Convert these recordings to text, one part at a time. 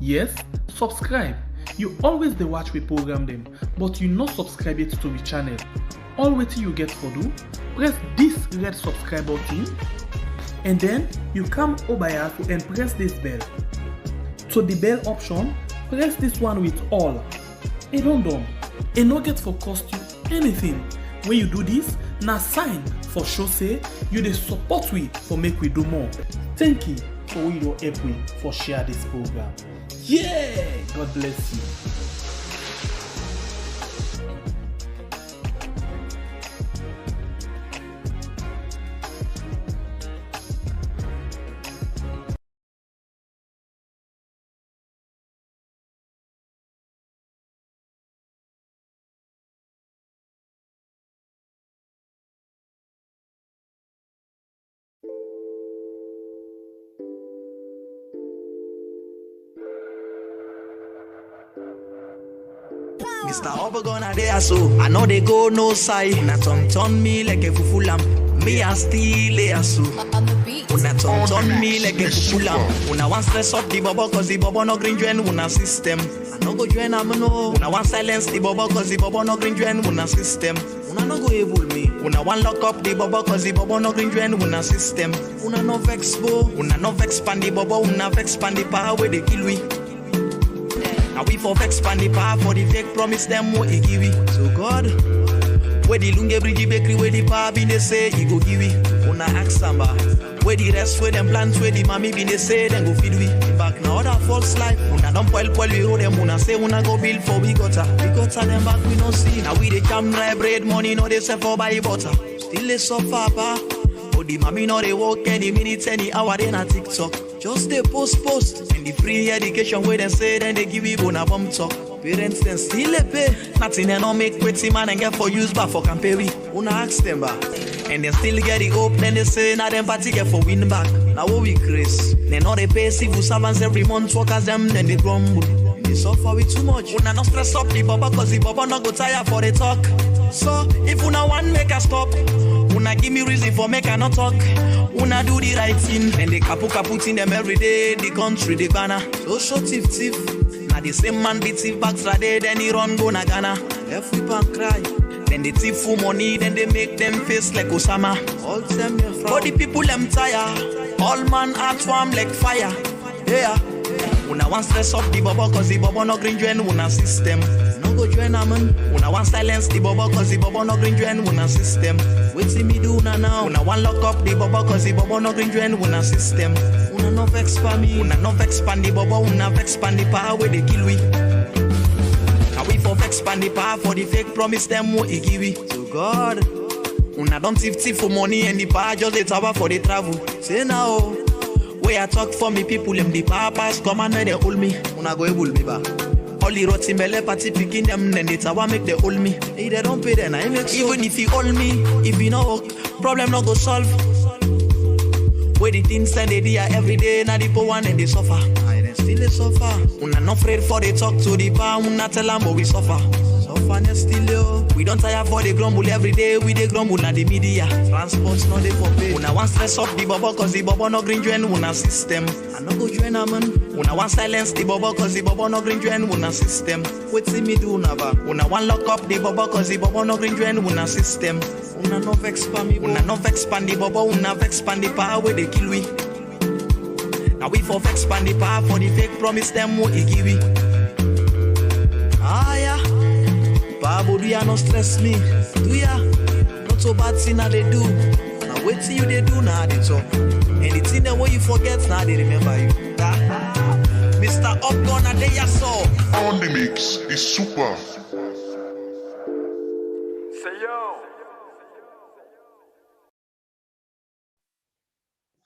Yes, subscribe. You always dey watch we program them, but you not subscribe yet to the channel. All wetin you get for do, press this red subscribe button and then you come over here and press this bell. To the bell option, press this one with all. It don't done. It no get for cost you anything. When you do this, na sign for show say you dey support we for make we do more. Thank you for we don help we for share this program. Yeah, God bless you. Mr. Obagona there so I know they go no side. Na turn me like a fufu lamp. Me and still there so. Una turn me like a fufu lamp. Una want stress up the bubble cause the bubble no green join una system. I no go join am no. Una want silence the bubble cause the bubble no green join una system. Una no go able me. Una want lock up the bubble cause the bubble no green join una system. Una no vex bo. Una no vex pan the bubble. Una vex pan the power where they kill we. Now we for vex pan the power for the fake promise them what he give we. So God, where the lunge bridge bakery where the power be they say he go give we. Una ask samba. Where the rest where them plants where the mommy be they say then go feed we. Back now other false life. Una don't spoil we roll them. Una say una go build for we gutter. We gutter them back we no see. Now we the jam dry bread money no they sell for buy butter. Still they suffer pa. Oh the mommy no they work any minute any hour then a TikTok. Just they post and the free education where they say then they give you bona bum talk. Parents then still they pay. Nothing they no make pretty man and get for use back for campaign. Una ask them back. And they still get the hope then they say now them party get for win back. Now what we grace. They know they pay civil servants every month workers them then they grumble. They suffer with too much. Una no stress up the baba cause the baba no go tire for the talk. So if una want make a stop. Una give me reason for make I not talk. Una do the right thing. And they put in them every day. The country, the banner. So show thief. Now the same man be thief back Friday. Then he run go na Ghana. Left whip and cry. Then they thief for money. Then they make them face like Osama. All them for the people them tire. All man heart warm like fire. Yeah. Una want stress up the bubble cause the bubble no green join una system. No go join a man. Una want silence the bubble cause the bubble no green join una system. Wait see me do now. Una want lock up the bubble cause the bubble no green join una system. Una no vex for me. Una no vex pan the bubble. Una vex pan the power where they kill we. Now we for vex pan the power for the fake promise them what he give we. So God, una don't thief for money and the power just the tower for the travel. Say now. Where I talk for me people them the papas come and they hold me. Una go able me back. All the roti mele party picking them then the tower make they hold me. Hey they don't pay then I make so. Even if you hold me, if you no work, problem no go solve. Where the things send they there every day, now the poor one and they suffer. I then still they suffer. Una not afraid for they talk to the power, una tell them but we suffer. Suffer still yo. We don't tire for the grumble every day, we they grumble na the media. Transports no they for pay. Una want stress up the bubble cause the bubble no green join una system. I no go join a man. Una want silence the bubble cause the bubble no green join una system. Wait see me do never. Una want lock up the bubble cause the bubble no green join una system. Una no vex pan me. Una no vex pan the bubble. Una vex pan the power where they kill we. Now we for vex pan the power for the fake promise them what he give we. Ah yeah. Babo do ya no stress me. Do ya? Not so bad thing that they do. Now wait till you they do now they talk. Anything that when you forget now they remember you. Mr. Upgunner they ya saw. On the mix is super. Say yo.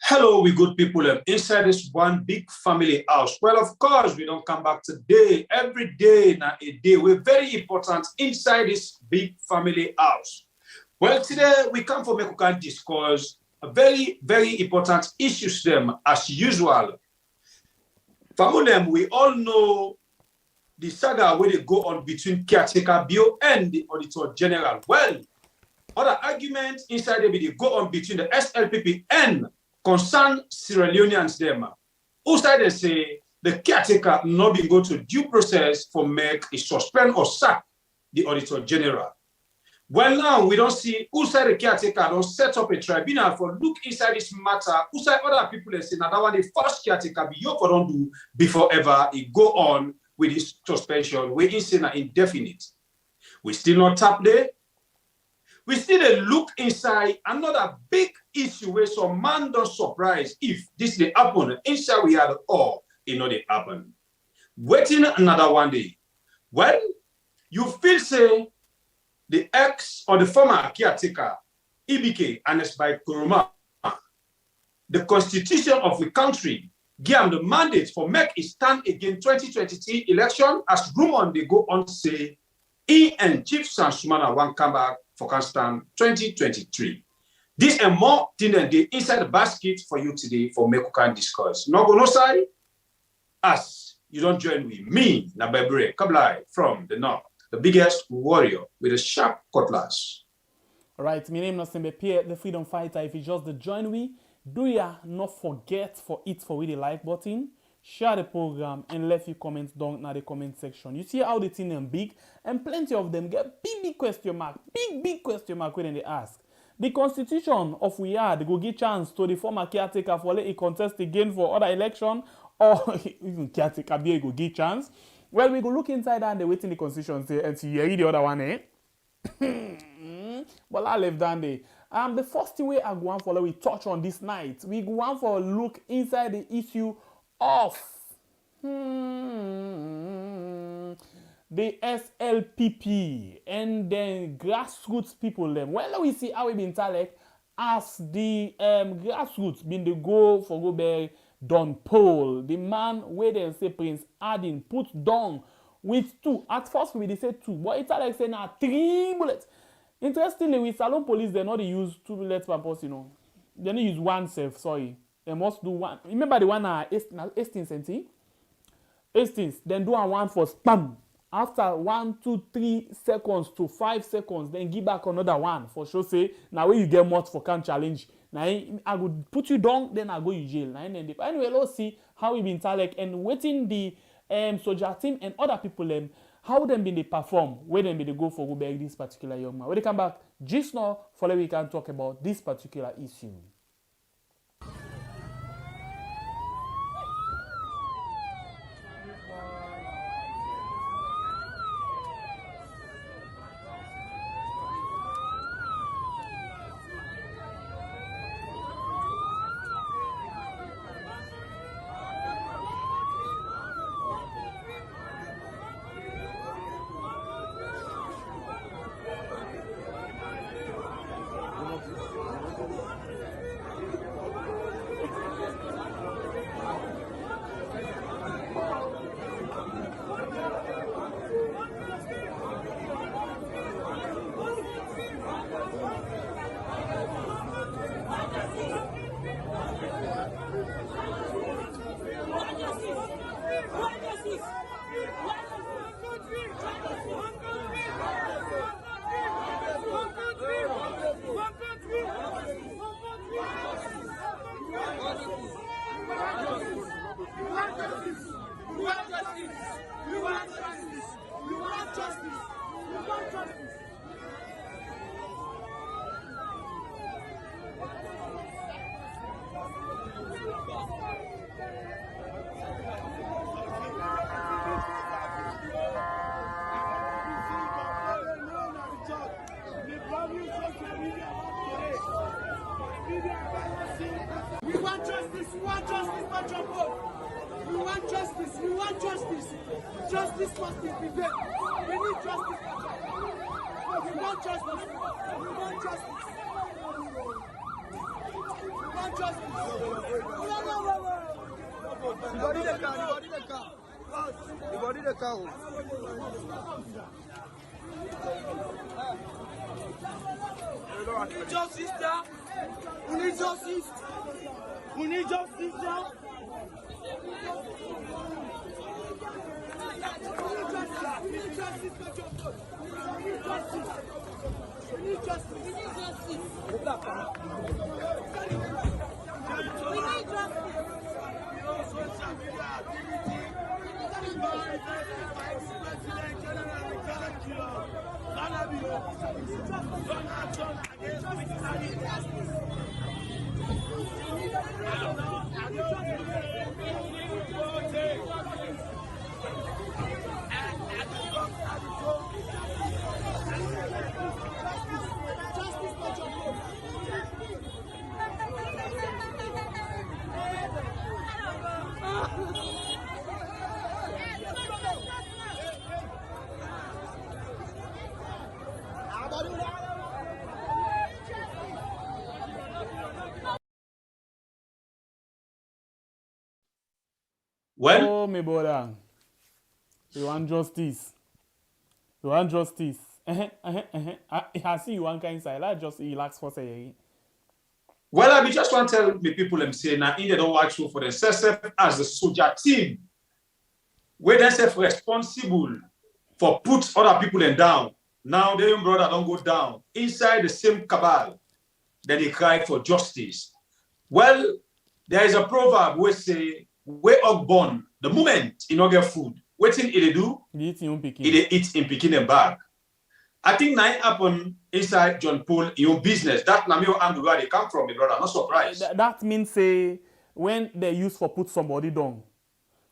Hello, we good people inside this one big family house. Well, of course, we don't come back today. Every day, now a day. We're very important inside this big family house. Well, today we come for make we can discuss a very, very important issues them as usual. For them, we all know the saga where they go on between caretaker Bio and the Auditor General. Well, other arguments inside the video go on between the SLPP and concern Sierra Leoneans them. Who side they say the caretaker not been go to due process for make a suspend or sack the Auditor General. Well, now we don't see who side the caretaker don't set up a tribunal for look inside this matter. Who side other people they say now that one the first caretaker be you for don't do before ever it go on with this suspension. We insane indefinite. We still not tap there. We still look inside another big issue where some man don't surprise if this they happen. Inside we had all it not they happen. Waiting another one day. Well, you feel say the ex or the former caretaker, EBK, Ernest Bai Koroma, the constitution of the country give him the mandate for make a stand against 2023 election as rumor they go on say he and Chief Sansumana one come back for can stand 2023. This and more thing than the inside the basket for you today for make we can discuss. No go no side as you don't join with me, Nabebre Kablai from the north. The biggest warrior with a sharp cutlass. All right, my name is Pierre, the freedom fighter. If you just join me, do ya not forget for with the like button, share the program, and leave your comments down in the comment section. You see how the thing them big, and plenty of them get big question mark when they ask. The constitution of we had go give chance to the former caretaker for let it contest again for other election, or even caretaker be go give chance. Well, we go look inside and they wait in the constitution and see you the other one, eh? But I left down there. The first way I go on for we touch on this night, we go on for a look inside the issue of the SLPP and then grassroots people them. Well, we see how we been talk as the grassroots been the go for go by Don Paul, the man where they say Prince Adin put down with 2. At first we say 2, but it's like saying 3 bullets. Interestingly, with Salone police, they not use 2 bullets per person, you know. They don't use 1 self, sorry. They must do 1. Remember the one Hastings, then do a 1 for spam. After 1, 2, 3 seconds to 5 seconds, then give back another 1 for sure. Say now when you get more for can challenge. Now I would put you down, then I go you jail. Now anyway, let's see how we been talk and waiting the soldier team and other people how them been they perform, where them be they go for go back this particular young man. When they come back, just now for we can talk about this particular issue. We want justice, not your vote. We want justice. Justice must be prevailed. We need justice. We want justice. We need justice now. We need justice. We need justice now. We need justice. Well, oh, my brother, you want justice. You want justice. I see you one kind inside. Let's just relax for a second. well, I just want to tell the people them say now in they don't watch for themselves as the soldier team, where they self responsible for put other people in down. Now their young brother don't go down inside the same cabal. Then they cry for justice. Well, there is a proverb where say, "Where up born the moment you don't get food, waiting it do, it eats in picking them back." I think that happen inside John Paul your business. That na me angle where they come from, my brother. Not surprised. That means say when they use for put somebody down,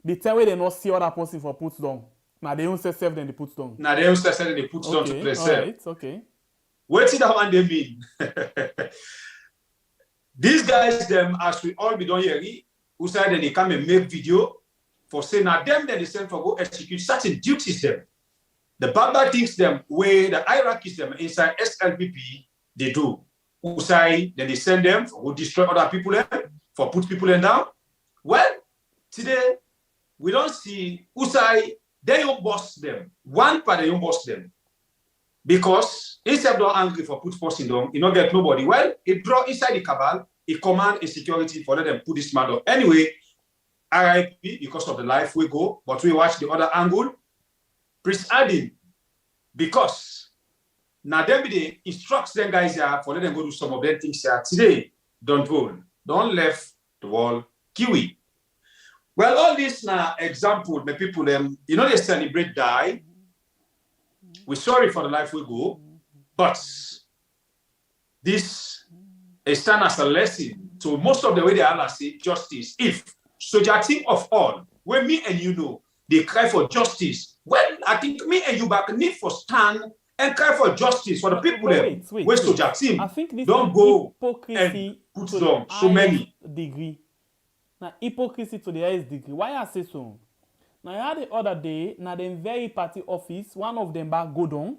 the time where they not see other person for put down. Now they don't say self then they put down. Now they don't say self then they put down to play self. Right, okay. What is that one they mean? These guys, them as we all be done here, who said that they come and make video for saying now them then they send for go execute certain duties them. The bad things them where the hierarchies them inside SLPP they do. Who say then they send them for go destroy other people them, for put people in down. Well, today we don't see who say they don't boss them. One part they don't boss them. Because instead of angry for put person down, you don't get nobody. Well, it draw inside the cabal, it command a security for let them put this man down. Anyway, RIP because of the life we go, but we watch the other angle. Prince Adin, because now them they instructs them guys here for let them go do some of them things here. Today, don't roll, don't left the wall, kiwi. Well, all this now example, my people them, you know they celebrate die. We're sorry for the life we go, but this is stand as a lesson to most of the way they are say justice. If soldier team of all, when me and you know, they cry for justice. Well, I think me and you back need for stand and cry for justice for the people where soldier team I think this don't go hypocrisy and put down so many degree. Now hypocrisy to the highest degree. Why I say so? Now, I had the other day, now the very party office, one of them back go down,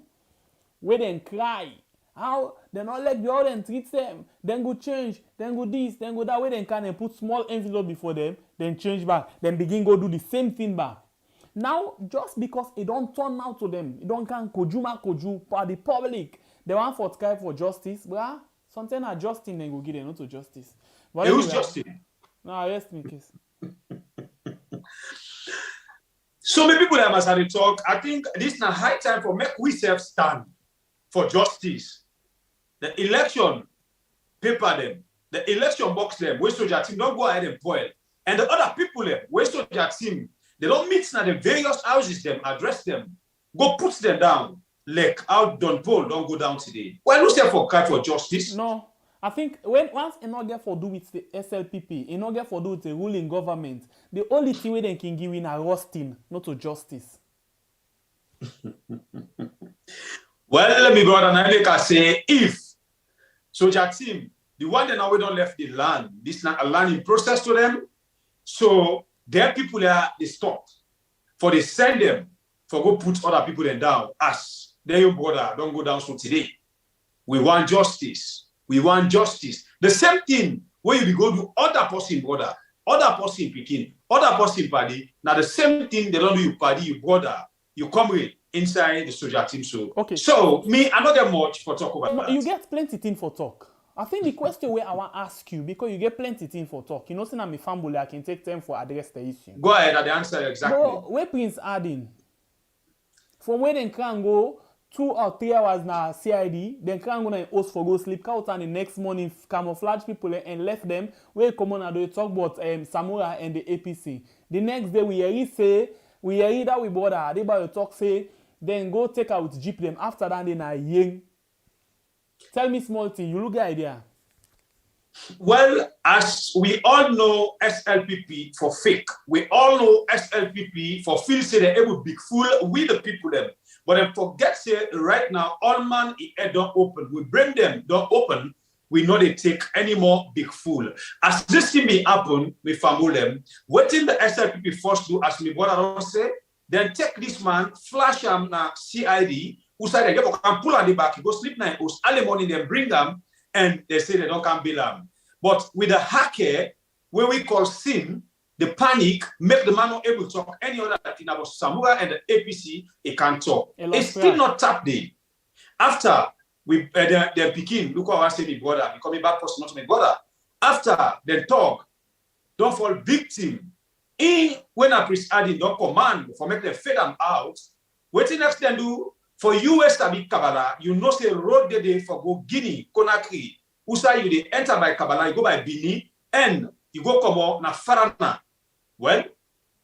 where they cry. How they not let the other treat them, then go change, then go this, then go that way, then can and put small envelope before them, then change back, then begin go do the same thing back. Now, just because it don't turn out to them, it don't can koju for the public, they want for cry for justice, bruh, something are Justin then go give them not to justice. But who's Justin? No, rest me case. So many people that must have to talk. I think this is a high time for make we self stand for justice. The election paper them, the election box them, where soldier team don't go ahead and boil. And the other people them, where soldier team, they don't meet now the various houses them, address them, go put them down. Like how Don Paul don't go down today. Well, who's there for cry for justice? No. I think once it not get for do with the SLPP, it not get for do with the ruling government, the only thing they can give in a roasting, not to justice. Well, let me brother Naileka say if soldier team, the one that now we don't left the land, this is not a learning process to them. So their people are they stop. For they send them for go put other people in down. As their your brother don't go down so today. We want justice. We want justice. The same thing where you be go to other person brother, other person picking, other person party. Now the same thing they don't do you party, you brother, you come with inside the soldier team. So okay. So me, I'm not that much for talk about that. You get plenty thing for talk. I think the question where I want to ask you, because you get plenty thing for talk. You know, saying I'm a family, I can take time for address the issue. Go ahead at the answer exactly. But where Prince Adin, from where they can go 2 or 3 hours now CID, then can go and host for go sleep out and the next morning camouflage people and left them where come on and they talk about Samura and the APC. The next day we hear say We hear that we border. They buy your talk say, then go take out jeep them. After that, then I ying. Tell me small thing. You look at idea. Well, as we all know, SLPP for fake. We all know SLPP for feel say they're able to be fool with the people them. But then forget say right now, all man don't open. We bring them, don't open. We know they take any more big fool. As this thing may happen with them, waiting the SLPP first do as me what I don't say, then take this man, flash him na CID, who say they can pull on the back, he go sleep night, who's early morning, then bring them, and they say they don't can bill them. But with the hacker, where we call sin, the panic make the man not able to talk any other thing about Samura and the APC, he can't talk. It's still not tap day. After we they begin, look what I say, my brother, become a bad person, not my brother. After they talk, don't fall victim. In when a priest adding don't command for make them fade them out, what the next then do for US to be Kabbalah, you know say road day for go Guinea, Conakry, Usa you they enter by Kabbalah, you go by Bini, and you go come out na Farana. Well,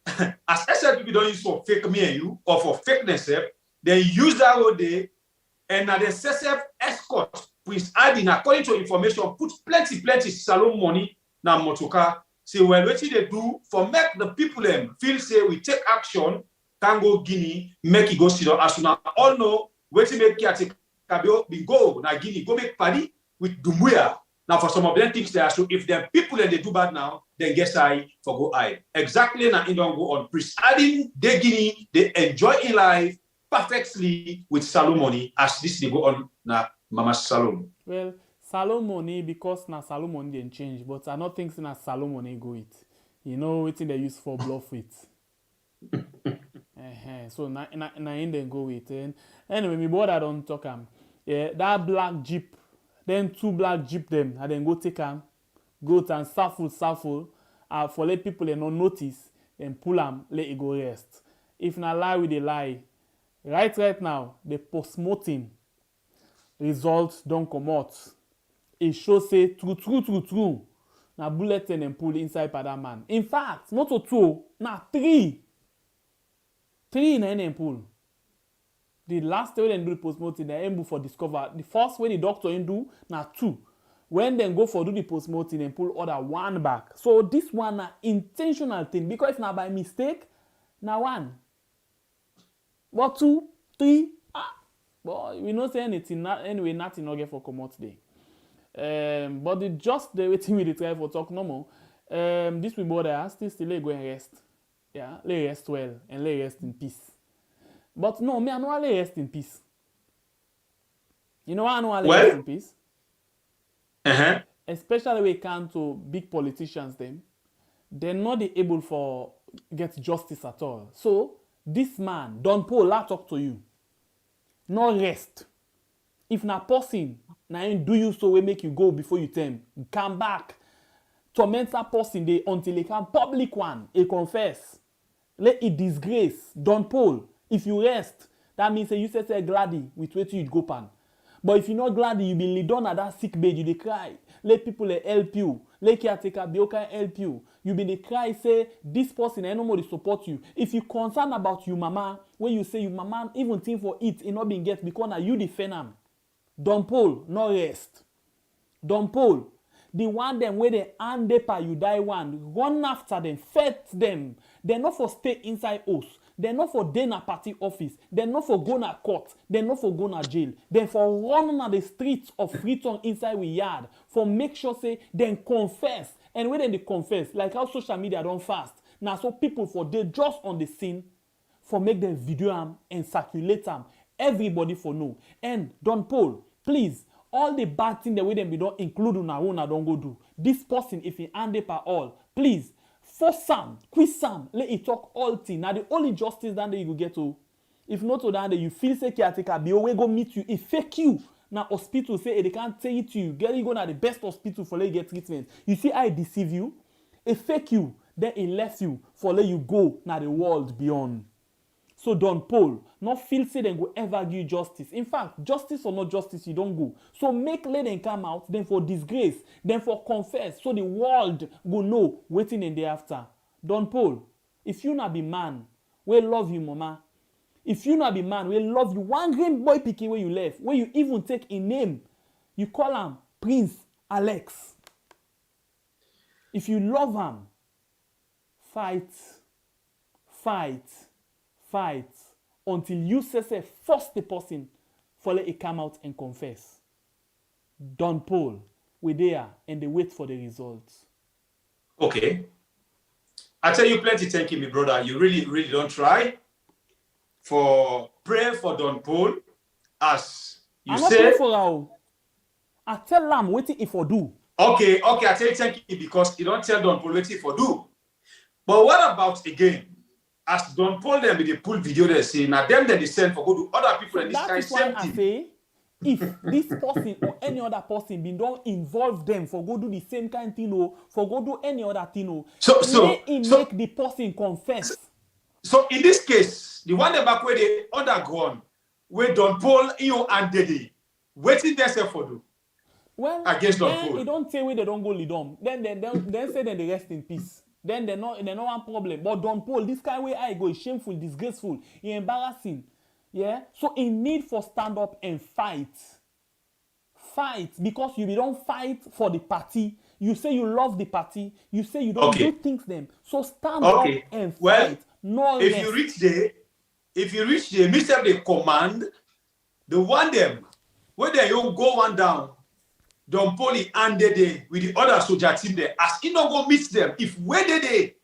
as SLPP don't use for fake me and you or for fakeness, they use that road day and now the SSF escort Prince Adin, according to information, put plenty Salone money na motoka. Say, well, what they do for make the people them feel say we take action, can go Guinea, make it go sit down. As soon as all know, what to make Kiatik Kabio be go na Guinea, go make party with Dumbuya. Now, for some of them things there, so if them people and they do bad now, then guess I for go I. Exactly now, in don't go on. Prince Adin, they Guinea, they enjoy in life perfectly with Salone money as this they go on na Mama Salone. Well, Salone money because na Salone money didn't change, but I don't think na Salone money go it. You know what they use for bluff with. So na in then go with it. Anyway, me brother don't talk yeah, that black jeep, then 2 black jeep them, and then go take go and shuffle, for let people they not notice, then pull them, let it go rest. If na lie with a lie, right now, the post-mortem results don't come out. It shows say true. Na bullet and pull inside by that man. In fact, not 2, na 3. 3 in and pull. The last way they do the post-mortem, they aim for discover. The first way the doctor do, na 2. When they go for do the post-mortem, they pull other 1 back. So this one na intentional thing because if not by mistake, na 1. But 2, 3, but we not say anything. Anyway, nothing not get for come out today. But the waiting we try for talk no more. This we border still go and rest. Yeah, lay rest well and lay rest in peace. But no, me I know I lay rest in peace. You know why I know I lay rest in peace? Especially when it comes to big politicians, they're not able for get justice at all. So this man, Don Paul, I talk to you. No rest. If na person, na him do you so we make you go before you tell him. Come back. Torment that person they until they can public one. He confess. Let it disgrace. Don Paul. If you rest, that means you say gladdy with what you go pan. But if you're not gladdy, you be laid down at that sick bed, you dey cry. Let people help you. Let caretaker be okay help you. You be dey cry, say this person I no more support you. If you concerned about you mama, when you say you mama even think for it, it not being get because now you defend them. Don Paul, no rest. Don Paul, the one them where they hand paper you die one, run after them, fight them. They're not for stay inside house. They're not for day na party office. They're not for go na court. They're not for go na jail. They're for run on the streets of Freetown inside we yard. For make sure say then confess. And when they confess, like how social media don't fast. Now so people for they just on the scene for make them video them and circulate them. Everybody for know. And Don Paul, please, all the bad things the way them we don't include on our own, I don't go do. This person, if he hand up at all, please, force Sam, quiz Sam, let it talk all thing. Now the only justice that you go get to, if not to that you feel say caretaker, be away go meet you, it fake you. Now hospital say they can't take it to you. Get you go to the best hospital for let you get treatment. You see I deceive you, it fake you, then it left you for let you go now the world beyond. So Don Paul, not feel say they go ever give you justice. In fact, justice or not justice, you don't go. So make let them come out, then for disgrace, then for confess, so the world go know waiting in the after. Don Paul, if you not be man, we love you, mama. If you not be man, we love you. One green boy picking where you left, where you even take a name, you call him Prince Alex. If you love him, fight, fight, fight until you say force the person for let it come out and confess. Don't Paul, we there and they wait for the results. Okay. I tell you plenty, thank you, my brother. You really, really don't try for pray for Don Paul, as you I'm say. not for her. I tell them waiting if I do. Okay, I tell you thank you because you don't tell Don Paul waiting for do. But what about again? As Don Paul them with the pull video they say, now them they send for go to other people and this That kind is why same I thing. say, if this person or any other person been don't involve them for go do the same kind of thing or for go do any other thing or make the person confess. So in this case, the one that back where they undergone, where Don Paul you and Daddy, waiting there for do. Well, against Don then Paul. they don't say where they don't go lead on. Then say that they rest in peace. Then they no one problem. But Don Paul, this kind of way I go is shameful, disgraceful, embarrassing. Yeah. So in need for stand up and fight. Fight because you don't fight for the party. You say you love the party. You say you don't do things them. So stand up and fight. No if rest. you reach there, Mr. the command, the one them where they don't go one down. Don Paul and they with the other soldier team there. As he don't go meet them, if where they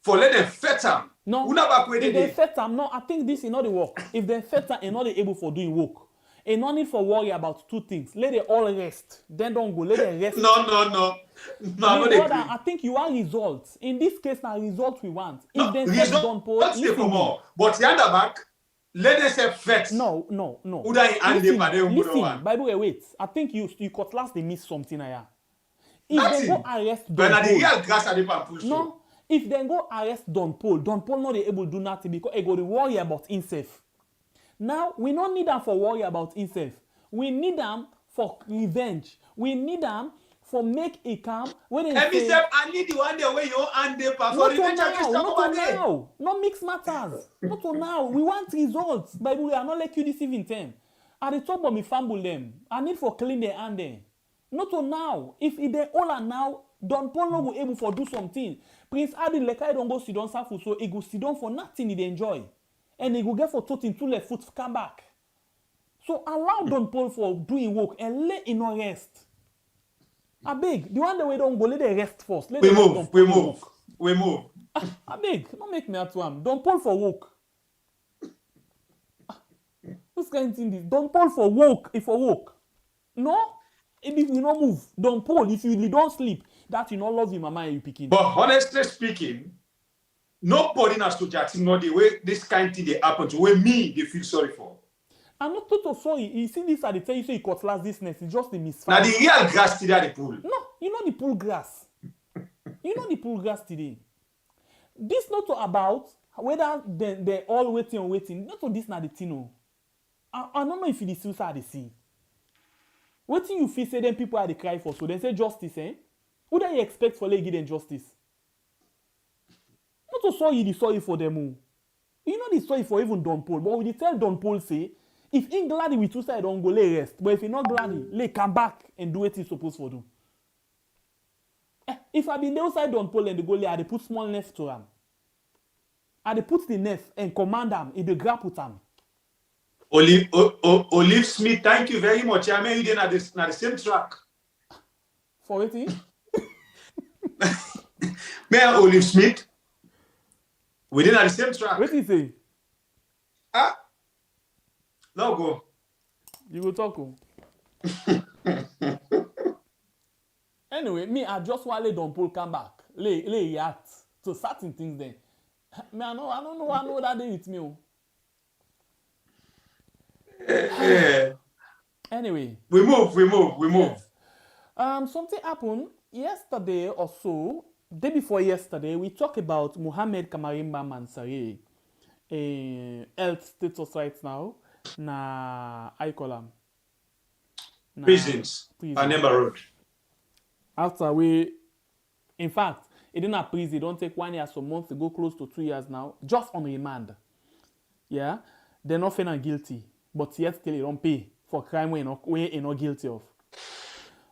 for let them fet them. No, if they fet them, no, I think this is not the work. If they fet them and not able for doing work, and no need for worry about two things. Let them all rest. Then don't go. Let them rest. No, I think you are results. In this case, now results we want. If they set Don Paul, but the other back, let them say fet. No. Listen, Bible, wait. I think you cut last they miss something here. If they go arrest Don Paul, no. If they go arrest Don Paul not able to do nothing because he go to worry about himself. Now, we don't need them for worry about himself. We need them for revenge. We need them for make a calm. When they say, I need the one the way you and they for revenge. Not now. No mixed matters. Not now. We want results. Bible, we are not let you deceive them. At the top of me fumble them. I need for clean their hand there. Not now. If they all are now, Don Paul no go able for do something. Prince Adin Lekai don't go sit down so he go sit down for nothing he enjoy. And he go get for toting two left foot come back. So allow Don Paul for doing work and let him not rest. I beg, the one that we don't go, let them rest first. We move. I beg, don't make me at one. Don Paul for work. Who's going to this? Don Paul for work, if for work. No? If we not move, Don Paul, if you don't sleep, that you not love your mama and you picking. But honestly speaking, nobody has to judge him not the way this kind of thing they happen to where me they feel sorry for. I'm not totally sorry. You see this at the tell you say you cut last this nest. It's just the misfire. Now the real grass today at the pool. No, you know the pool grass. You know the pool grass today. This not about whether they all waiting. Not to this na the thing. I don't know if it is still sad to see. What thing you feel say them people are the cry for? So they say justice, eh? What do you expect for they give them justice? Not to sorry the sorry for them. You know the sorry for even Don Paul. But we tell Don Paul say, if in glad with two sides don't go lay rest. But if you're not glad, lay come back and do what he's supposed to do. If I be the outside Don Paul and the goalie, I put small nef to him. I put the nef and command him in the grab with him. Olive Smith, thank you very much. I mean, you didn't have the same track. For waiting? Mayor Olive Smith, we didn't have the same track. What do you say? No go. You go talk. Anyway, me, I just want to let Don Paul come back. Lay react to certain things then. Me, I don't know that day with me. Anyway. We move. Something happened yesterday or so. Day before yesterday, we talked about Muhammad Kamarimba Mansari. Health status right now. I call him. Prisons. Anemba Road. After in fact, It didn't prison, don't take 1 year, some months, they go close to 2 years now, just on remand. Yeah, they're not found guilty, but yet still they don't pay for crime we're not guilty of.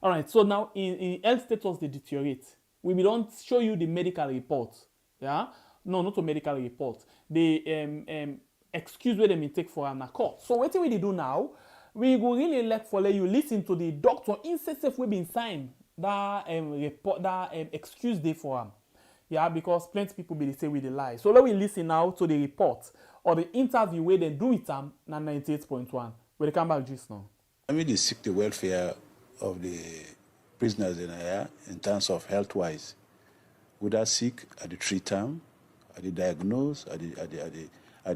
All right, so now in health status, they deteriorate. We don't show you the medical report. Yeah, no, not a medical report. The excuse where they take for an court. So what we do now, we go really let you listen to the doctor instead we been signed that report, that excuse day for him. Yeah, because plenty people be say with the lie. So let we listen now to the report or the interview where they do with them na 98.1. We'll come back just now. I mean, they seek the welfare of the prisoners in terms of health-wise. Would I seek at the treat them, at the diagnose, at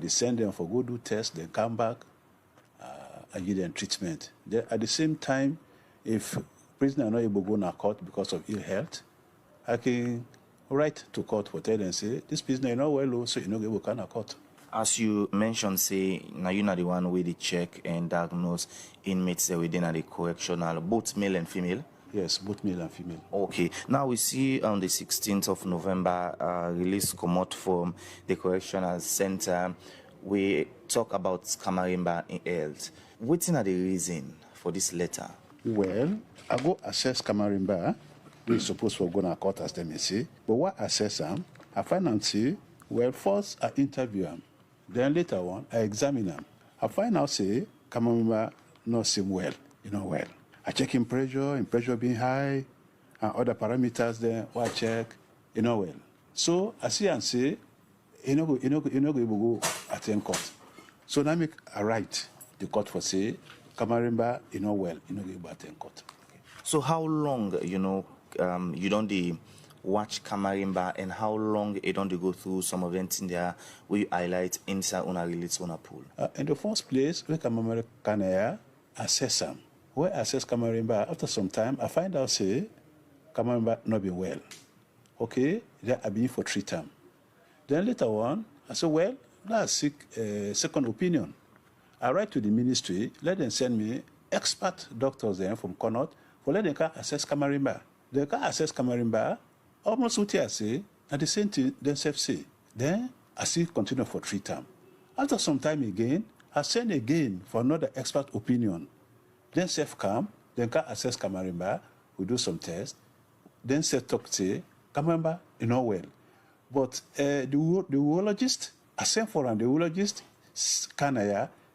the send them for go do test, then come back and give them treatment. Then at the same time, if prisoners are not able to go to court because of ill health, I can write to court for tell and say, this prisoner is not well, so you know able to go to court. As you mentioned, say, now you're not the one where they check and diagnose inmates within the correctional, both male and female? Yes, both male and female. Okay. Now we see on the 16th of November, release come out from the correctional center. We talk about Kamarimba in health. What's the reason for this letter? Well, I go assess Kamarimba. We're supposed to go to court as they may say. But what I assess him, I find out, say, well, first I interview him. Then later on, I examine him. I find out, say, Kamarimba not seem well, well. I check him pressure being high, and other parameters there, what I check, well. So I see and say, go attend court. So now I make a write the court for say, Kamarimba, well, go attend court. So how long, you don't watch Kamarimba, and how long you don't go through some events in there where you highlight inside on a release on a pool? In the first place, we can assess him. When I assess Kamarimba, after some time, I find out, say, Kamarimba not be well. Okay, then I begin for treat him. Then later on, I say, well, let's seek a second opinion. I write to the ministry, let them send me expert doctors there from Connaught, for let them can assess Kamarimba. They can assess Kamarimba, almost what I say, and the same thing themselves say. Then I still continue for treat him. After some time again, I send again for another expert opinion. Then self come, then can assess Kamarimba, we do some tests. Then self talk say, Kamarimba, well. But the urologist, I send for an the urologist,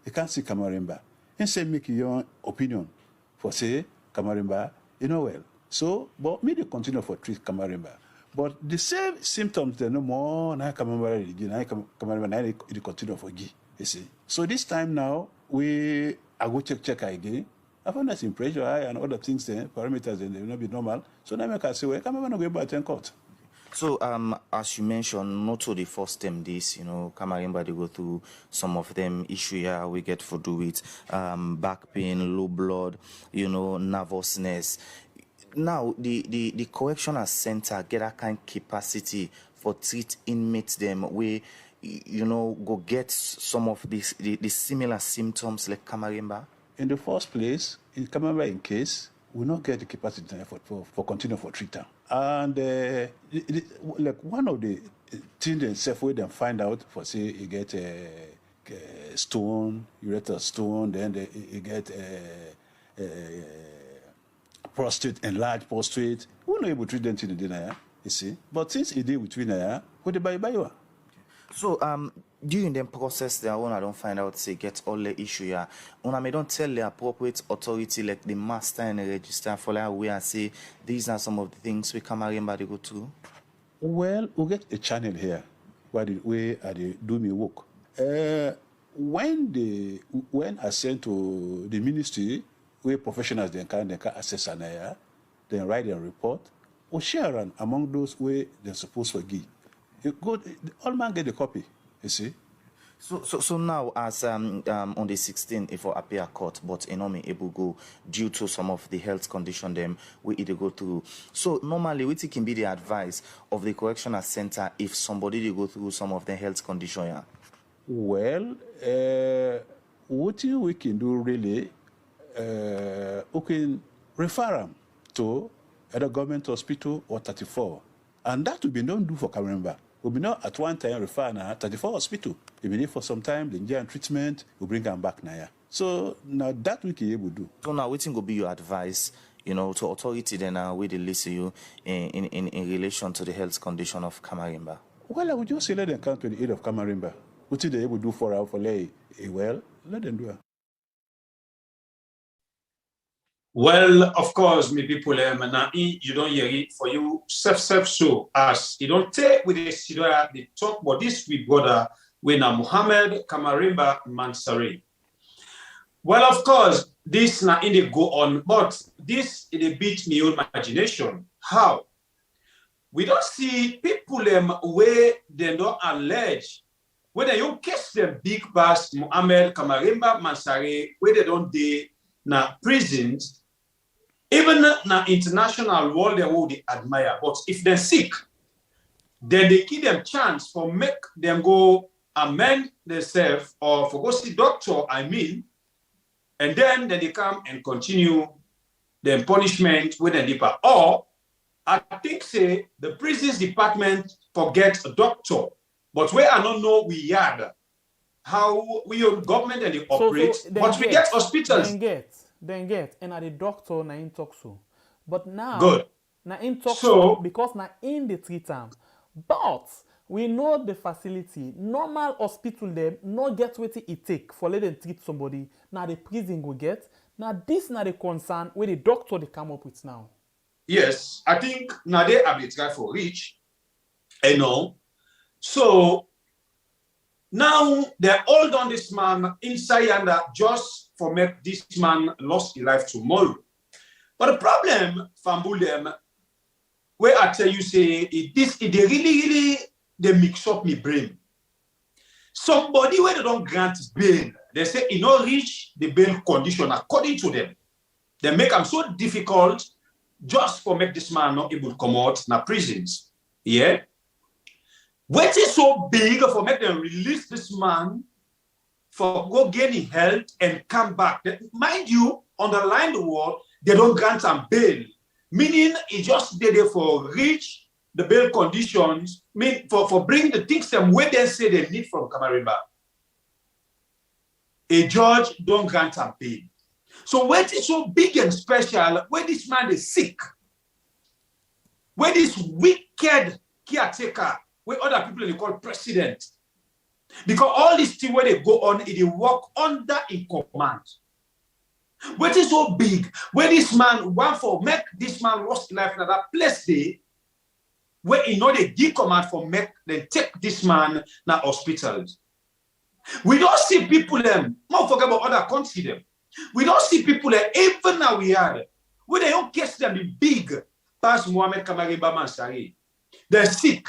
he can't see Kamarimba. He say make your opinion for say Kamarimba, well. So, but me they continue for treat Kamarimba. But the same symptoms they no more now Kamarimba now they continue for G. You see. So this time now I go check again. I found that in pressure high and other things there, parameters then they will not be normal. So now I can say, well, Kamarimba not go back to court. So, as you mentioned, not to the first time this, Kamarimba, they go through some of them issue here we get for do it, back pain, low blood, nervousness. Now, the correctional center get a kind of capacity for treat inmates them where, go get some of the similar symptoms like Kamarimba? In the first place, in Kamarimba in case, we not get the capacity for continue for treatment. And like one of the things themselves where they find out for say you get a stone, ureter stone, then you get a prostate, enlarged prostate. We're not able to treat them till the dinner, you see. But since it did between what they buy you. So during the process there when I don't find out say get all the issue here, I may don't tell the appropriate authority like the master and the register for like we and say these are some of the things we Kamarimba they go through. Well, we get a channel here where they do me work. When I send to the ministry where professionals they can assess an area, then write a report, or share among those where they're supposed to give. All man get a copy, you see. So now, as on the 16th, if I appear court, but may able go due to some of the health condition them we either go through. So normally, what can be the advice of the correctional center if somebody they go through some of the health condition? Yeah? Well, what we can do really, we can refer them to either government hospital or 34. And that we don't do for Cameroon. We be not at one time refer na 34 hospital. If we need for some time, the Nigerian treatment, we bring them back now. So now that we can able to do. So now, waiting will be your advice, to authority then where they listen you in relation to the health condition of Kamarimba? Well, I would just say let them come to the aid of Kamarimba. What they able to do for lay well, let them do it. Well, of course, me people, you don't hear it for you, self so as you don't take with the Sidora, they talk about this with brother when Muhammad Kamarimba Mansari. Well, of course, this na in the go on, but this it beat me own imagination. How? We don't see people where they don't allege, where they don't catch them big past Muhammad Kamarimba Mansari, where they don't they na prisons. Even na international world, they will admire. But if they're sick, then they give them chance for make them go amend themselves or for go see doctor, and then they come and continue their punishment with a deeper. Or I think say the prisons department forget a doctor, but we are not know we had how we own government and they operate, but we get hospitals. Then get and at the doctor na in talk so. But now good. Na in talk so because na in the treat time. But we know the facility, normal hospital them not get what it take for let them treat somebody. Now the prison go get. Now this na the concern where the doctor they come up with now. Yes, I think now they have the try for reach. So now they all done this man inside and just for make this man lost his life tomorrow. But the problem, Fambulem, where I tell you say they really they mix up my brain. Somebody where they don't grant bail, they say it not reach the bail condition according to them. They make them so difficult just for make this man not able to come out in prisons. Yeah. What is so big for make them release this man for go gaining health and come back? Mind you, underline the word, they don't grant them bail. Meaning it just did it for reach the bail conditions, for bring the things them where they say they need from Kamarimba. A judge don't grant them bail. So what is so big and special when this man is sick? When this wicked caretaker, where other people they call president, because all these things where they go on, they work under in command. What is so big? Where this man want for make this man lost life in that place there, where he know they give command for make they take this man now hospitals. We don't see people them. Not forget about other countries them. We don't see people there. Even now we are where they don't catch them the big past Muhammad Kamarimba Mansari. They're sick.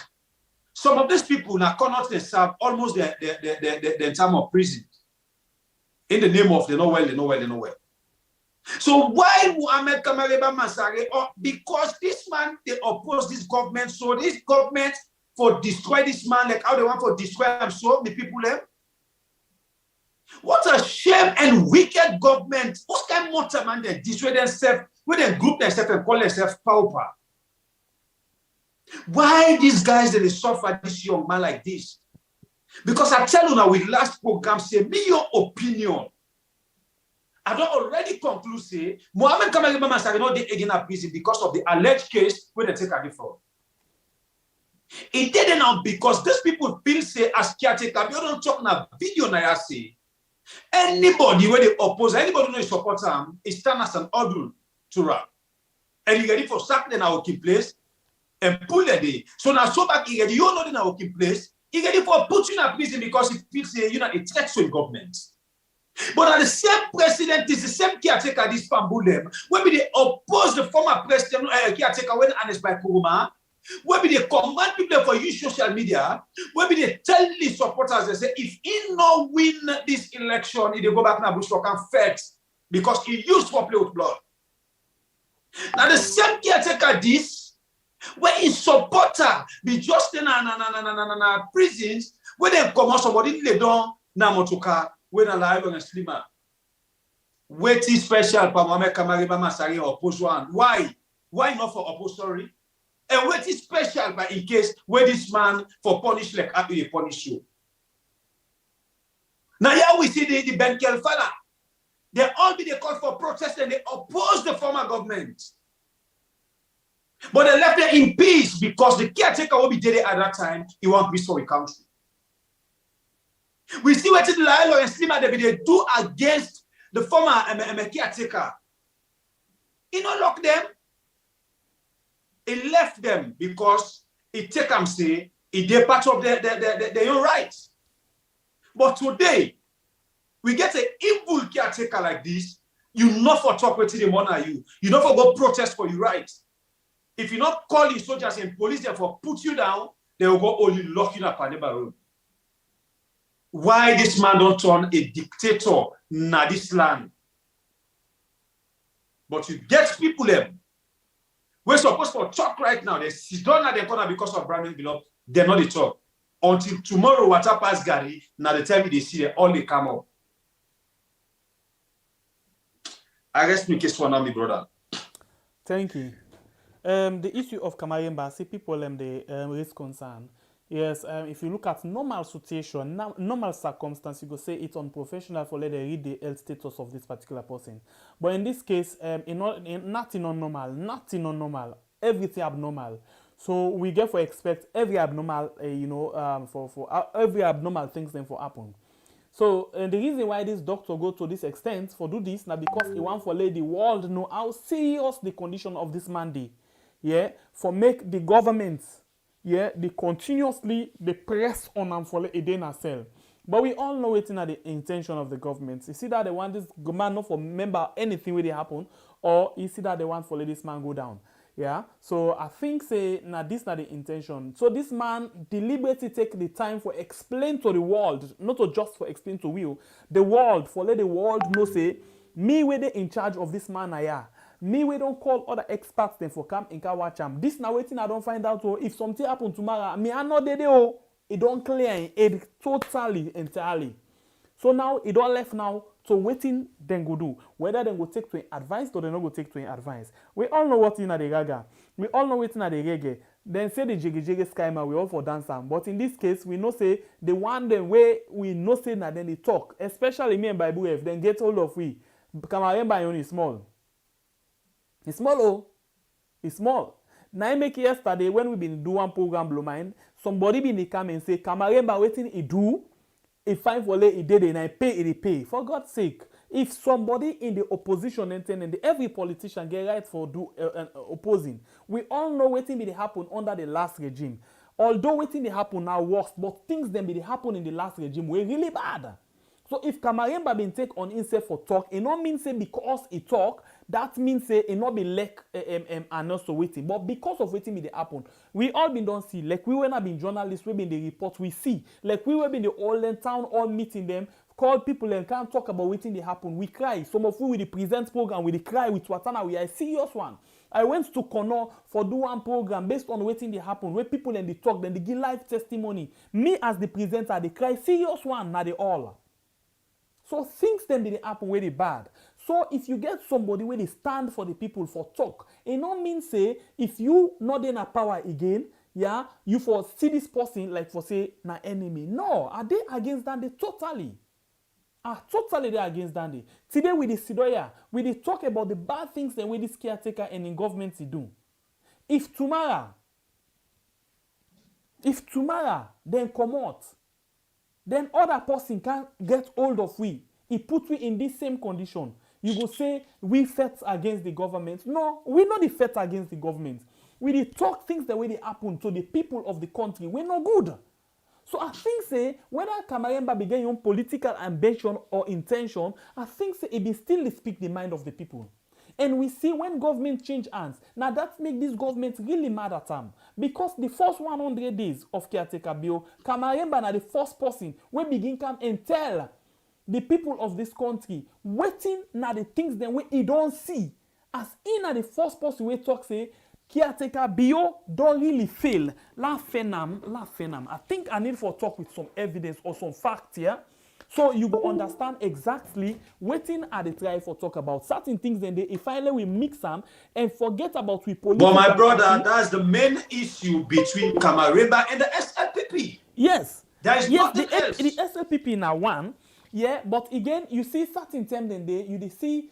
Some of these people now cannot serve almost the time of prison. In the name of they know well. So why Muhammad Kamarimba Mansari? Because this man, they oppose this government. So this government for destroy this man, like how they want to destroy them, so the people them. What a shame and wicked government. What kind of mortar man they destroy themselves, when they group themselves and call themselves pauper? Why these guys they suffer this young man like this? Because I tell you now, with last program, say me your opinion. I don't already conclude say Muhammad Kamarimba Mansari not again a prison because of the alleged case where they take a for. It didn't now because these people feel say as caretaker, we don't talk na video na say. Anybody where they oppose, anybody who support him, is stand as an order to run. And you ready for sack in our working place and pull a day. So now so back you know in our working place, you ready for put you in a prison because it feels a threat to the government. But the same president is the same caretaker this Pambulem. When they oppose the former president caretaker when Ernest Bai Koroma, when they command people for use social media, when they tell the supporters, they say, if he not win this election, he go back to Bush for feds because he used for play with blood. Now the same caretaker this, when his supporter be just in prisons, when they come out somebody they don't namotoka when alive on a slimmer. What is special for Muhammad Kamarimba Mansari oppose one? Why? Why not for opposory? And what is special by in case where this man for punish like after they punish you. Now here we see the Ben Kelfala. They all be the call for protest and they oppose the former government. But they left them in peace because the caretaker will be dead at that time. He wants peace for the country. We see what the Lilo and Slima they do against the former caretaker. He not lock them. He left them because he take them say he did part of their own rights. But today, we get an evil caretaker like this. You not for talk with the money you. You not for go protest for your rights. If you not call the soldiers and police them for put you down, they will go only lock you up on the road. Why this man don't turn a dictator in this land? But you get people them. We're supposed to talk right now. They sit down at the corner because of Brahmin below. They're not the talk. Until tomorrow, water pass Gary, now they tell me they see it, all they come up. I guess me case for now, my brother. Thank you. The issue of Kamaremba, see people they raise concern. Yes, if you look at normal situation, normal circumstance, you go say it's unprofessional for let them read the health status of this particular person. But in this case, nothing unnormal, everything abnormal. So we get for expect every abnormal, every abnormal things then for happen. So the reason why this doctor go to this extent for do this now because he want for let the world know how serious the condition of this man dey. Yeah, for make the government. Yeah, they continuously they press on them for a day in a cell. But we all know it's not the intention of the government. You see that they want this man not for remember anything when they happen, or you see that they want for let this man go down. Yeah. So I think say now this not the intention. So this man deliberately take the time for explain to the world, not to just for explain to you, the world, for let the world know say me where they in charge of this man I me, we don't call other experts then for come in watch am. This now waiting I don't find out if something happen tomorrow. Me I know they do. It don't clear it totally entirely. So now it don't left now to waiting then go do. Whether they go take to advice or they not go take to advice. We all know what in the gaga. We all know what in the reggae. Then say the jiggy skyma we all for dance. But in this case we know say the one the way we know say that then they talk. Especially me and Bible if then get hold of we. Kamaremba only small. It's small, oh. It's small. Now I make yesterday when we been do one program Blue Mind, somebody been come and say, Kamaremba waiting he do, he fine for lay he did and I pay he pay. For God's sake, if somebody in the opposition and every politician get right for do opposing, we all know waiting be happen under the last regime. Although waiting they happen now worse, but things then be happen in the last regime were really bad. So if Kamaremba been take on himself for talk, it not mean say because he talk, that means say it not be like and also waiting. But because of waiting be the happen, we all been don't see. Like we were not been journalists, we been the report we see. Like we were been the all town all meeting them, call people and can't talk about waiting they happen. We cry. Some of you with the present program, we the cry with Watana, we are a serious one. I went to Kono for do one program based on waiting they happen, where people and they talk, then they give live testimony. Me as the presenter, they cry serious one, not the all. So things then be happen where they bad. So if you get somebody where they stand for the people for talk, it not mean say if you not in a power again, yeah, you for see this person like for say na enemy. No, are they against that? They totally. Totally they against that. Today with the Sidoya, we dey talk about the bad things that with this caretaker and in government they do. If tomorrow then come out, then other person can get hold of we. He put we in this same condition. You go say we fight against the government. No, we not the fight against the government. We dey talk things that way they happen to the people of the country. We're not good. So I think say whether Kamaremba began your political ambition or intention, I think say it be still speak the mind of the people. And we see when government change hands, now that make this government really mad at them. Because the first 100 days of caretaker bill, Kamaremba na the first person we begin come and tell the people of this country waiting na the things that we don't see. As in na the first person we talk say, caretaker bill don't really fail. La fenam. I think I need for talk with some evidence or some fact here. So you go understand exactly wetin I dey try for talk about. Certain things then they finally we mix them and forget about we political. But my brother, party. that's the main issue between Kamareba and the SLPP. Yes. There is nothing the, else. The SLPP now one, yeah, but again, you see certain time then they you dey see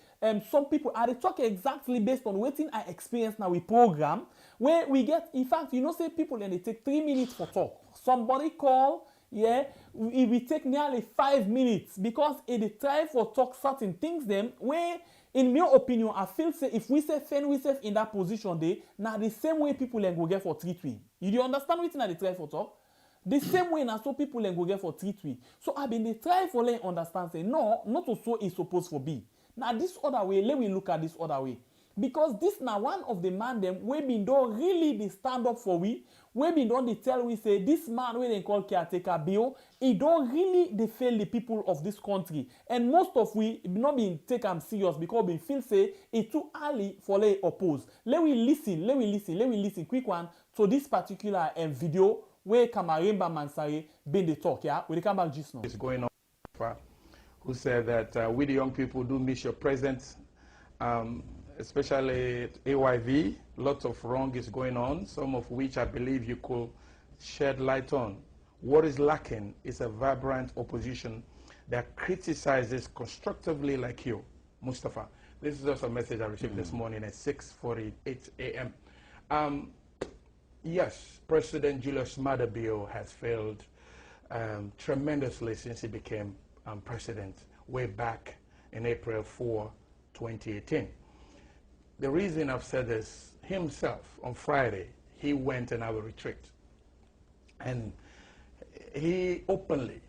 some people are they talk exactly based on wetin I experience now with program where we get, in fact, you know, say people and they take 3 minutes for talk. Somebody call, yeah, we take nearly 5 minutes because it try for talk certain things them where in my opinion I feel say if we say find we in that position they now the same way people then go get for treat we. You do understand wetin I dey try for talk? The same way now so people then go get for treat we. So I been they try for let understand say no, not so it's supposed to be. Now this other way, let me look at this other way. Because this now one of the man them we been don't really they stand up for we been don't they tell we say this man when they call caretaker bill, he don't really they fail the people of this country. And most of we not being take them serious because we feel say it too early for they oppose. Let we listen quick one to this particular video where Kamaremba Mansare been the talk, yeah? We come back just now. It's going on, who said that we the young people do miss your presence, especially at AYV. Lots of wrong is going on, some of which I believe you could shed light on. What is lacking is a vibrant opposition that criticizes constructively like you, Mustafa. This is just a message I received this morning at 6:48 a.m. Yes, President Julius Maada Bio has failed tremendously since he became president way back in April 4, 2018. The reason I've said this, himself on Friday, he went on our retreat. And he openly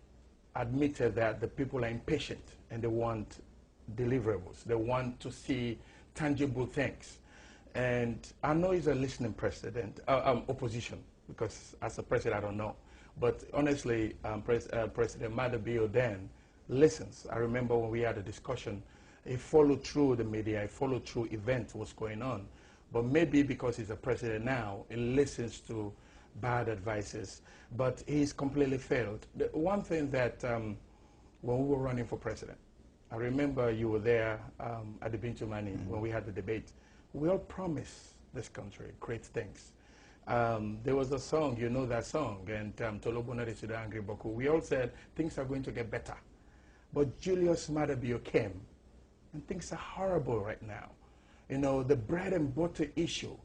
admitted that the people are impatient and they want deliverables. They want to see tangible things. And I know he's a listening president, opposition, because as a president, I don't know. But honestly, President Maada Bio then listens. I remember when we had a discussion, he followed through the media, he followed through events, what's going on. But maybe because he's a president now, he listens to bad advices. But he's completely failed. The one thing that when we were running for president, I remember you were there at the Bintumani when we had the debate. We all promised this country great things. There was a song, you know that song, and Tolobona de Sudan Angry Boku. We all said things are going to get better. But Julius Maada Bio came, and things are horrible right now. You know, the bread and butter issue,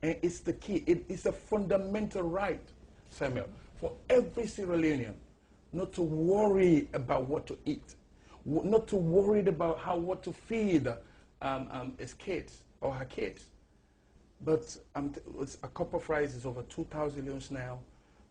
and it's the key. It is a fundamental right, Samuel, for every Sierra Leonean not to worry about what to eat, not to worry about what to feed his kids or her kids. But a cup of rice is over 2,000 leons now.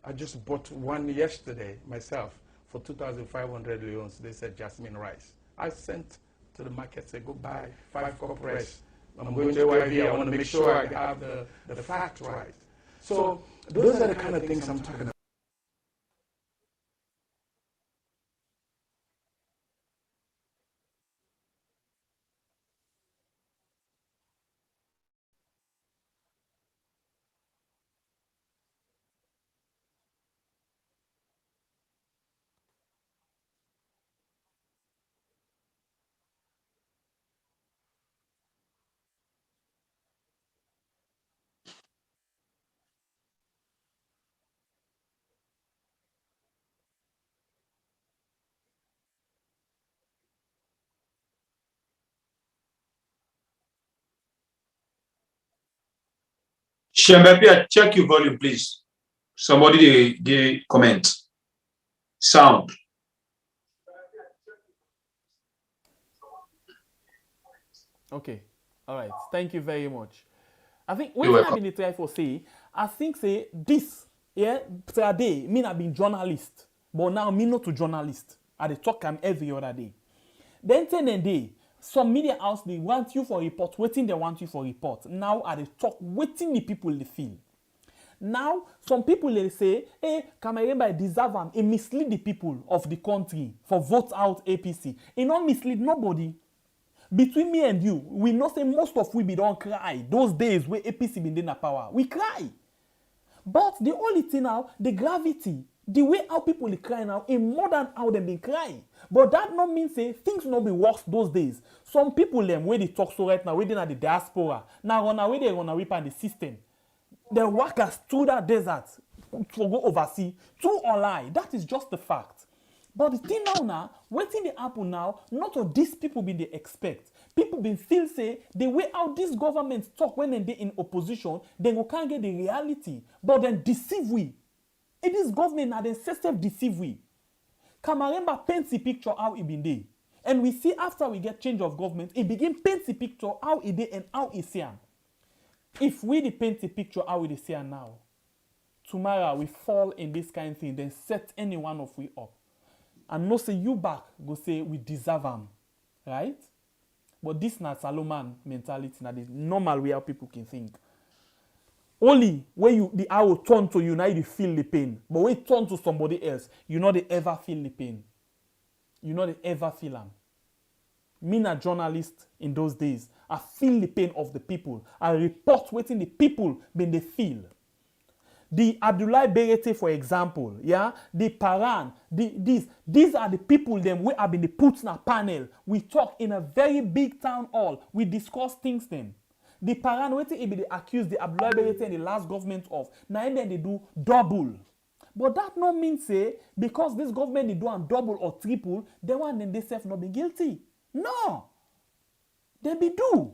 I just bought one yesterday myself for 2,500 leons. They said jasmine rice. I sent to the market, said go buy 5 cup of rice. I'm going to AYV, I want to make sure I have the fact right. So those are the kind of things I'm talking about. Shembepia, check your volume, please. Somebody they comment. Sound. Okay. All right. Thank you very much. I think what I've been trying for say, I think say this, yeah, today, me have been journalist, but now me not to journalist. I dey talk every other day. Then 10 a day, some media house they want you for report, waiting they want you for report. Now I dey talk, waiting the people they feel. Now some people they say, hey, Kamaremba deserve him, he mislead the people of the country for vote out APC. He not mislead nobody. Between me and you, we know say most of we be don't cry. Those days where APC been in power, we cry. But the only thing now, the gravity, the way how people dey cry now is more than how them been crying. But that not mean say things no be worse those days. Some people them where they talk so right now, where they at the diaspora, now run away they run away from the system. The workers through that desert to go overseas, true or lie, that is just the fact. But the thing now, waiting the happen now, not all these people been they expect. People been feel say the way how these governments talk when they in opposition, then we can't get the reality, but then deceive we. It is government now, then self-deceive we. Kamaremba paints the picture how it been there. And we see after we get change of government, it begin paints the picture how it dey and how it see. If we the paint the picture how we see now, tomorrow we fall in this kind of thing, then set any one of we up. And no say you back, go say we deserve them. Right? But this not Salone mentality, now the normal way how people can think. Only when you the arrow turn to you, now you feel the pain. But when it turn to somebody else, you know they ever feel the pain. You know they ever feel them. Me a journalist in those days, I feel the pain of the people. I report waiting the people when they feel. The Abdoulaye Berete, for example, yeah, the Paran, these are the people them we have been put in a panel. We talk in a very big town hall. We discuss things them. The Paran waiting they accuse the Abdoulaye Berete and the last government of. Now and then they do double. But that no mean say because this government they do and double or triple, they want them they self not be guilty. No, they be do.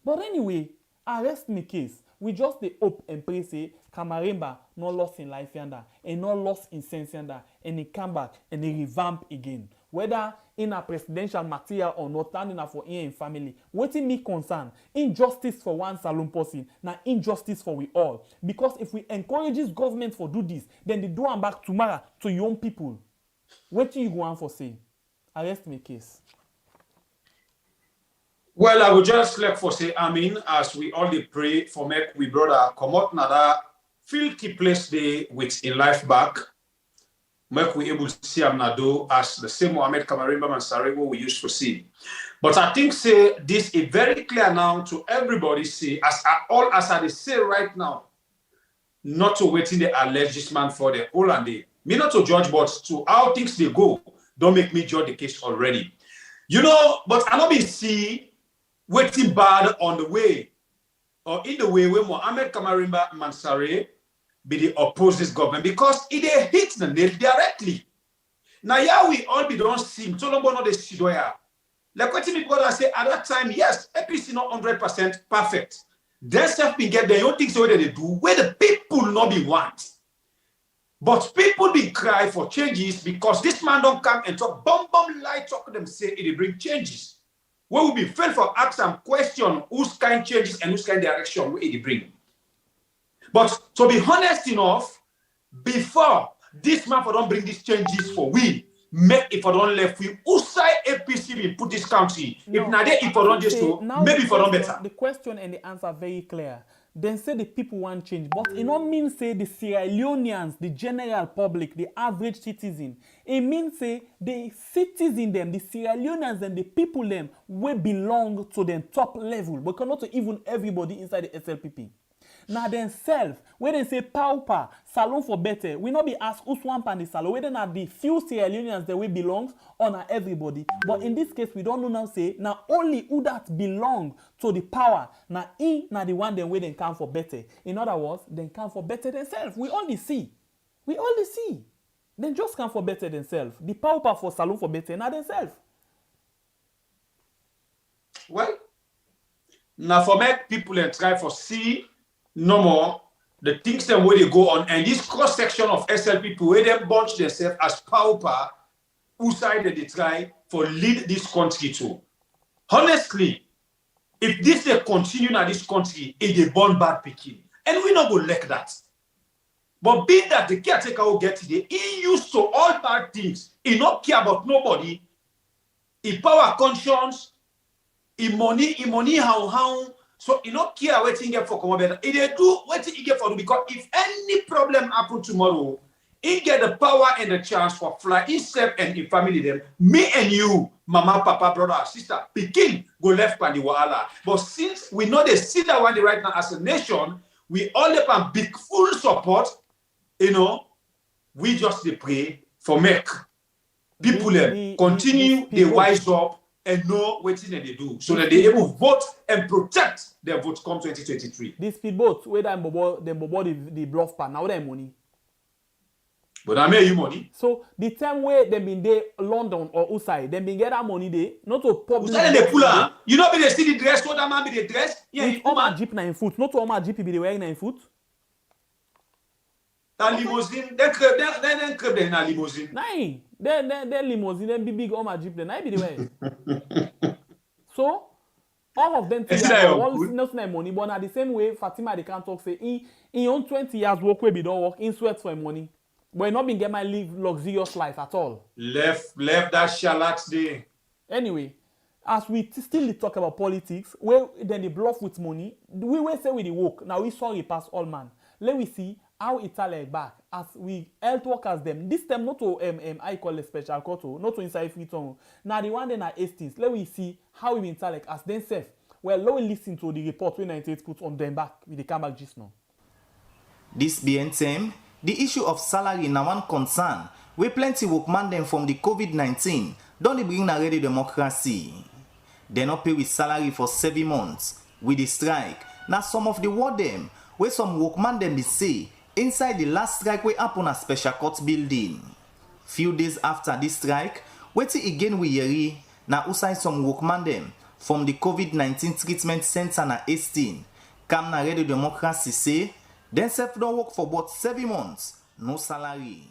But anyway, arrest me case. We just the hope and pray say Kamaremba not lost in life yanda and not lost in sense yanda and he come back and he revamp again. Whether in a presidential material or not, standing up for in family, waiting me concern injustice for one Salone person, now injustice for we all. Because if we encourage this government for do this, then they do them back tomorrow to young people. What do you go on for say? Arrest me case. Well, I would just like for say, as we all dey pray for make we brother come out another filthy place day with in life back. Make we able to see him now as the same Mohamed Kamaremba Mansarego we used to see. But I think say this is very clear now to everybody see as I say right now, not to waiting the alleged this man for the whole and day. Me not to judge, but to how things they go, don't make me judge the case already. You know, but I not be see waiting bad on the way or in the way where Mohamed Kamaremba Mansare be the oppose this government because it hits the nail directly. Now, yeah, we all be don't see so long not the sidoya. Like what me brother say at that time, yes, APC not 100% perfect. They self be get their own things the way they do, where the people not be want. But people be cry for changes because this man don't come and talk bomb light talk them say it bring changes. We will be failed for ask some question whose kind changes and whose kind direction will it bring. But to be honest enough, before this man for don't bring these changes for we, make if I don't left we, who side APC will put this country? No, if not if I don't just so, maybe if I don't better. The question and the answer are very clear. Then say the people want change, but it don't mean say the Sierra Leoneans, the general public, the average citizen. It means say the citizen them, the Sierra Leoneans and the people them will belong to the top level, but not to even everybody inside the SLPP. Now then self, when they say pauper, Salone for better, we not be asked who's one pan the Salone, whether not the few Sierra Leoneans that we belong or not everybody. But in this case, we don't know now say, now only who that belong to the power, now he now the one then where they come for better. In other words, they come for better themselves. We only see. They just come for better themselves. The pauper for Salone for better, not themselves. Well, now for make people and try for see no more the things that where they go on and this cross section of SLPP where they bunch themselves as pauper who side they try for lead this country to. Honestly, if this they continue in this country, it they born bad picking. And we not go like that. But being that the caretaker will get today, he used to all bad things. He not care about nobody. He power conscience, he money how. So he not care what he get for come better. He they do what he get for do because if any problem happen tomorrow, he get the power and the chance for fly himself and his family them. Me and you, mama, papa, brother, sister, begin go left by the wahala. But since we know they see that one right now as a nation, we all up and big full support, you know, we just dey pray for make people continue they wise up and know what they do so that they able vote and protect their vote come 2023. The speedboat where them bobo the bluff pan now them money. But I make you money. So the time where they been there London or outside, they been get that money there, not to public. You know be they see the dress, so that man be the dress. Yeah, all my jeep 9 foot, not all my jeep be the wearing 9 foot. That limousine, they crib in a limousine. Nine, they limousine, then be big all my jeep, then I be the way. So all of them all not money, but at the same way, Fatima they can't talk say in own 20 years work where be don't work in sweat for money. But I not been get my live luxurious life at all. Left that shallot there. Anyway, as we still talk about politics, where then they bluff with money, we will say with the work. Now we sorry pass all man. Let we see how Italy back as we health workers them. This time not to I call a special court, not to inside free tongue. Now the one then are Hastings. Let we see how we Italy as then safe. Well, let we listen to the report when 98 put on them back with the camera just now. This being same. The issue of salary na one concern where plenty workman them from the COVID-19 don't they bring already democracy. They not pay with salary for 7 months with the strike. Now some of the word them where some workman them be say inside the last strike we happen a special court building. Few days after this strike, waiting again we yeri na usai some workman them from the COVID-19 treatment center na Hastings. Come na ready democracy say then self don't work for about 7 months, no salary.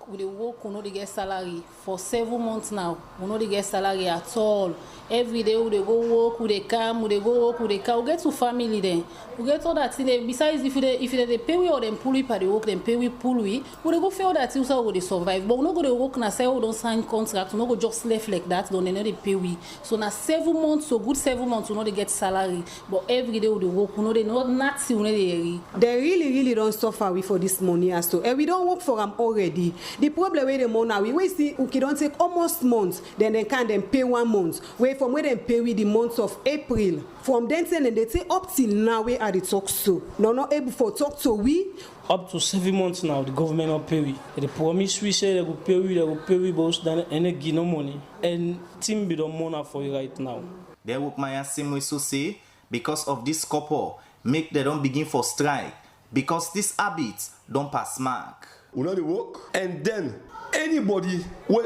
We work, we no get salary for 7 months now. We no get salary at all. Every day we go work, we come, we go work, we come. We get to family then. We get all that thing. Besides, if they pay we or them pull we per the work, then pay we pull we go feel that things so we survive. But we no go to work na say we don't sign contract. We no go just left like that. Don't they know they pay we. So na 7 months, so good 7 months, we no get salary. But every day we work, we no they know nothing. We no they really don't suffer we for this money as so. And we don't work for them already. The problem with the money, we see we don't take almost months, then they can then pay 1 month. Where from where they pay with the month of April. From then and they say up till now we are the talk so. No, not able for talk to we. Up to 7 months now, the government not pay we. They promise we say they will pay we, but they give no money. And team be the money for you right now. They work my same way so say because of this couple make they don't begin for strike because this habits don't pass mark. We know the work, and then anybody when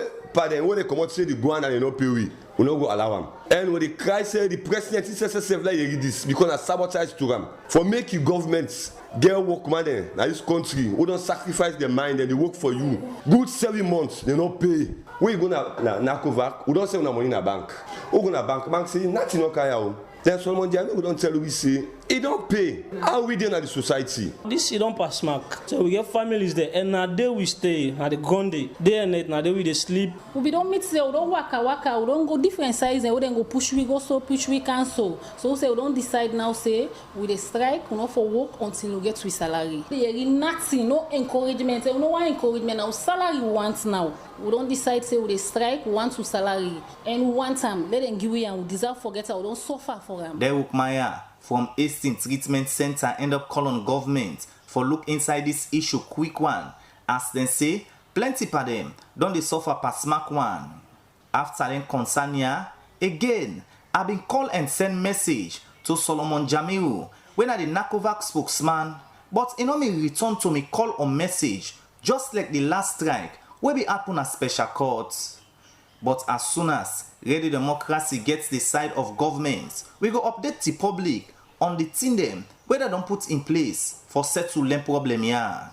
they come out say the go and they not pay we not go allow them. And when the cry say the president says like you read this because I sabotage to them for make you governments get workman in this country who don't sacrifice their mind and they work for you. Good 7 months they not pay. Where you gonna knock over? We don't save no money in a bank. Who gonna bank say nothing no carry out. Then someone we don't tell we say it don't pay. How we doing at the society? This it don't pass mark. So we get families there and now day we stay at the ground day and night now day we they sleep. We don't meet there, we don't waka, we don't go different sizes, we don't go push we go so push we cancel. So we say we don't decide now say we dey strike, we not for work until we get to salary. There is nothing, no encouragement, we no want encouragement now. Salary we want now. We don't decide say we dey strike, we want to salary and we want them. Let them give we and we deserve forget we don't suffer for them. They work Maya from Hastings Treatment Center end up calling government for look inside this issue quick one. As they say, plenty of them don't they suffer past mark one. After then concern ya, again, I've been call and send message to Solomon Jamiu when I the Nakovac spokesman, but he no me return to me call or message just like the last strike where we happen a special court. But as soon as Ready Democracy gets the side of government, we go update the public on the thing them where they don't put in place for settle them problem here.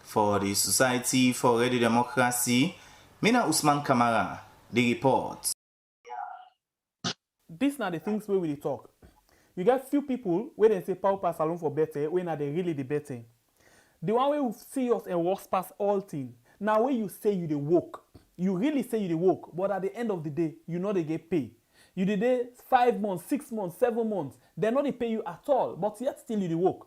For the Society for Ready Democracy, Mina Usman Kamara, the report. These are the things where we talk. You get few people where they say power pass alone for better, when are they really the better? The one way we see us and works past all things. Now when you say you the work, you really say you the work, but at the end of the day, you know they get paid. You did it 5 months, 6 months, 7 months. They're not they pay you at all, but yet still you the work.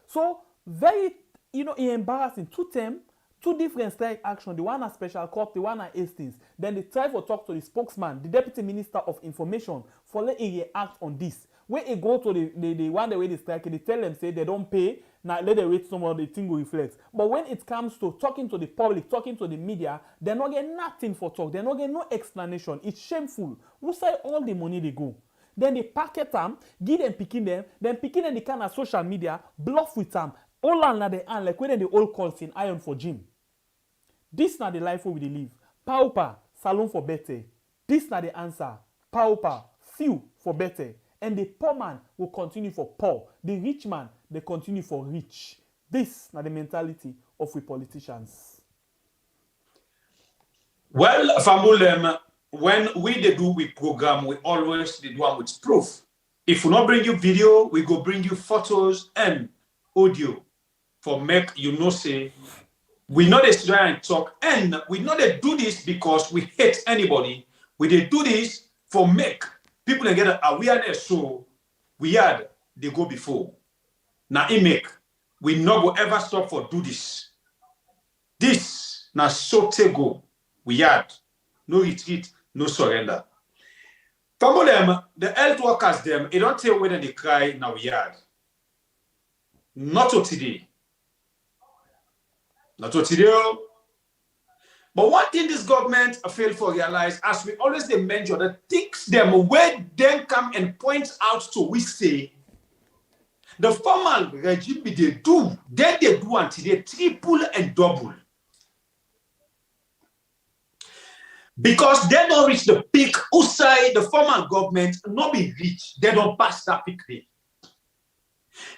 So very, embarrassing. 2 terms, 2 different strike action. The one at special court, the one at Hastings. Then they try to talk to the spokesman, the deputy minister of information, for let he react on this. When he go to the one the way they strike, they tell them say they don't pay. now let them wait some of the thing will reflect. But when it comes to talking to the public, talking to the media, they're not getting nothing for talk. They're not getting no explanation. It's shameful. Who say all the money they go? Then they packet them, give them picking them, then picking them the kind of social media, bluff with them. All on the hand, like when the old calls in iron for gym. This not the life we live. Pauper, salon for better. This not the answer. Pauper, few for better. And the poor man will continue for poor. The rich man, they continue for rich. This not the mentality of we politicians. Well, Famulem, when we do we program, we always do one with proof. If we not bring you video, we go bring you photos and audio for make you know say we not just try and talk, and we not do this because we hate anybody. We did do this for make people get awareness, so we had they go before. Now it make we not go ever stop for do this. This now so go we had no retreat, no surrender. From them, the health workers them, it don't tell whether they cry now we had. Not to today. Not to today. But one thing this government fail for realize, as we always they mention, the things them where them come and point out to we say the formal regime they do, then they do until they triple and double. Because they don't reach the peak outside the formal government, not be rich, they don't pass that peak there.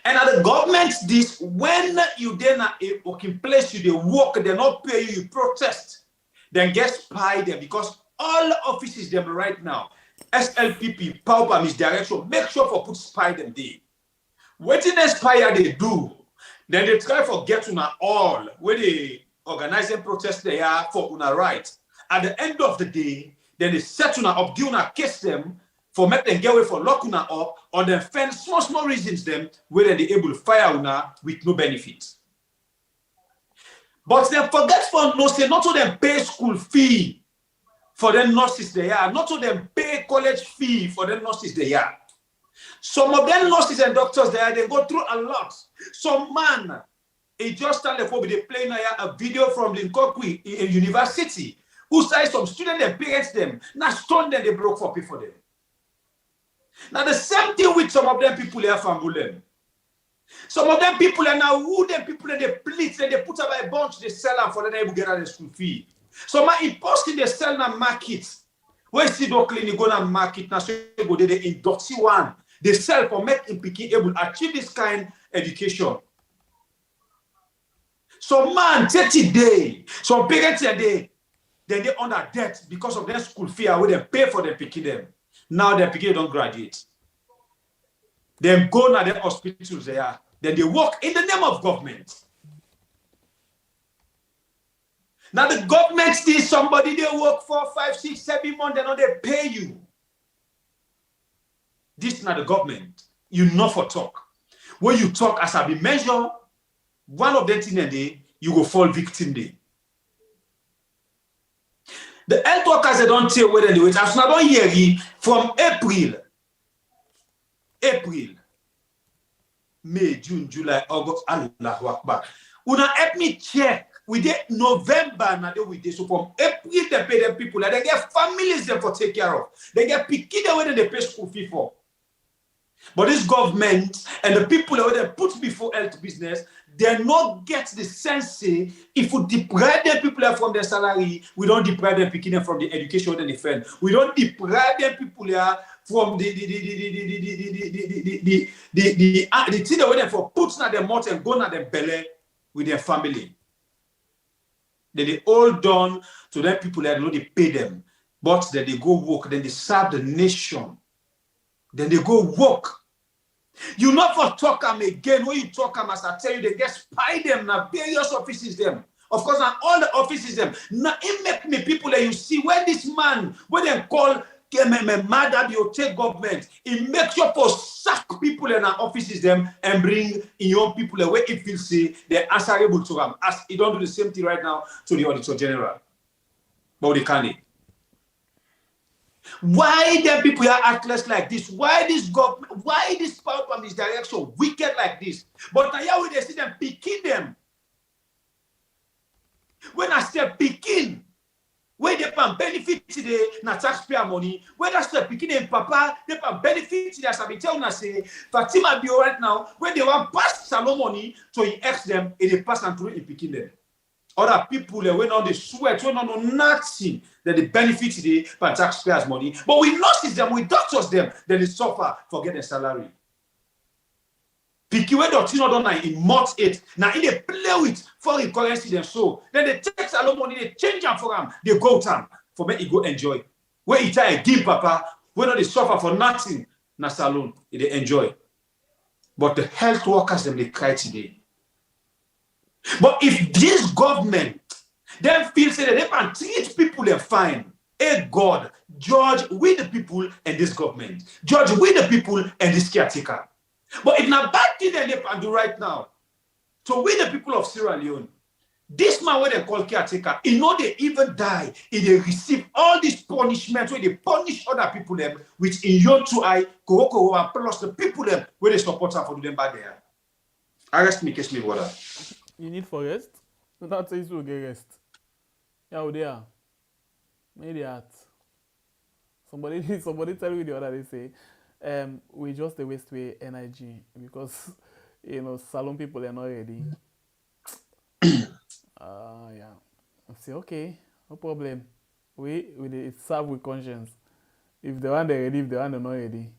And at the government, this when you then are a working place, you they work, they not pay you, you protest, then get spy them because all offices them right now, SLPP, power misdirection, make sure for put spy them there. What in the spy they do, then they try for get una all where they organize and protest they are for una right. At the end of the day, then they set una up, give una case them for make them get away for lock una up, or then find small reasons them where they able to fire una with no benefit. But then forget for no say not to them pay school fee for them nurses they are, not to them pay college fee for them nurses they are. Some of them nurses and doctors they are, they go through a lot. Some man, he just stand there for they play a video from Lincoln in university. Who say some students and parents them, now stone them they broke for pay for them. Now the same thing with some of them people here from Bulem. Some of them people are now who them people and they please and they put up a bunch they sell them for them able to get out the school fee. So my imposting they sell na market. Where see the clinic go na market now so they go there in dirty one. They sell for make him picking able to achieve this kind of education. So man 30 days, some parents are there. Then they under debt because of their school fee where they pay for them picking them. Now their picking don't graduate. Then go to their hospitals there. Then they work in the name of government. Now the government sees somebody they work 4, 5, 6, 7 months, they know they pay you. This is not the government. You know for talk. When you talk as I be measure, one of them thing a day, you go fall victim day. The health workers, they don't tell whether they wait. As I don't hear it, from April, May, June, July, August, Allahu Akbar. Una help me check. We did November, now we did. So from April, they pay them people. They get families them for take care of. They get picky the way they pay school fee for. But this government and the people that they put before health business, they not get the sense say, if we deprive them people from their salary, we don't deprive them picking them from the education they defend. We don't deprive them people from the thing that they for putting at their mouth and going at their belly with their family. Then they all done to them people that know they pay them, but then they go work, then they serve the nation. Then they go work. You not for talk them again. When you talk them, as I tell you, they get spy them now various offices them. Of course, now all the offices them. Now it make me people that you see when this man, when they call mad at your take government, it makes sure for sack people in our offices them and bring in your people away if you see they're answerable to them. As he don't do the same thing right now to the Auditor General. But they can't. Why them people are actless like this? Why this government? Why this power from this direction wicked like this? But now we they see them picking them. When I say picking, where they can benefit today, na taxpayer money. When I say picking them, papa, they can benefit today. As I be telling us, say, Fatima be right now. When they want pass Salone money, so he ex them, and they pass and through in picking them. Other people they went on the sweat, we don't know nothing that they benefit today by taxpayers' money. But we notice them, we doctors them, then they suffer for getting salary. Picky way doctrine done in month 8. Now in they play with foreign currency them so. Then they take Salone money, they change them for them, they go time for me he go enjoy. Where he try give papa, when they suffer for nothing, na Salone, they enjoy. But the health workers them they cry today. But if this government then feels that they can treat people they fine, hey God, judge with the people and this government, judge with the people and this caretaker. But if not bad thing they can do right now, so with the people of Sierra Leone, this man what they call caretaker, he know they even die, if they receive all these punishments where they punish other people them, which in your two eye, plus the people them where they support her for them bad there. Arrest me, catch me, brother. You need for rest? That's easy to get rest. Yeah, they are. Maybe at. Somebody tell me the other day say, we just waste away energy because Salone people are not ready. Yeah. I say okay, no problem. We serve with conscience. If the one they ready, if the one they're not ready.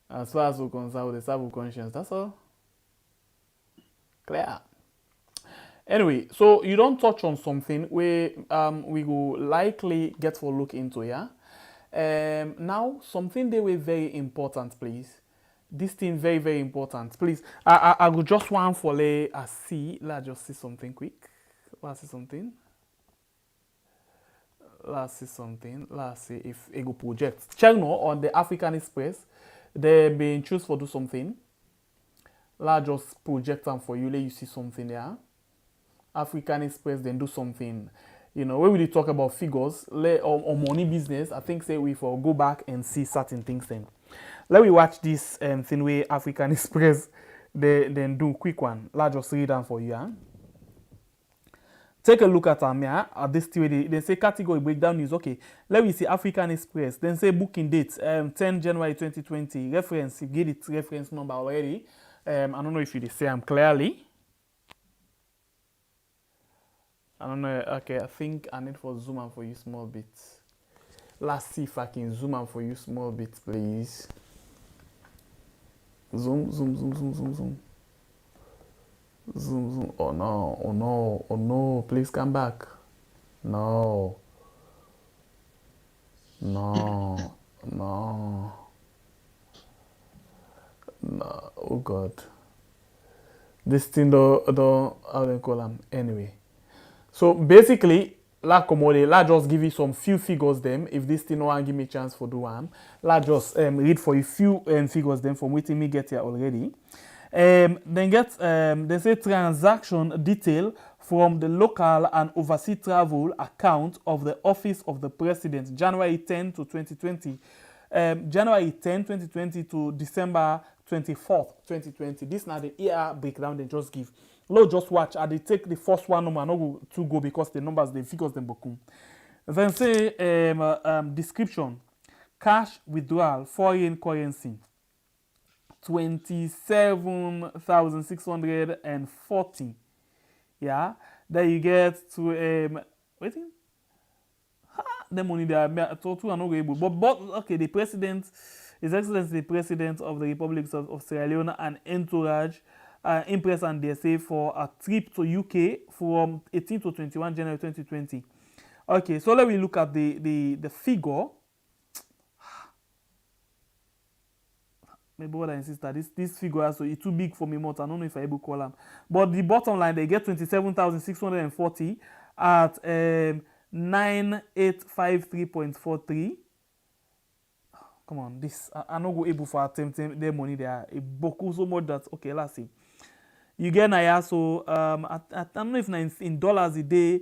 As far as we're concerned, they serve with conscience. That's all. Clear. Anyway, so you don't touch on something where we will likely get for look into, yeah? Now, something they were very important, please. This thing very, very important. Please, I will just want for a see. Let's just see something quick. Let's see something. Let's see if it go project. Check now on the African Express. They've been choose for do something. Let's just project them for you. Let you see something there. African Express then do something. When we talk about figures or money business, I think say we for go back and see certain things then. Let me watch this thing where African Express then do quick one. Let's just read them for you. Huh? Take a look at them here. At this way they say category breakdown is okay. Let me see African Express. Then say booking date 10 January 2020. Reference, you get it reference number already. I don't know if you say them clearly. I don't know. Okay, I think I need for zoom out for you small bit. Let's see if I can zoom out for you small bit, please. Zoom. Zoom. Oh no. Please come back. No. Oh God. This thing don't how they call them anyway. So basically, let's just give you some few figures them. If this thing no one give me a chance for do one, let's just read for you few figures them from waiting me get here already. Then get they say transaction detail from the local and overseas travel account of the Office of the President, January 10 to 2020. January 10, 2020 to December 24th, 2020. This now the year breakdown they just give. Let's just watch. I take the first one number, not to go because the numbers, the figures, them bokum. Then say description, cash withdrawal, foreign currency, 27,640. Yeah, then you get to waiting. The money there, total are not able. But okay, the president, His Excellency the President of the Republic of Sierra Leone and entourage. Impress and DSA for a trip to UK from 18 to 21 January 2020. Okay, so let me look at the figure. My brother and sister, this figure so it's too big for me more. I don't know if I'm able to call them. But the bottom line, they get 27,640 at 9853.43. Come on, this I'm not go able for attempt their money there. It boku so much that okay, let's see. You get Naya, so I don't know if in dollars a day,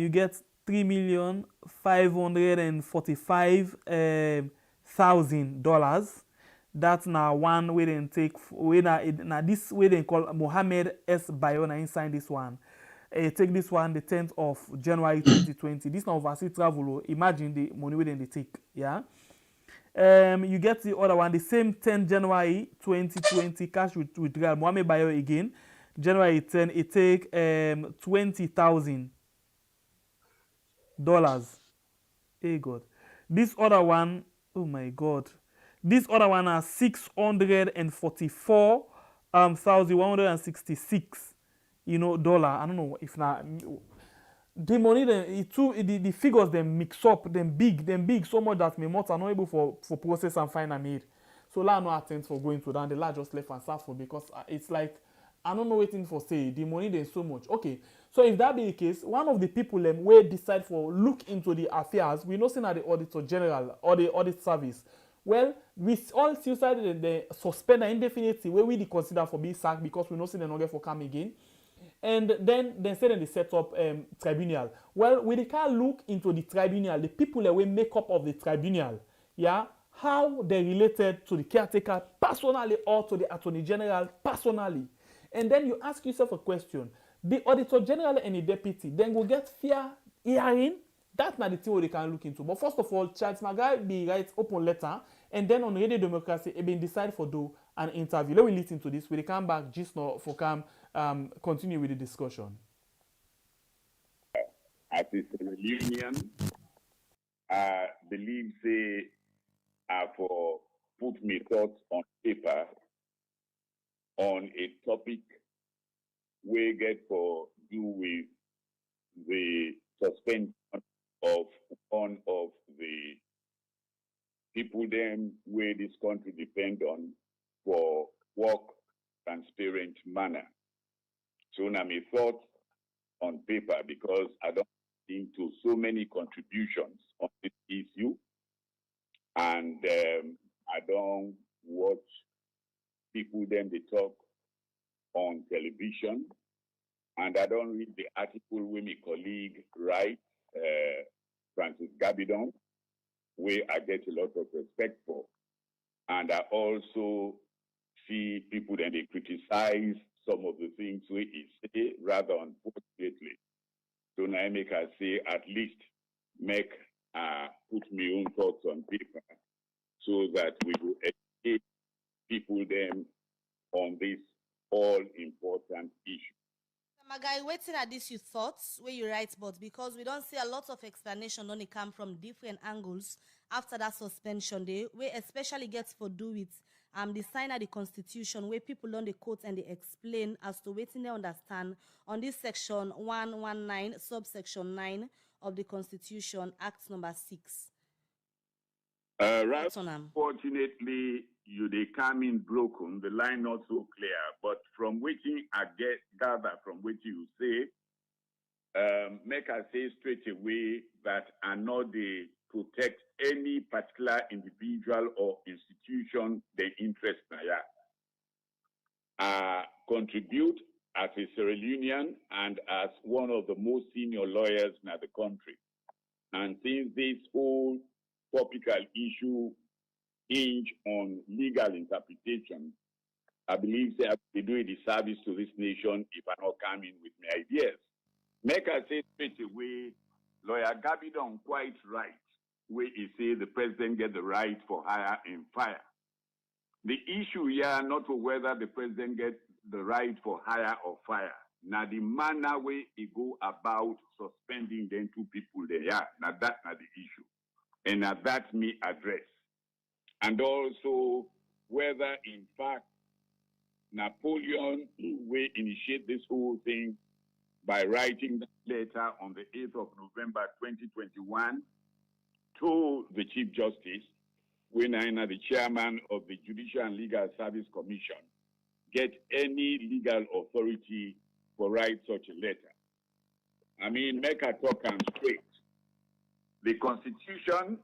you get $3,545,000. That's now one way they take. Now this way they call Mohammed S. Bayona sign this one. Take this one the 10th of January 2020. This now overseas travel. Imagine the money they take. Yeah. You get the other one, the same 10 January 2020 cash withdrawal. Mohammed Bayo again. January 10, it take $20,000. Hey God. This other one, oh my God. This other one has 644,166, dollar. I don't know if not the money the figures them mix up, them big so much that my motor are not able for process and find a need. So I no attempt for going to that. The just left and suffer because it's like I don't know waiting for say the money there's so much. Okay, so if that be the case, one of the people will decide for look into the affairs. We know saying at the Auditor General or the Audit Service. Well, we all still decided the suspend indefinitely where we consider for being sacked because we know say they're not going for come again. And then they said they set up tribunal. Well, we can look into the tribunal, the people that will make up of the tribunal, yeah, how they related to the caretaker personally or to the Attorney General personally. And then you ask yourself a question. The Auditor General and the deputy then will get fair hearing. That's not the thing they can look into. But first of all, Charles Magai be write open letter, and then on Radio Democracy, it been decide for do an interview. Let me listen to this. We come back just now for come continue with the discussion. As a Sierra Leonean, I believe say for put my thoughts on paper on a topic we get for do with the suspension of one of the people them where this country depend on for work transparent manner. So now my thoughts on paper because I don't think to so many contributions on this issue and I don't watch people then they talk on television and I don't read the article where my colleague write Francis Gabidon, where I get a lot of respect for. And I also see people then they criticize some of the things we say rather unfortunately. So now I make us say at least make put my own thoughts on paper so that we will educate people then on this all important issue. Magai, waiting at this your thoughts where you write, but because we don't see a lot of explanation only come from different angles after that suspension day, where especially gets for do with the sign of the Constitution where people on the quote and they explain as to waiting they understand on this section 119 subsection 9 of the Constitution Act number 6. Right. Unfortunately, they come in broken, the line not so clear, but from which I gather from which you say, make us say straight away that I know they protect any particular individual or institution their interest contribute as a Sierra Leonean and as one of the most senior lawyers in the country. And since this whole topical issue hinge on legal interpretation, I believe they do a disservice to this nation if I not come in with my ideas. Make us say straight away, Lawyer Gabidon quite right, where he say the president get the right for hire and fire. The issue here not whether the president gets the right for hire or fire. Now the manner way he go about suspending them two people there, now that's not the issue. And now that me address. And also whether in fact Napoleon will initiate this whole thing by writing that letter on the 8th of November 2021 to the Chief Justice, when I, the chairman of the Judicial and Legal Service Commission, get any legal authority for write such a letter. I mean, make a talk and straight. The Constitution,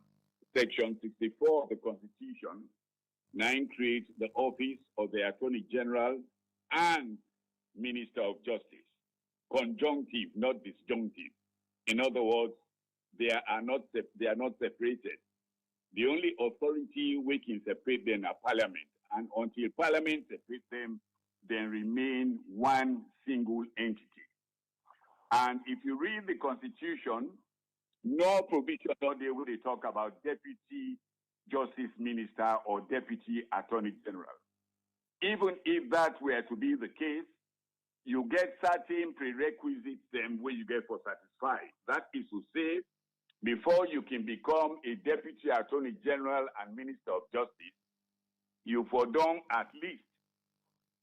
Section 64 of the Constitution, 9 creates the office of the Attorney General and Minister of Justice. Conjunctive, not disjunctive. In other words, they are not separated. The only authority we can separate them are Parliament, and until Parliament separates them, they remain one single entity. And if you read the Constitution, no provision or they will talk about Deputy Justice Minister or Deputy Attorney General. Even if that were to be the case, you get certain prerequisites then where you get for satisfied. That is to say, before you can become a Deputy Attorney General and Minister of Justice, you for done at least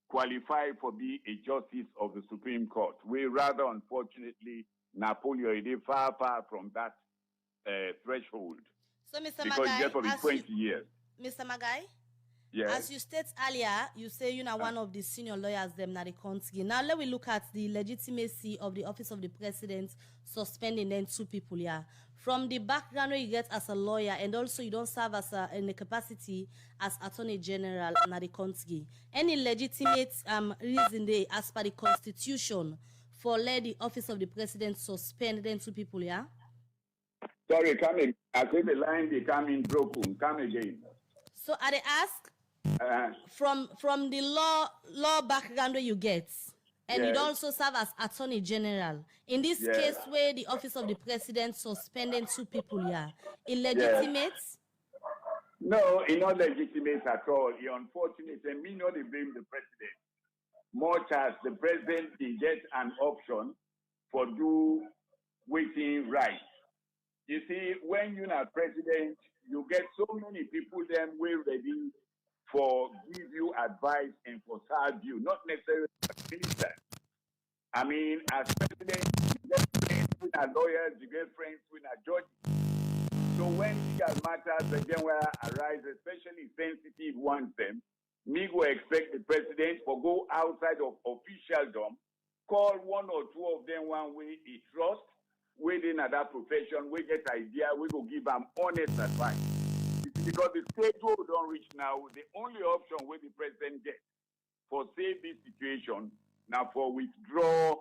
qualify for be a Justice of the Supreme Court. We rather, unfortunately, Napoleon is far from that threshold. So, Mr. Because Magai, just for the 20 years. Mr. Magai? Yes. As you stated earlier, you say you're one of the senior lawyers them na the country. Now let me look at the legitimacy of the office of the president suspending then 2 people here. From the background where you get as a lawyer and also you don't serve as in the capacity as Attorney General na the country. Any legitimate reason there as per the Constitution for let the office of the president suspend then 2 people here? Sorry, come in. I think the line they come in broken. Come again. So I ask from the law background where you get, and yes. you'd also serve as Attorney General. In this yes. case where the office of the president suspended 2 people here, illegitimate? Yes. No, it's not legitimate at all. It's unfortunate, and me not blame the president. Much as the president can get an option for do waiting right. You see, when you're not president, you get so many people them way ready for give you advice and for serve you, not necessarily as minister. I mean, as president, you get friends with our lawyers, you get friends with our judges. So when legal matters again where arise, especially sensitive ones, them, me go expect the president to go outside of officialdom, call 1 or 2 of them one way he trust, within that profession, we get idea, we go give them honest advice. Because the stage where we don't reach now, the only option where the president gets for save this situation, now for withdraw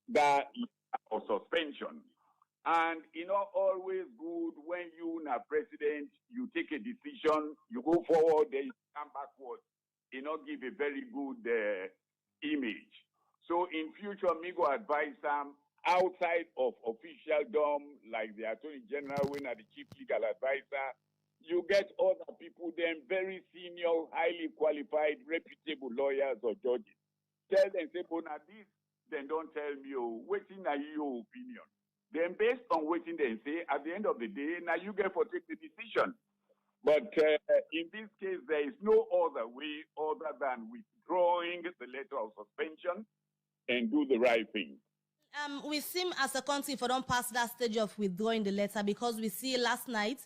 that or suspension. And you know, always good when you now president, you take a decision, you go forward, then you come backwards. You know, give a very good image. So in future, me go advise them outside of officialdom, like the Attorney General, when are the chief legal advisor, you get other people, then very senior, highly qualified, reputable lawyers or judges. Tell them, say, but now this, then don't tell me, waiting are your opinion. Then based on waiting, they say, at the end of the day, now you get for take the decision. But in this case, there is no other way other than withdrawing the letter of suspension and do the right thing. We seem as a country for don't pass that stage of withdrawing the letter because we see last night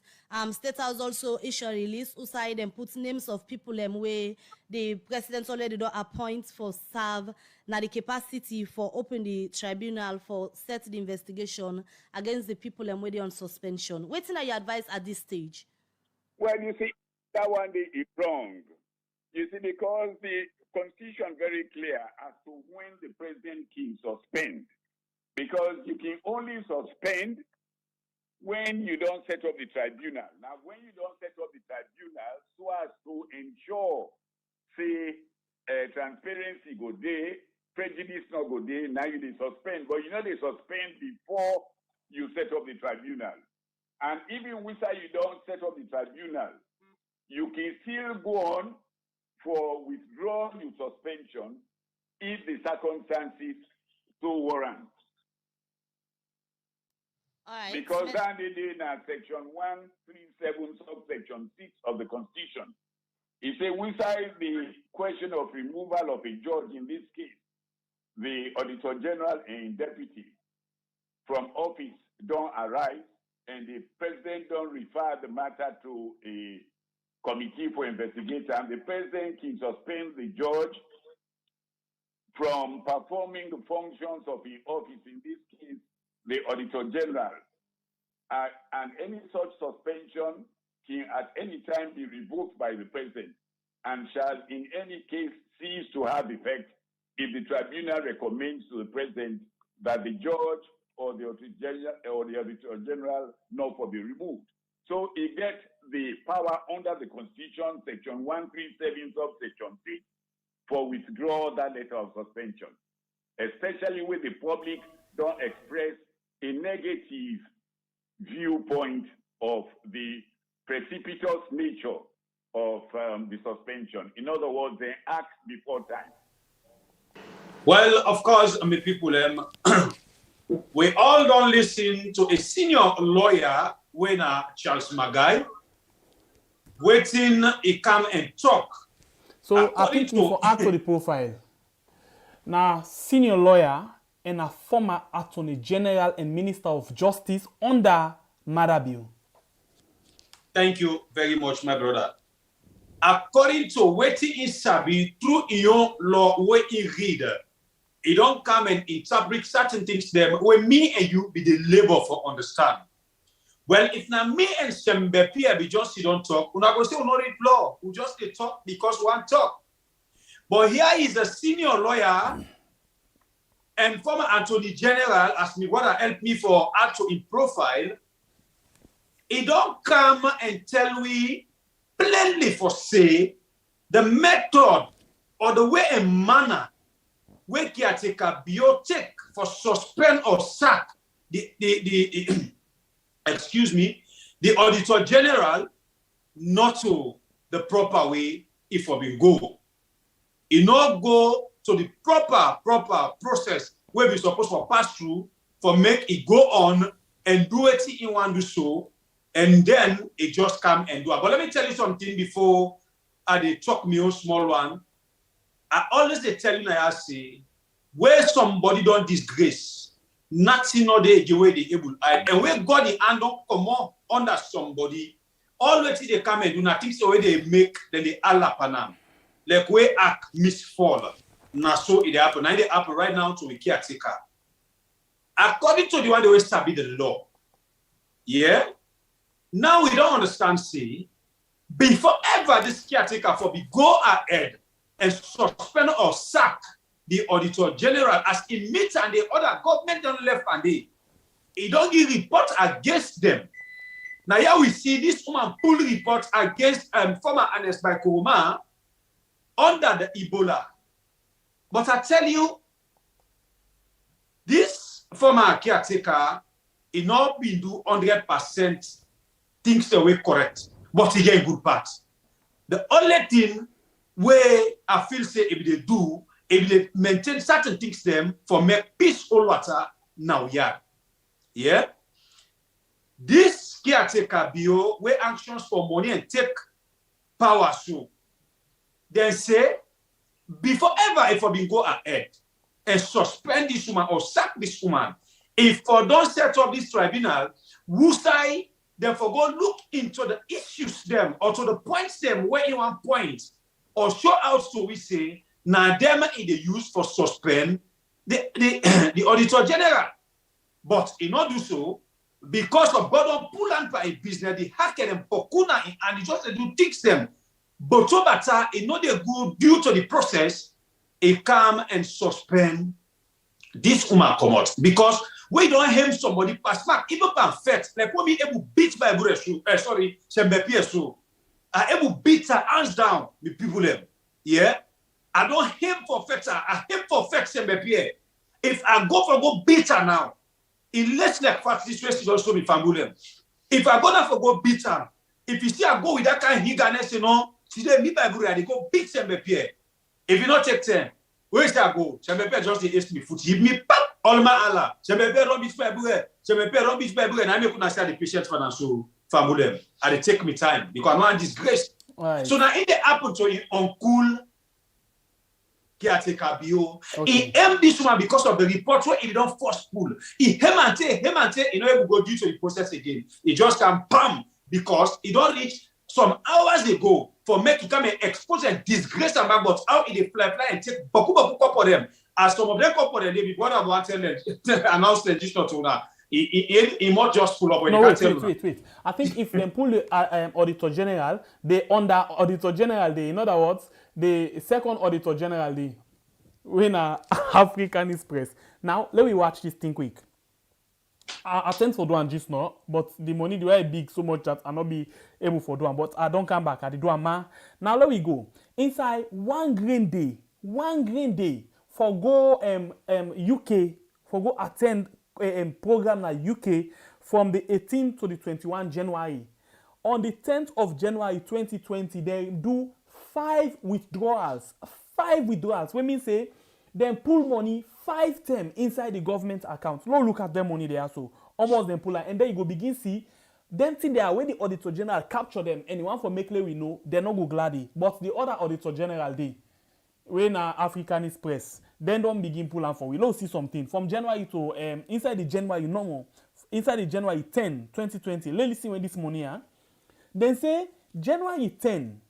State House also issue a release outside and put names of people where the president already don't appoint for serve now the capacity for open the tribunal for set the investigation against the people where they on suspension. What's your advice at this stage? Well, you see, that one is wrong. You see, because the Constitution very clear as to when the president can suspend. Because you can only suspend when you don't set up the tribunal. Now, when you don't set up the tribunal, so as to ensure, say, transparency go there, prejudice not go there, now you suspend. But you know they suspend before you set up the tribunal. And even with that you don't set up the tribunal, you can still go on for withdrawing your suspension if the circumstances so warrant. Right. Because that they did in section 137, subsection 6 of the Constitution. It says, besides the question of removal of a judge, in this case, the Auditor General and Deputy from office don't arise, and the President don't refer the matter to a committee for investigation, and the President can suspend the judge from performing the functions of the office, in this case, the Auditor General, and any such suspension can at any time be revoked by the President and shall in any case cease to have effect if the tribunal recommends to the President that the judge or the Auditor General not for be removed. So he gets the power under the Constitution, Section 137, subsection 6, for withdraw that letter of suspension, especially when the public don't express a negative viewpoint of the precipitous nature of the suspension. In other words, they act before time. Well, of course, people, we all don't listen to a senior lawyer when Charles Magai, waiting he come and talk. So I think for add to the profile. Now, senior lawyer and a former Attorney General and Minister of Justice under Madabiu. Thank you very much, my brother. According to waiting in Sabi, through your law, where he read, he don't come and interpret certain things there where me and you be the labor for understand. Well, if now me and Sembepi be just don't talk, we're not going to say we not read law. We just talk because one talk. But here is a senior lawyer and former Attorney General asked me what helped me for add to in profile. He don't come and tell we plainly for say the method or the way and manner where caretaker biotech for suspend or sack the excuse me, the Auditor General not to the proper way if we go. It not go to the proper process where we supposed to pass through for make it go on and do it in one do so, and then it just come and do it. But let me tell you something before they talk me on small one. I always they tell you I say where somebody don't disgrace, nothing no they the way they able. And where God the hand don't come on under somebody, always they come and do nothing so way they make then they alapanam. Like where act misfall. Now so it happen. Now it happen right now to a caretaker. According to the one they will sabi the law. Yeah. Now we don't understand, see, before ever this caretaker for be go ahead and suspend or sack the Auditor General as in meet and the other government don't left and they don't give report against them. Now here we see this woman pull report against former Ernest Bai Koroma under the Ebola. But I tell you, this former caretaker, it not been do 100% things the way correct, but he get good part. The only thing where I feel say if they do, if they maintain certain things them for make peaceful water now, yeah. This caretaker bio where actions for money and take power so. Then say before ever if I been go ahead and suspend this woman or sack this woman, if I don't set up this tribunal, who say therefore go look into the issues them or to the points them where you want point or show out so we say now them in the use for suspend the Auditor General. But in not do so because of God pull on by a business, the hacker and pokuna and it just do fix them. But so better, it not they go due to the process, it come and suspend this woman come out because we don't have somebody pass mark even perfect like when we able beat by sorry so I able beat her hands down with people them. Yeah, I don't him for fetter. I him for fetch if I go beat her now, it less like fast this way is also be family. If I go beat her, if you see I go with that kind of eagerness, you know, today me by they go beat Sembepie. If you not take 10, where I go? Sembepie just the ask me foot. Give me pop all my Allah. Sembepie run beat by bure. Sembepie run beat by bure. And I make una start the patient financial family. And they take me time because I want disgrace. Right. So now in the happen to him uncool caretaker bio. He aimed this woman because of the report where he don't force pull. He him and say, he not able to go due to the process again. He just can pam because he don't reach some hours ago for make to come and expose and disgrace them about how he fly and take baku for them. As some of them come for them, they be what I want to tell them announce the register to now. He might just pull up when wait. I think if they pull the Auditor General, they under Auditor General, they in other words, the second Auditor General, they when African is press. Now let me watch this thing quick. I tend for do and just not, but the money the way big so much that I not be able for do and but I don't come back at the do and man. Now let we go inside one green day for go UK for go attend program na UK from the 18th to the 21 January. On the 10th of January 2020, they do 5 withdrawals. 5 withdrawals. When mean say then pull money 5 times inside the government account. No look at them money there so almost then pull out. And then you go begin see them thing there when the Auditor General capture them. Anyone for make we know they're not go gladdy. But the other Auditor General they when Africanist press then don't begin pull out for we don't see something from January to inside the January normal inside the January 10 2020. Let's see when this money then say January 10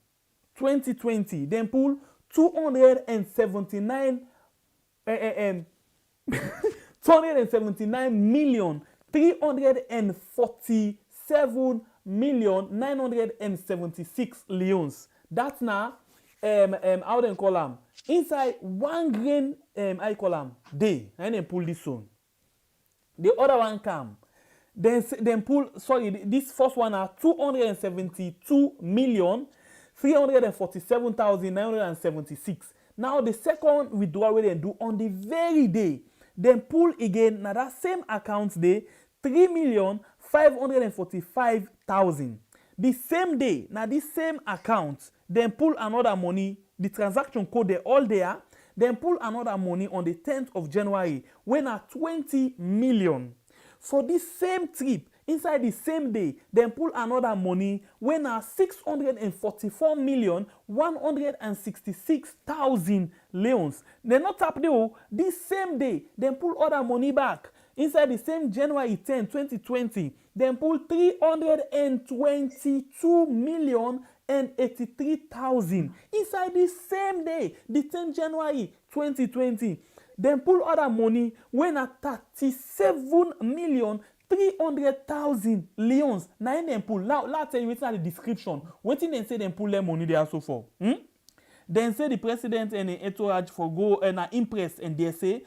2020 then pull 279 347,347,976 leons. That's now how they call them inside one grain I call them day and then pull this one. The other one come then pull this first one are 272,347,976. Now the second withdrawal we then do on the very day, then pull again now that same account day 3,545,000. The same day, now this same account, then pull another money, the transaction code they all there, then pull another money on the 10th of January when at 20 million. For this same trip, inside the same day, then pull another money when at 644,166,000 leons. Then not tap the this same day, then pull other money back. Inside the same January 10, 2020, then pull 322,083,000. Inside the same day, the 10th January 2020, then pull other money when at 37,300,000 leons. Now then pull. Now let's tell you what's the description. What thing they say then pull their money there so for. Then say the president and the entourage for go and impress and they say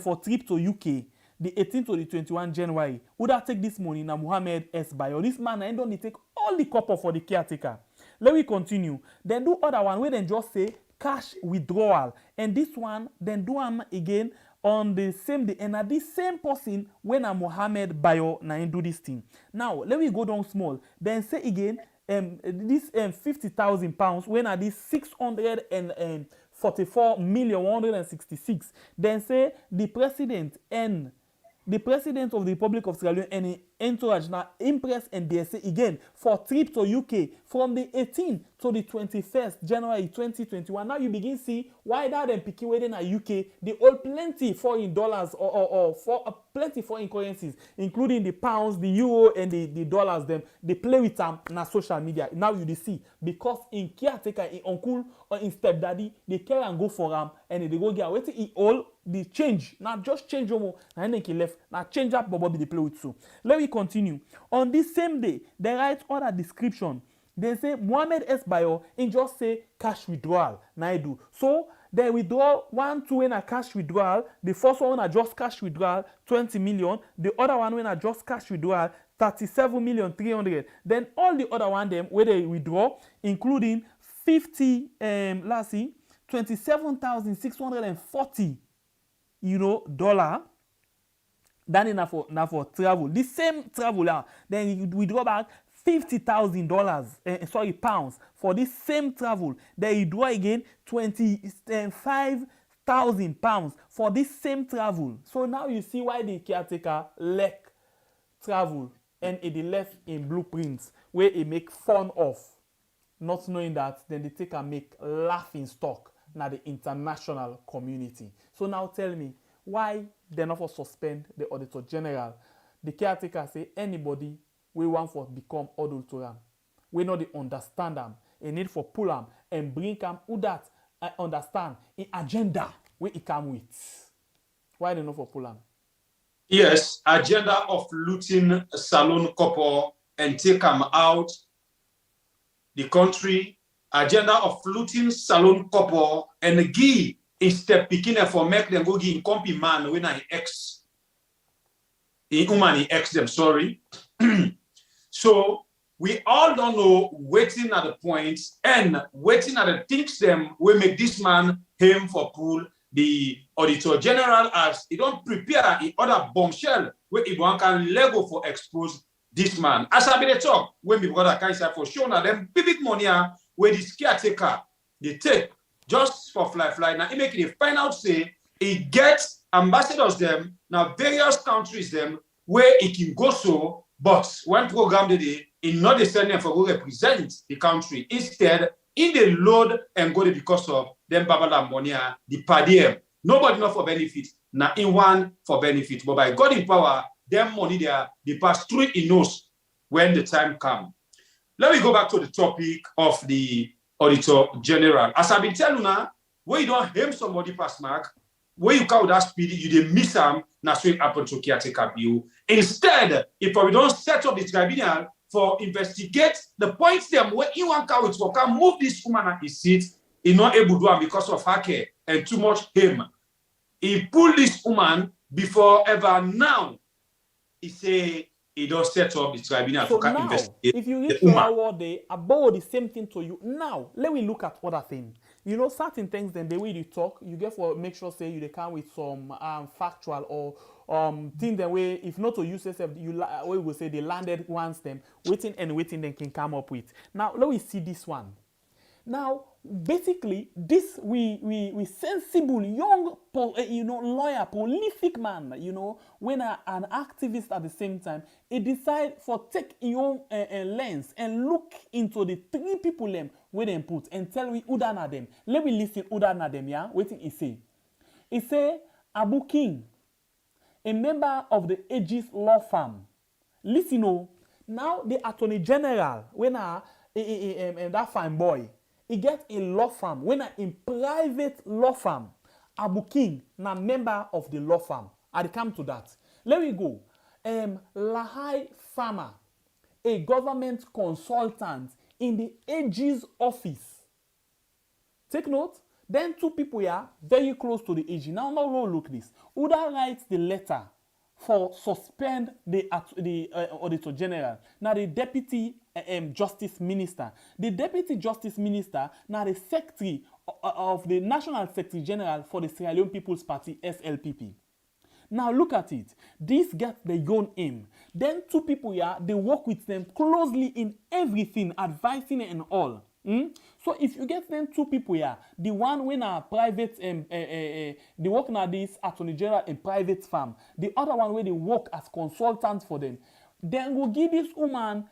for trip to UK. The 18th to the 21 January, would I take this money na Mohammed S. Bayo? This man I don't take all the copper for the caretaker. Let me continue. Then do other one where then just say cash withdrawal. And this one, then do them again on the same day. And at this same person when a Mohammed Bayo na do this thing. Now, let me go down small. Then say again, this 50,000 pounds when at this 644,166. Then say the president and the president of the Republic of Sierra Leone and entourage now impress and DSA again for trip to UK from the 18th to the 21st January 2021. Now you begin see why that them picking wedding at UK, they all plenty foreign dollars or plenty foreign currencies, including the pounds, the euro, and the dollars. Them they play with them na social media. Now you see because in caretaker, in uncle or in stepdaddy, they carry and go for them and they go get waiting it all the change. Now just change your and then he left. Now change up Bobo they play with so. Let me continue. On this same day, they write other description. They say Mohammed S. Bayo and just say cash withdrawal. Now I do. So they withdraw 1, 2 in a cash withdrawal. The first one are just cash withdrawal 20 million. The other one when are just cash withdrawal 37,300,000. Then all the other one them where they withdraw, including 27,640 dollar. Then enough for travel. The same traveler, then you withdraw back $50,000, pounds for this same travel. Then you draw again 25,000 pounds for this same travel. So now you see why the caretaker left travel and it left in blueprints where it make fun of, not knowing that then the taker make laughing stock now the international community. So now tell me why they not for suspend the Auditor General. The caretaker say anybody we want for become auditor, we know they understand them, a need for pull them and bring them who that I understand in agenda where it come with. Why they not for pull them? Yes, agenda of looting Salone couple and take them out the country. Agenda of looting Salone couple and give instead picking for make them go give compy man when I ex. woman, he asked them, sorry. So we all don't know waiting at the points and waiting at the things them will make this man aim for pull the Auditor General as he don't prepare in other bombshell where he can level for expose this man. As I be the talk, when we got a kind of for sure now them big money where the caretaker they take just for fly. Now he make it find out say he gets ambassadors them now various countries them where he can go so, but when program they in not the send them for go represent the country. Instead, in the load and go there because of them babala money, the padiem. Nobody not for benefit, now in one for benefit. But by God in power, them money there, they pass through in nose when the time come. Let me go back to the topic of the Auditor General. As I've been telling you now, where you don't aim somebody pass mark, where you count that speed, you didn't miss them, that's what happened to caretaker bill. Instead, if we don't set up the tribunal for investigate the points them where you want to can move this woman at his seat, he not able to do it because of her care and too much him. He pulled this woman before ever now. He say he don't set up the tribunal so to now, investigate if you read the woman. our day about the same thing to you, now let me look at other things. You know, certain things then the way you talk, you get for make sure say you they come with some factual or thing the way if not to use yourself, we will say they landed once them waiting then can come up with. Now let me see this one. Now basically this we sensible young lawyer, prolific man, when an activist at the same time, he decide for take your own lens and look into the three people them where they put and tell we who done them. Let me listen who done them, yeah. Waiting he say. He say Abu King, a member of the Aegis law firm. Listen, now the Attorney General when that fine boy. He get a law firm. When in private law firm, Abu King, na member of the law firm. I come to that. Let me go. Lahai Farmer, a government consultant in the AG's office. Take note. Then two people here very close to the AG. Now look this. Uda writes the letter for suspend the Auditor General. Now the Deputy Justice Minister. The Deputy Justice Minister now the Secretary of the National Secretary General for the Sierra Leone People's Party, SLPP. Now look at it. This gets the own aim. Then two people here, they work with them closely in everything, advising and all. So if you get them two people here, the one when a private they work now this Attorney General in private firm, the other one where they work as consultants for them, then go give this woman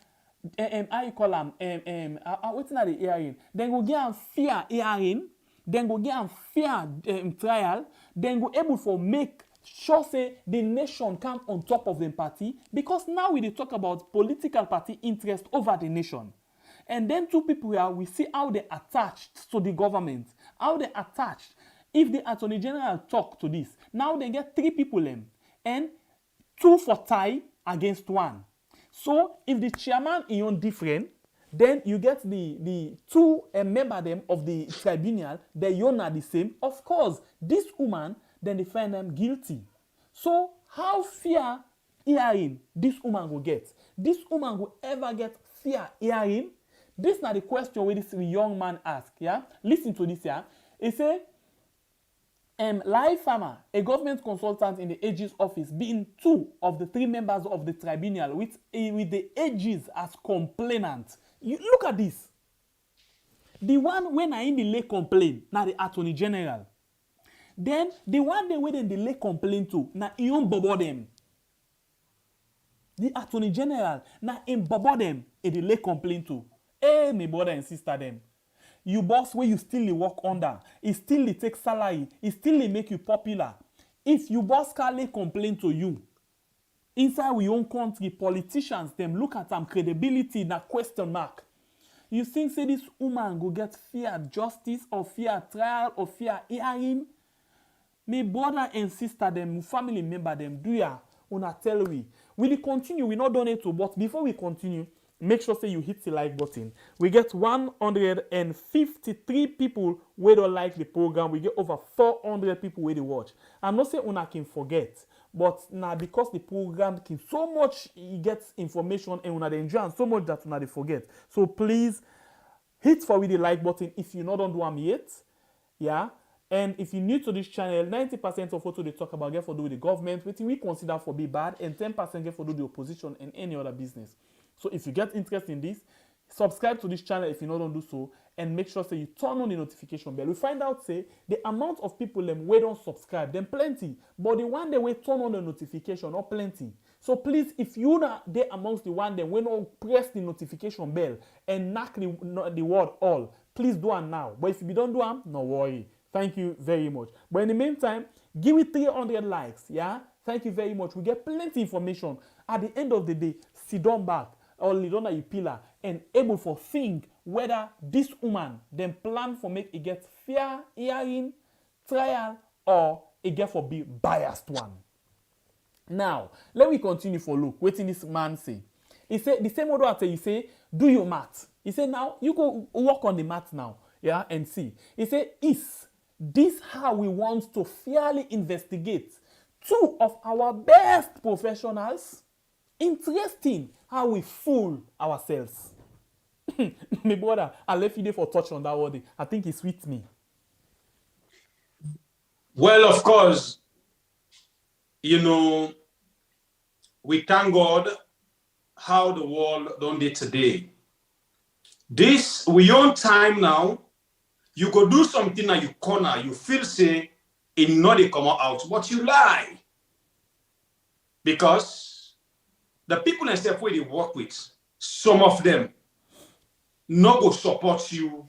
how you call them what's not the hearing, then go give them fair hearing, then go give them fair trial, then go able for make sure say the nation come on top of the party, because now we talk about political party interest over the nation. And then two people here, we see how they attached to the government, how they attached. If the Attorney General talk to this, now they get three people and two for tie against one. So if the chairman is on different, then you get the two member them of the tribunal, they are the same. Of course, this woman, then they find them guilty. So how fair hearing this woman will get? This woman will ever get fair hearing? This is not the question where this young man asked, yeah? Listen to this, yeah? He say, Live Farmer, a government consultant in the AG's office, being two of the three members of the tribunal with the AGs as complainants. You look at this. The one when I in the lay complain, now the Attorney General. Then the one they when the lay complain to, now he on bobo them. The Attorney General, now in bobo them, and the lay complain to. Hey, my brother and sister them. You boss where you still work under, it still take salary, it still make you popular. If you boss can't complain to you, inside we own country, politicians them look at them credibility na question mark. You think say this woman go get fair justice or fair trial or fair hearing? My brother and sister them, family member them, do ya? Una tell we. Will it continue? We not donate to, but before we continue, make sure say you hit the like button. We get 153 people who don't like the program. We get over 400 people who they watch. I'm not saying una can forget, but now because the program can so much, he gets information and una dey enjoy am so much that una dey forget. So please hit for with the like button if you not don't do am yet. Yeah. And if you're new to this channel, 90% of what they talk about get for do with the government, which we consider for be bad, and 10% get for do the opposition and any other business. So if you get interested in this, subscribe to this channel if you not don't do so, and make sure say you turn on the notification bell. We find out say the amount of people them we don't subscribe, them plenty, but the one that we turn on the notification not plenty. So please, if you are there amongst the one that we don't press the notification bell and knock the word all, please do it now. But if you don't do it, no worry. Thank you very much. But in the meantime, give it 300 likes. Yeah, thank you very much. We get plenty information. At the end of the day, sit down back or lay down at your pillar and able for think whether this woman then plan for make it get fair hearing, trial, or it get for be biased one. Now, let me continue for look. What this man say? He said the same order I say, you say, do your math. He said, now you go work on the math now. Yeah, and see. He said, is this how we want to fairly investigate two of our best professionals? Interesting how we fool ourselves. My brother, I left you there for touch on that word. I think it's with me. Well, of course, you know, we thank God how the world done it today. This, we own time now. You go do something and you corner, you feel say, it not they come out, but you lie. Because the people and stuff where they work with, some of them not go support you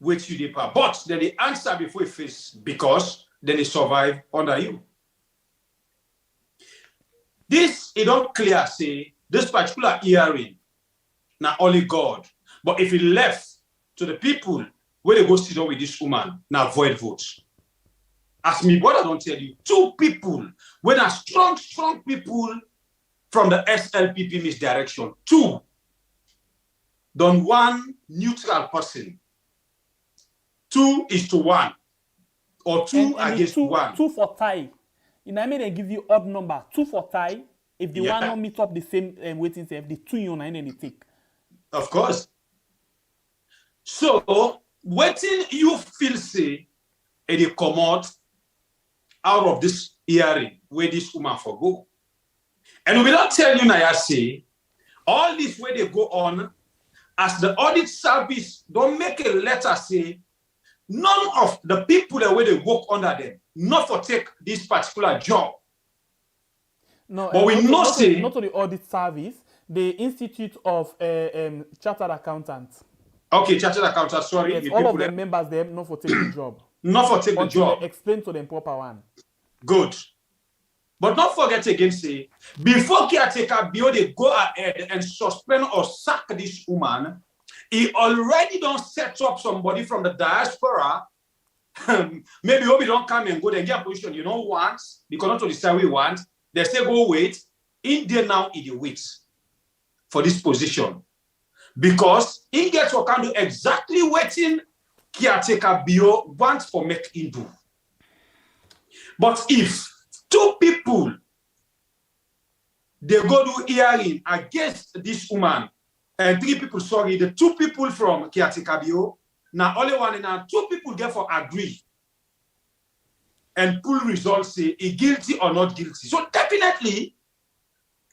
with you deeper. But then they answer before you face because then they survive under you. This, it don't clear say, this particular hearing, now only God. But if it left to the people where they go sit down with this woman, now void votes. As me brother don't tell you, two people, when are strong people from the SLPP misdirection, two, done one neutral person, 2:1, or two against one. 2 for tie. You know, I mean, they give you odd number, 2 for tie. If the one don't meet up the same waiting self, the 2 you and then they take. Of course. So, waiting you feel say, and they come out of this hearing where this woman for go. And we don't tell you now, I say, all this way they go on, as the audit service don't make a letter say, none of the people that way they work under them, not for take this particular job. No, but we know say not to the audit service, the Institute of Chartered Accountants. Okay, chartered accountant, sorry. Yes, all of the members them not for taking the job. Not for taking the job. Explain to them proper one. Good. But don't forget again, say, before caretaker Bio they go ahead and suspend or sack this woman, he already don't set up somebody from the diaspora. Maybe Obi don't come and go and get a position you don't want, because not to decide we want. They say go wait. In there now, he waits for this position. Because he gets to kind of exactly waiting caretaker Bio wants for make him do. But if two people they go do hearing against this woman, and 3 people, sorry, the 2 people from caretaker Bio, now only one and now 2 people get for agree and pull results say he guilty or not guilty. So definitely,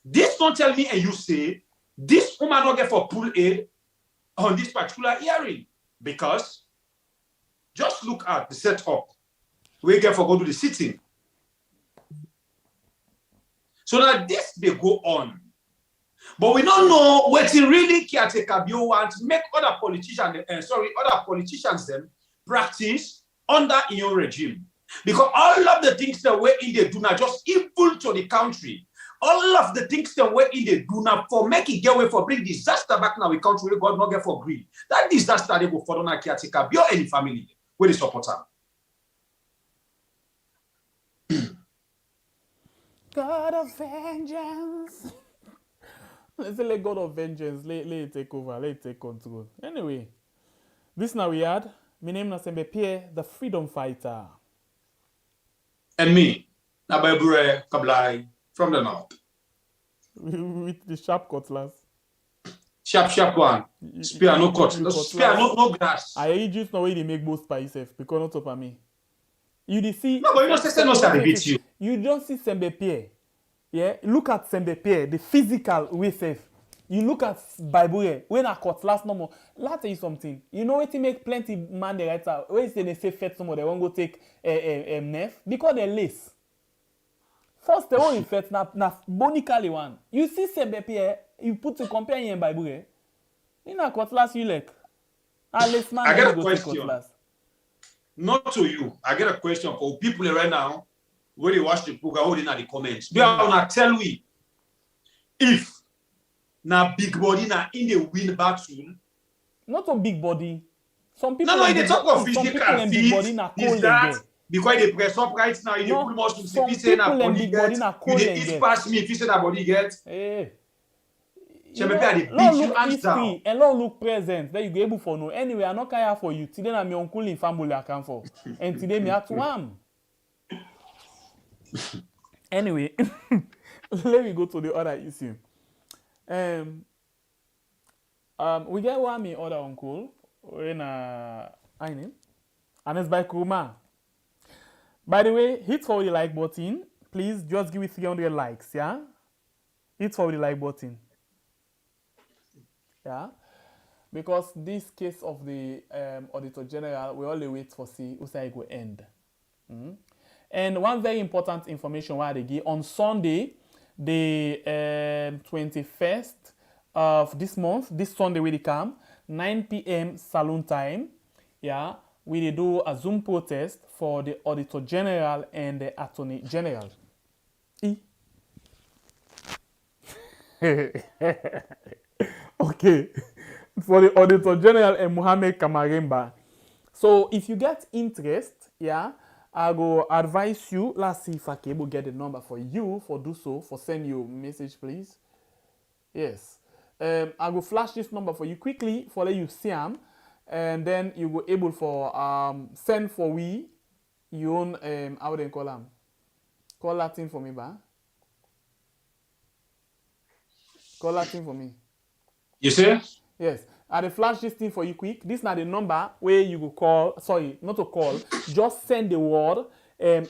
this don't tell me and you say this woman not get for pull aid on this particular hearing, because just look at the setup. We get for go to the sitting. So that this they go on. But we don't know what he really caretaker Bio wants make other politicians them practice under your regime. Because all of the things that we're in they do not just evil to the country. All of the things that we're in they do not for make it get away for bring disaster back now we country where God not get for greed. That disaster they go for on caretaker Bio any family where they support them. God of vengeance. Let's say let God of vengeance, let it take over, let it take control. Anyway, this now we had, my name is Nasembe Pierre, the freedom fighter. And me, Nababure Kablai, From the north. With the sharp cutlass. Sharp one. Spear, no cutlass. Spear, no grass. I just know where they make both by yourself because not up on me. You see. No, but you don't say no shall beat you. You don't see Sembe. Yeah, look at Sembe, the physical way safe. You look at Bible when I cutlass no more. Let tell you something. You know what make plenty man they write out. When they say fet someone they won't go take a knife because they're lace. First they won't fet na bonically one. You see Sembe you put to compare in Bible in a cutlass you like. A lace man I get a go question. take cutlass. Not to you. I get a question for people right now. When they watch the program, holding at the comments. Do you want to tell me if na big body na in the win battle? Not a big body. Some people. No, they talk of physical big body na is that because they press up right now. You put more to see say na body get. You dey eat past me if you say na body get. Hey. You look history and don't look present. Then you be able for no. Anyway, I not care for you. Today na my uncle in family I come for, and today me at one. Anyway, let me go to the other issue. We get one me other uncle when Ernest Bai Koroma. By the way, hit for the like button. Please just give it 300 likes, yeah? Hit for the like button. Yeah? Because this case of the Auditor General, we only wait for see who say it will end. And one very important information why they give on Sunday, the 21st of this month, this Sunday we come, 9 p.m. Salone time. Yeah, we do a Zoom protest for the Auditor General and the Attorney General. Okay, for the Auditor General and Mohamed Kamaremba. So if you get interest, yeah, I go advise you. Let's see if I can able get the number for you for do so. For send you a message, please. Yes. I go flash this number for you quickly for let you see them, and then you go able for send for we you own how they call them. Call that thing for me, ba. Call that thing for me. You see? Yes. I will flash this thing for you quick. This is not the number where you go call. Sorry, not to call. Just send the word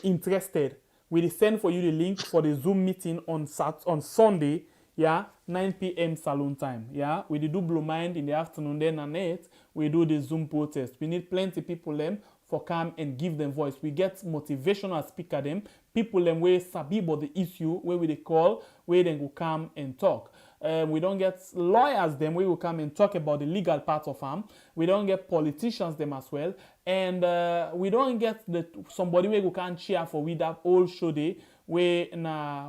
interested. We will send for you the link for the Zoom meeting on Sunday. Yeah, 9 p.m. Salone time. Yeah, we do Blue Mind in the afternoon. Then at night we do the Zoom protest. We need plenty people them for come and give them voice. We get motivational speaker them. People them where sabi about the issue where we they call where they go come and talk. We don't get lawyers them we will come and talk about the legal part of them. We don't get politicians them as well, and we don't get somebody where we can cheer for with that old show day where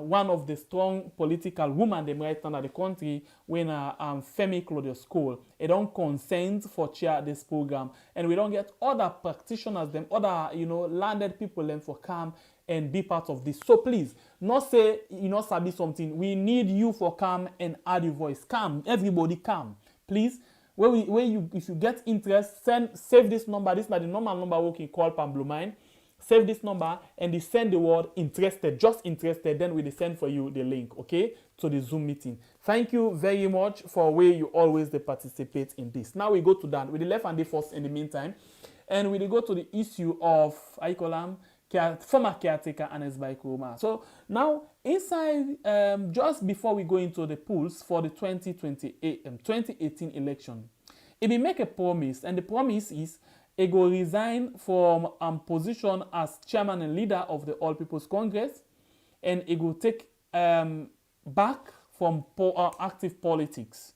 one of the strong political women them right under the country when Femi Claudius Cole. They don't consent for chair this program, and we don't get other practitioners them, other landed people them for come and be part of this. So please, not say sabi something. We need you for come and add your voice. Come, everybody come. Please, if you get interest, save this number. This is not the normal number we can call Pam Blue Mind. Save this number and you send the word interested, just interested, then we send for you the link, okay, to the Zoom meeting. Thank you very much for where you always participate in this. Now we go to that with the left and the first in the meantime, and we go to the issue of former caretaker Ernest Bai Koroma. So now inside, just before we go into the polls for the 2018 election, it will make a promise, and the promise is he go resign from position as chairman and leader of the All People's Congress, and he go take back from active politics.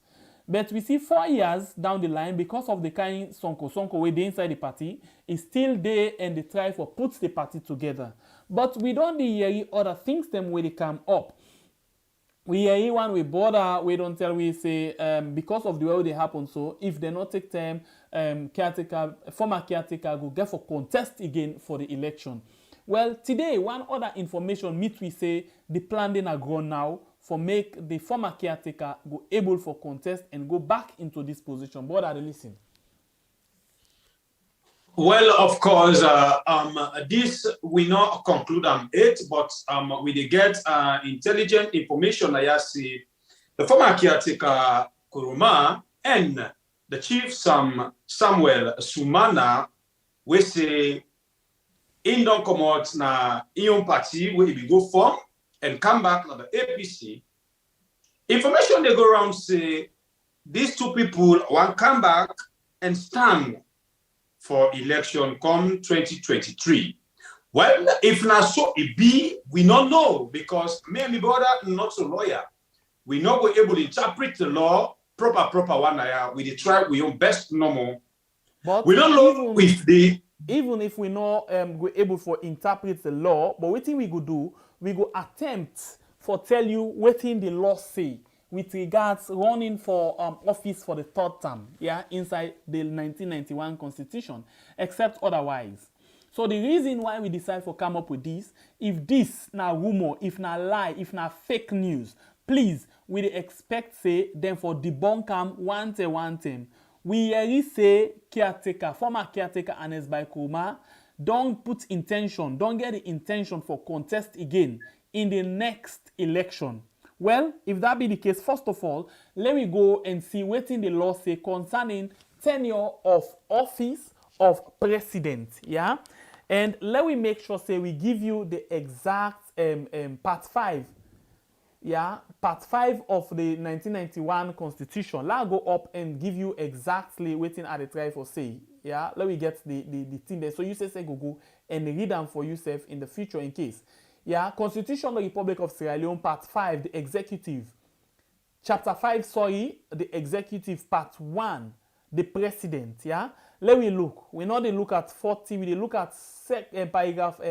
But we see 4 years down the line, because of the kind Sonko way they inside the party, is still there and they try for put the party together. But we don't hear other things them where they come up. We hear one we border, we don't tell we say because of the way they happen. So if they not take time, former caretaker go get for contest again for the election. Well, today one other information we say the plan they are grown now for make the former caretaker go able for contest and go back into this position. But I listen. Well, of course, this we not conclude it, but we dey get intelligent information. I see the former caretaker Koroma and the chief Samuel Sumana, we say in don't come out na Ion party where he go form and come back to the APC. Information they go around say these two people want come back and stand for election come 2023. Well, if not so it be, we don't know because me and my brother not so lawyer. We not go able to interpret the law proper one we dey try we own best normal. But we don't know if the even if we not go able for interpret the law, but what thing we go do, we go attempt for tell you what thing the law say with regards running for office for the third term, yeah, inside the 1991 Constitution, except otherwise. So the reason why we decide to come up with this, if this na rumor, if na lie, if na fake news, please, we expect say them for debunk them one time. We already say caretaker, former caretaker Ernest Bai Koroma, don't put intention, don't get the intention for contest again in the next election. Well, if that be the case, first of all, let me go and see what in the law say concerning tenure of office of president, yeah? And let me make sure, say, we give you the exact part 5, yeah? Part 5 of the 1991 Constitution. Let's go up and give you exactly what in I try for say, yeah? Let me get the thing there. So you say go and read them for yourself in the future in case. Yeah, Constitution of the Republic of Sierra Leone, Part 5, the Executive. Chapter 5, sorry, the Executive, Part 1, the President, yeah? Let me look. We know they look at 40, we look at paragraph,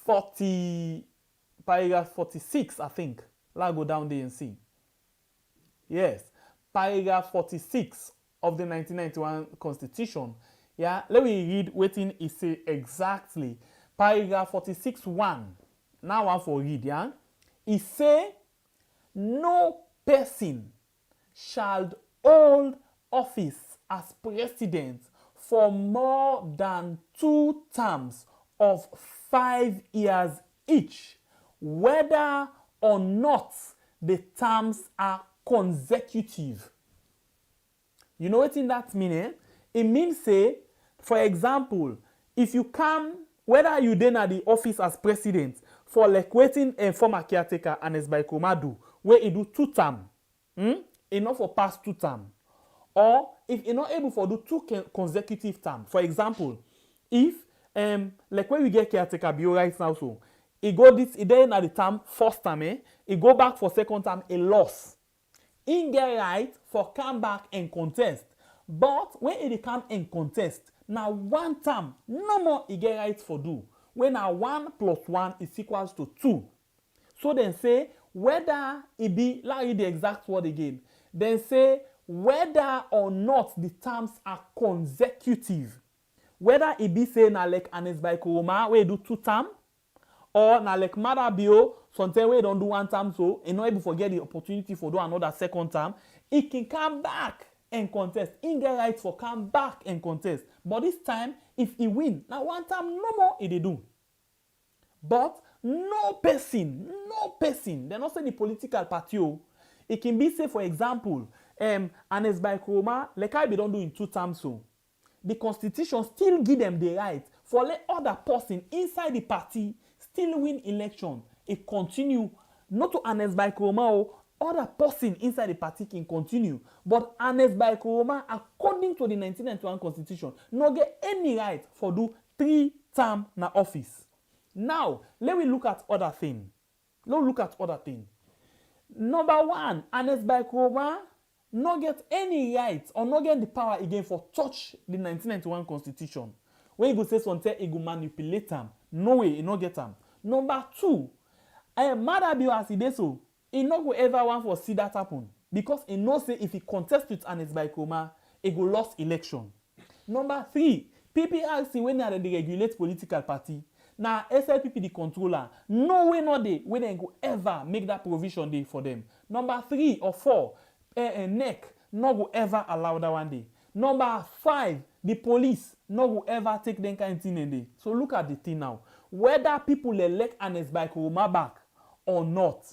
40, paragraph 46, I think. Let's go down there and see. Yes, paragraph 46 of the 1991 Constitution. Yeah, let me read what it say exactly. Paragraph 46(1). Now one for read, yeah? It say, no person shall hold office as president for more than 2 terms of 5 years each, whether or not the terms are consecutive. You know what in that mean? It means say, for example, if you come whether you then at the office as president for like waiting a former caretaker Ernest Bai Koroma do, where he do 2 terms, enough for past 2 terms, or if you're not able to do 2 consecutive terms. For example, if like when we get caretaker bill right now, so he go this, he then at the term first term, he go back for second term, a loss. He get right for come back and contest, but when he come and contest. Now 1 term, no more he get right for do. When now 1 + 1 is equals to 2. So then say whether it be, like read the exact word again. Then say whether or not the terms are consecutive. Whether it be say na like Ernest Bai Koroma where do 2 terms, or na like Madabio, sometimes where don't do 1 term, so he not able to get the opportunity for do another second term, he can come back and contest. He get right for come back and contest. But this time, if he win, now 1 time no more he dey do. But no person, they not say the political party. It can be say, for example, Ernest Bai Koroma, like I be don't do in 2 terms so. The Constitution still give them the right for let other person inside the party still win election. It continue not to Ernest Bai Koroma, other person inside the party can continue, but Ernest Bai Koroma, according to the 1991 Constitution, no get any right for do 3 terms na office. Now, let me look at other thing. Number 1, Ernest Bai Koroma no get any right or no get the power again for touch the 1991 Constitution. When you go say something, you go manipulate them. No way, you no get them. Number 2, Madabio as he did so. He not go ever want for see that happen because he knows say if he contest with Ernest Bai Koroma, he go lost election. Number 3, PPRC when they regulate political party. Now SLPP the controller. No way not they when they go ever make that provision day for them. Number 3 or 4, NEC not go ever allow that one day. Number 5, the police no go ever take them kind of thing in there. So look at the thing now. Whether people elect Ernest Bai Koroma back or not,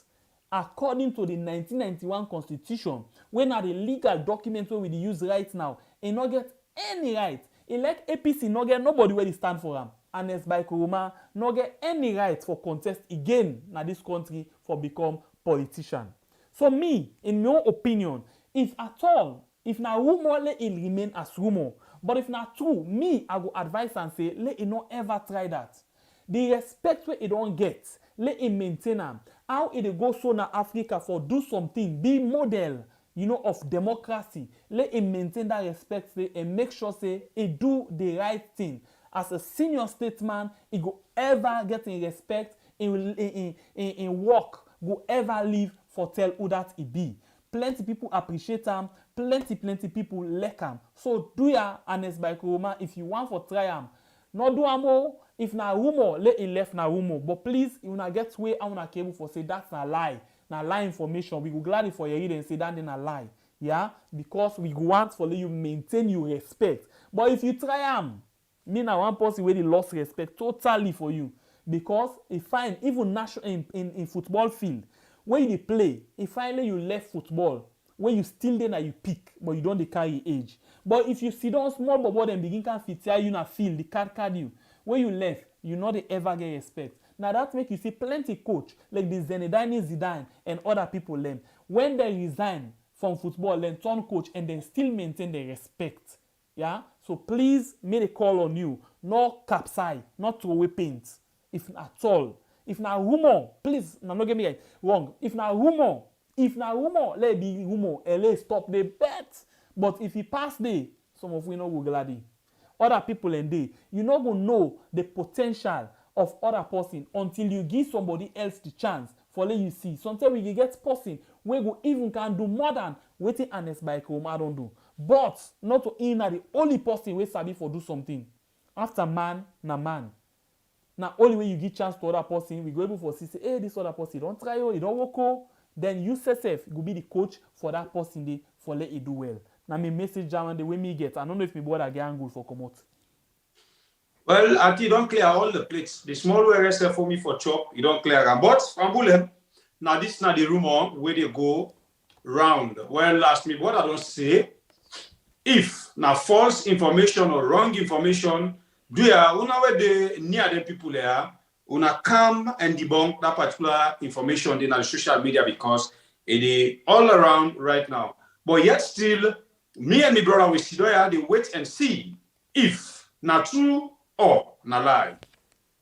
according to the 1991 Constitution, when are the legal documents where we use right now, e no get any right. Elect APC no get nobody where they stand for them. Ernest Bai Koroma no get any right for contest again na this country for become politician. So me, in my opinion, if at all, if na rumor, let it remain as rumor. But if not true, me, I go advise and say, let it not ever try that. The respect where it don't get, let it maintain them. How it go so na Africa for do something, be model, of democracy. Let it maintain that respect say, and make sure say it do the right thing. As a senior statesman, it go ever get in respect, in work, go ever live for tell who that it be. Plenty people appreciate them. Plenty people like them. So do ya Ernest Bai Koroma if you want for try them. Not do am if na rumor, let it left na rumor. But please, you na get way I wanna cable for say that's a lie. Na lie information. We go glad for your read and say that then a lie. Yeah? Because we want for you maintain your respect. But if you try them, me na one person where they lost respect totally for you. Because if find even national in football field, when you play, if finally you left football, when you still there you pick, but you don't dey carry age. But if you sit down small bobo then begin can fit you na feel the card you. When you left, you not dey ever get respect. Now that make you see plenty coach like the Zinedine Zidane and other people them. When they resign from football, then turn coach and then still maintain the respect. Yeah? So please make a call on you. No capsize, not throw away paint. If at all. If na rumor, please, no get me wrong. If na rumor, let it be rumor, and let stop the bet. But if he pass day, some of we know go glad. Other people in day, you not gonna know the potential of other person until you give somebody else the chance for let you see. Sometimes we get person we go even can do more than waiting Ernest Bai Koroma don't do. But not to in the only person we sabi for do something. After man, na man. Now, only way you give chance to other person, we go able for say, hey, this other person, don't try you don't work, then you yourself go be the coach for that person dey for let it do well. Now, my message German the way me get, I don't know if me board get angle for come out. Well, Aki, don't clear all the plates. The small way rest for me for chop, you don't clear them. But Fambulem, now this is not the rumor where they go round. Well, last me, what I don't say, if now false information or wrong information, do ya una where the near the people there, una come and debunk that particular information in the social media because it is all around right now. But yet still, me and my brother we sit there, they wait and see if na true or na lie.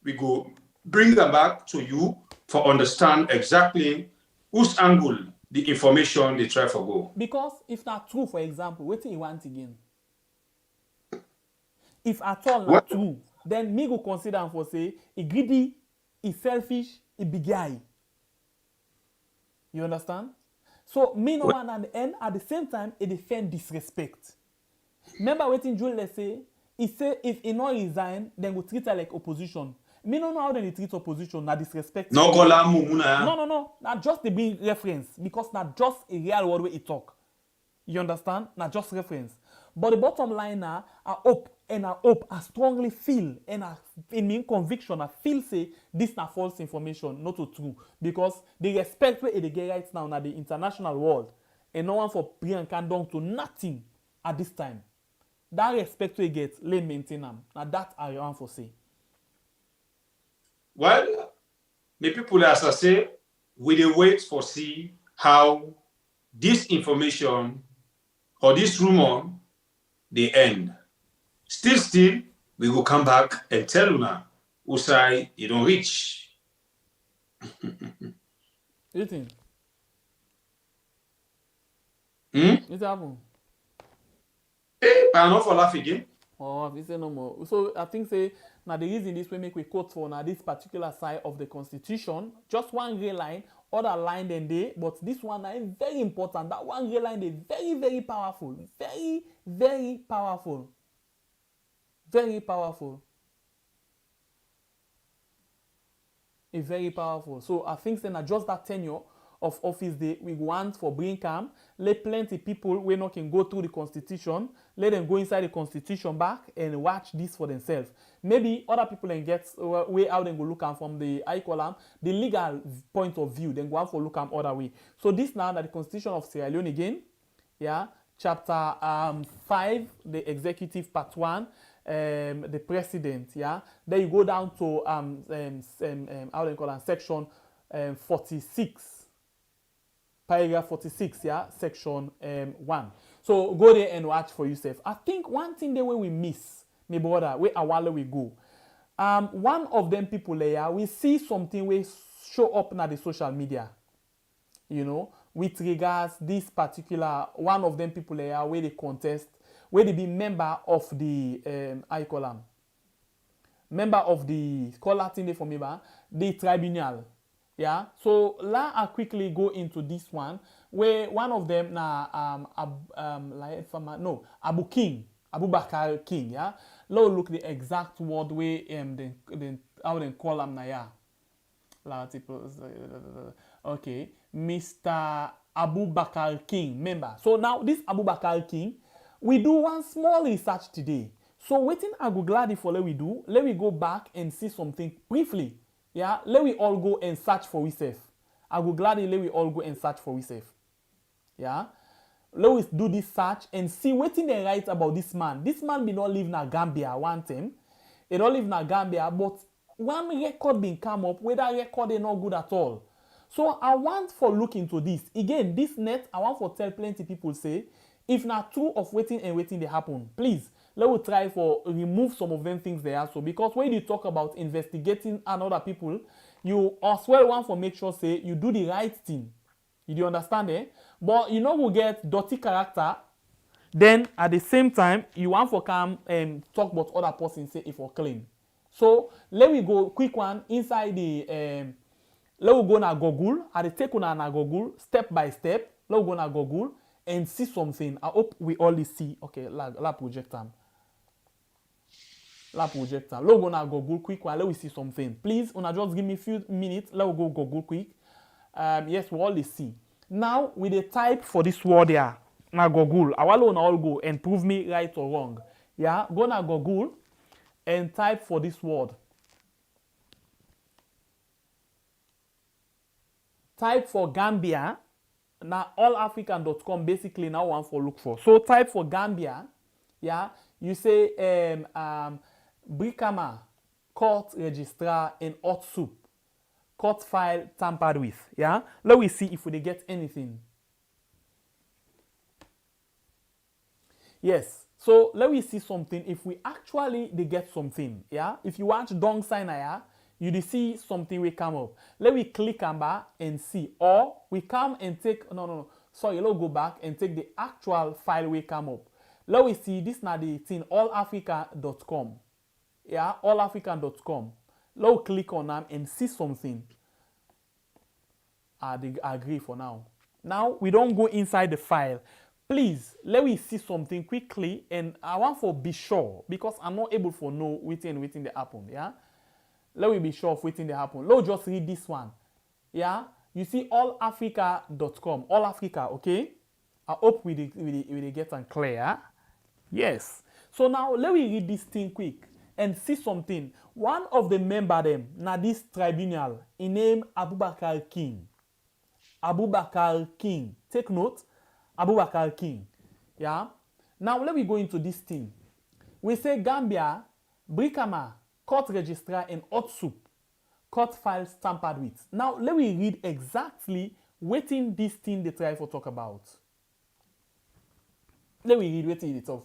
We go bring them back to you for understand exactly whose angle the information they try for go. Because if not true, for example, what do you want again? If at all not true, then me go consider and for say he greedy, he selfish, he big guy. You understand? So me no man at the end, at the same time, he defend disrespect. Remember what Jules say? He say if he not resign, then go treat her like opposition. Me no know how they treat opposition, na disrespect. No go la mumuna. No. Not just the big reference because not just a real word where he talk. You understand? Not just reference. But the bottom line now, I hope, I strongly feel, and in my conviction, I feel say this na false information, not true. Because the respect where they get right now in the international world, and no one for bring can down to nothing at this time. That respect we get, let maintain them. Now that I want for say. Well, the people as I say, we dey wait for see how this information or this rumor they end. Still, we will come back and tell una who say you don't reach. You think? It happen. I not for laugh again. Oh, we say no more. So I think say now the reason this way make we quote for now this particular side of the Constitution, just one gray line, other line than they, but this one is very important. That one gray line is very, very powerful. Very, very powerful. Very powerful. It's very powerful. So I think then just that tenure of office day, we want for bring calm, let plenty people we not can go through the constitution, let them go inside the constitution back and watch this for themselves. Maybe other people can get way out and go look am from the the legal point of view, then go out for look am other way. So this now that the constitution of Sierra Leone again, yeah, chapter 5, the executive part 1, the president, yeah. Then you go down to how do you call it, section 46, paragraph 46, yeah, section 1. So go there and watch for yourself. I think one thing there where we miss, my brother, where a while we go. One of them people there, we see something we show up na the social media, you know, with regards this particular one of them people there where they contest, where they be member of the member of the thing for me, the tribunal. Yeah, so let I quickly go into this one where one of them Abu Bakar King, yeah. Let's look the exact word way how they call him now, yeah. Okay, Mr. Abu Bakar King, member. So now this Abu Bakar King, we do one small research today. So waiting I go glad for let we go back and see something briefly. Yeah, let we all go and search for ourselves. I go gladly let we all go and search for ourselves. Yeah, let us do this search and see what they write about this man. This man be not live in Gambia one time. He don't live in Gambia, but one record been come up where that record is not good at all. So I want for look into this. Again, this net, I want for tell plenty people say, if not true of waiting they happen, please, let us try for remove some of them things there. So because when you talk about investigating another people, you as well want to make sure say you do the right thing. You do understand, eh? But you know we get dirty character, then at the same time you want to come and talk about other person say if or clean. So let me go quick one inside the let we go na Google. I take on na Google step by step. Let we go na Google and see something. I hope we only see. Okay, la project time. La project time. Let we go na Google quick one. Let we see something. Please, una just give me a few minutes. Let we go Google quick. Yes, we only see. Now with the type for this word here, na Google. I will all go and prove me right or wrong. Yeah, go na Google and type for this word. Type for Gambia. Now allafrican.com basically now one for look for. So type for Gambia. Yeah, you say Brikama, court registrar and hot soup. Court file tampered with. Yeah, let we see if we get anything. Yes, so let me see something if we actually they get something. Yeah, if you watch Dong Sign here, you see something will come up. Let me click on that and see. Or we come and take sorry, let's go back and take the actual file will come up. Let me see this now the thing allafrica.com. Yeah, allafrican.com. Let's click on them and see something. I agree for now. Now we don't go inside the file. Please, let me see something quickly, and I want to be sure because I'm not able to know waiting they happen. Yeah, let me be sure of waiting they happen. Let's just read this one. Yeah, you see allafrica.com. All Africa, okay. I hope we get and clear. Yes. So now let me read this thing quick and see something. One of the member them na this tribunal, he named Abubakar King. Abubakar King. Take note. Abubakar King. Yeah. Now let me go into this thing. We say Gambia, Brikama, court registrar and hot soup. Court files tampered with. Now let me read exactly what in this thing they try to talk about. Let me read what in it off.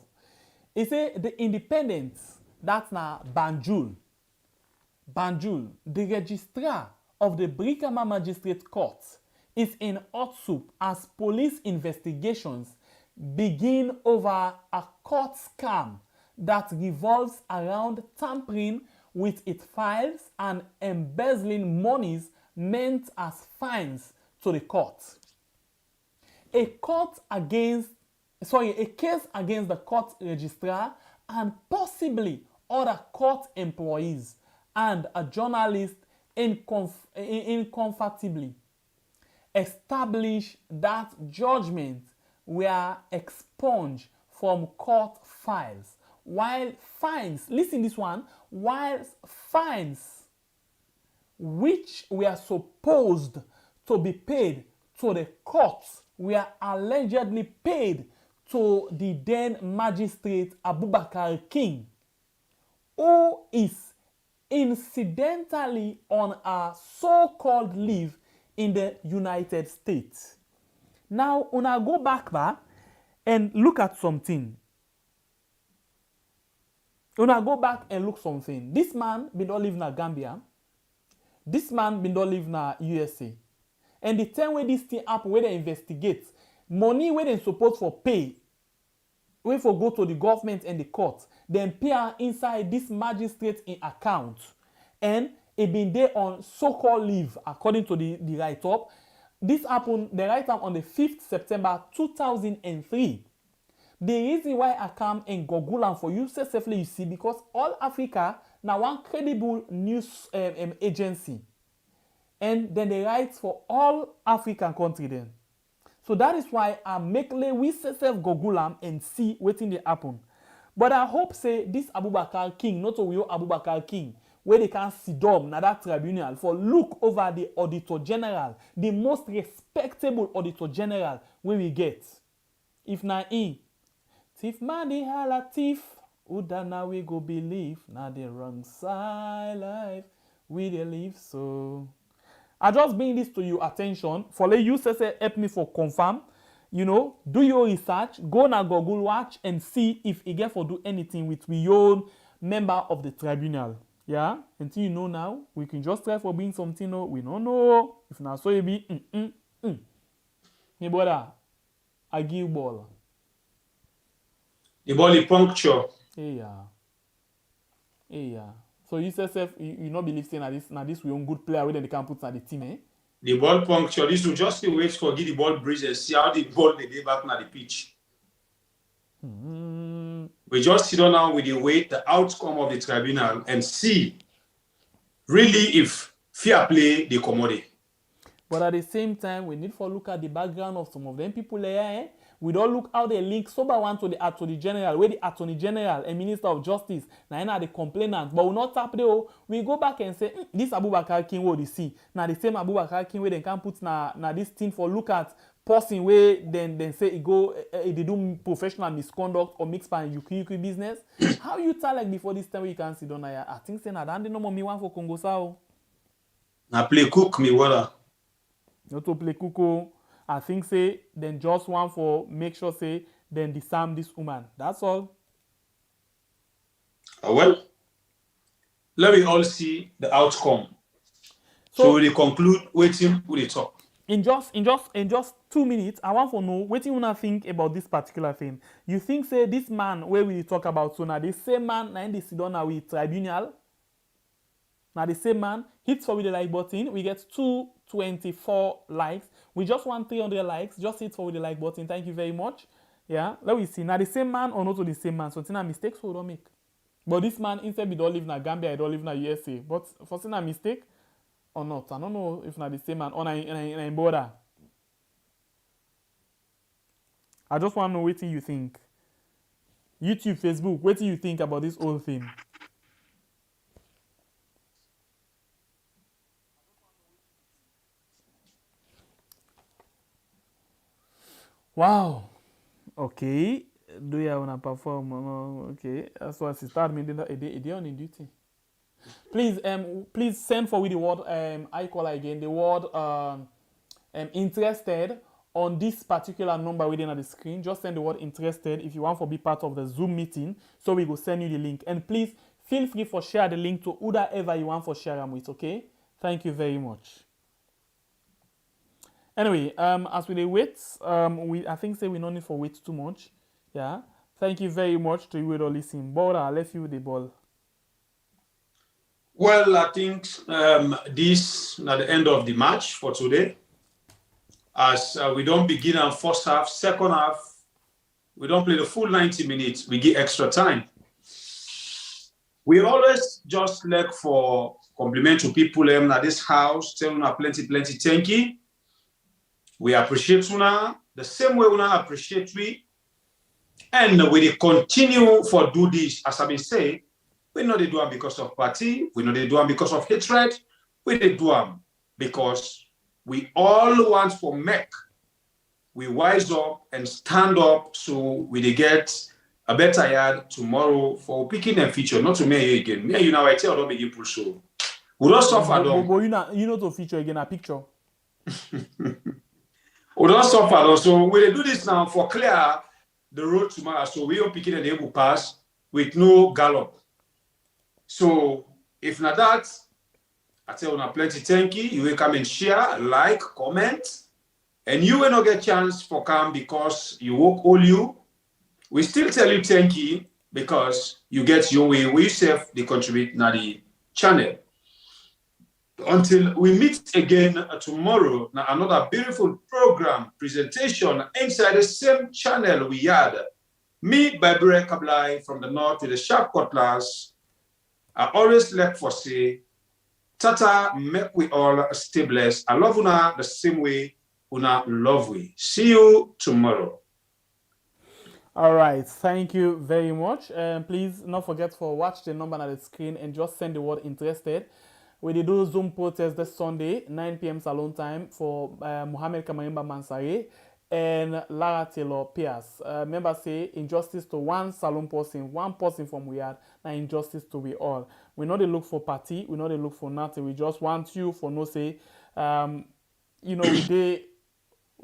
It say the independence, that's now Banjul. Banjul, the registrar of the Brikama Magistrate Court, is in hot soup as police investigations begin over a court scam that revolves around tampering with its files and embezzling monies meant as fines to the court. A case against the court registrar and possibly other court employees and a journalist incompatibly. establish that judgment were expunged from court files, while fines, listen this one, while fines which were supposed to be paid to the courts were allegedly paid to the then magistrate Abubakar King, who is incidentally on a so-called leave in the United States. Now, una go back there and look at something. Una go back and look something. This man been don't live in Gambia. This man been don't live in USA. And the time where this thing happen, where they investigate, money where they supposed for pay, where for go to the government and the court, then pay inside this magistrate in account. And it been there on so-called leave, according to the write-up. This happened, the write-up on the 5th September 2003. The reason why I come and Google and for you say safely, you see, because All Africa now one credible news agency. And then they write for all African countries then. So that is why I make we say self Google and see what thing they happen. But I hope say this Abubakar King, not only Abubakar King, where they can sit down na that tribunal for look over the Auditor General, the most respectable Auditor General where we get. If na in, Tif money hala thief, Udana we go believe, na the wrong side life, we dey live so. I just bring this to your attention for let you say help me for confirm. You know, do your research, go na Google watch and see if you get for do anything with your member of the tribunal. Yeah, until you know now, we can just try for being something no, we don't know. If not so it be Hey brother, I give ball. The ball is puncture. Yeah. So you say self you not believe saying that this we own good player where they can put at the team, eh? The ball puncture. This will just wait for give the ball breeze and see how the ball they get back on the pitch. We just sit down now with the wait the outcome of the tribunal and see really if fair play the commodity. But at the same time, we need to look at the background of some of them people there. Eh? We don't look how they link sober one to the Attorney General, where the Attorney General and Minister of Justice now the complainant. But we not tap there. We go back and say this Abubakar King what you see. Now the same Abubakar King where they can put na this thing for look at person where then say it go they do professional misconduct or mixed by yuki business. How you tell like before this time where you can see down here? I think say na that no more me one for Congo Sao. Na play cook me water. Not to play cuckoo. I think say then just one for make sure say then disarm this woman. That's all. Well, let me all see the outcome. So we conclude waiting with the talk. In just 2 minutes, I want to know what you wanna think about this particular thing. You think say this man where we talk about so now the same man now in the sit down with tribunal. Now the same man hits for with the like button. We get 224 likes. We just want 300 likes. Just hit for with the like button. Thank you very much. Yeah. Let me see. Now the same man or not to the same man. So it's a mistake so don't make. But this man instead he don't live in Gambia, he don't live in USA. But for saying a mistake or not, I don't know if not the same man or in border. I just want to know what you think. YouTube, Facebook, what do you think about this whole thing? Wow. Okay. Do you want to perform? Okay. So as start me, they on in duty. Please send forward the word I call again the word interested on this particular number within on the screen. Just send the word interested if you want to be part of the Zoom meeting. So we will send you the link. And please feel free for share the link to whoever you want for share them with. Okay. Thank you very much. Anyway, as we wait, I think say we no need for wait too much. Yeah. Thank you very much to you all listening. But I left you the ball. Well, I think this at the end of the match for today. As we don't begin our first half, second half, we don't play the full 90 minutes. We give extra time. We always just look for compliment to people at this house, telling us plenty thank you. We appreciate una the same way una appreciate we. And we continue for do this, as I've been saying, we not do them because of party, we not do them because of hatred, we do them because we all want for make. We wise up and stand up so we get a better yard tomorrow for picking a feature, not to me again. Me, you know, I tell don't begin push so. We don't suffer though. But you know to feature again a picture. We don't suffer though. So we do this now for clear the road tomorrow. So we are picking an able pass with no gallop. So if not that, I tell you plenty thank you. You will come and share, like, comment. And you will not get chance for come because you work all you. We still tell you thank you because you get your way. We self they contribute to the channel. Until we meet again tomorrow, now another beautiful program presentation inside the same channel we had. Me, Babure Kablai from the north with the sharp cutlass. I always like for say, Tata, make we all stay blessed. I love una the same way. Una love we. See you tomorrow. All right, thank you very much. Please not forget to watch the number on the screen and just send the word interested. We did do Zoom protest this Sunday, 9 p.m. Salone time for Mohamed Kamarimba Mansare and Lara Taylor Pierce. Remember say injustice to one Salone person from we had, and injustice to we all. We not look for party, we not look for nothing. We just want you for no say, you know, we did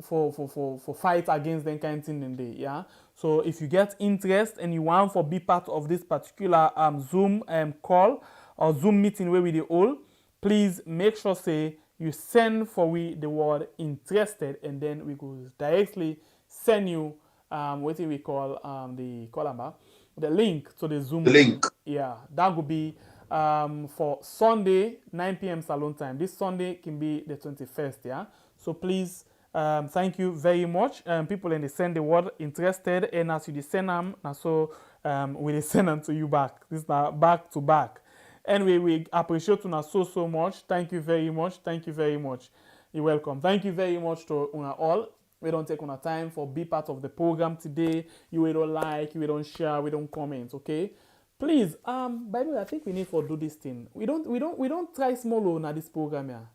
for fight against them kind of thing in there, yeah. So if you get interest and you want to be part of this particular Zoom call or Zoom meeting where we do all, please make sure say you send for we the word interested, and then we go directly send you what we call the link to the Zoom. The link. Yeah, that would be for Sunday 9 p.m. Salone time. This Sunday can be the 21st. Yeah. So please. Thank you very much. People and they send the word interested, and as you send them, so we send them to you back. This is now back to back. Anyway, we appreciate you so much. Thank you very much. Thank you very much. You're welcome. Thank you very much to all. We don't take time for be part of the program today. You will don't like, you will don't share, we don't comment. Okay. Please, by the way, I think we need to do this thing. We don't try small on this program here.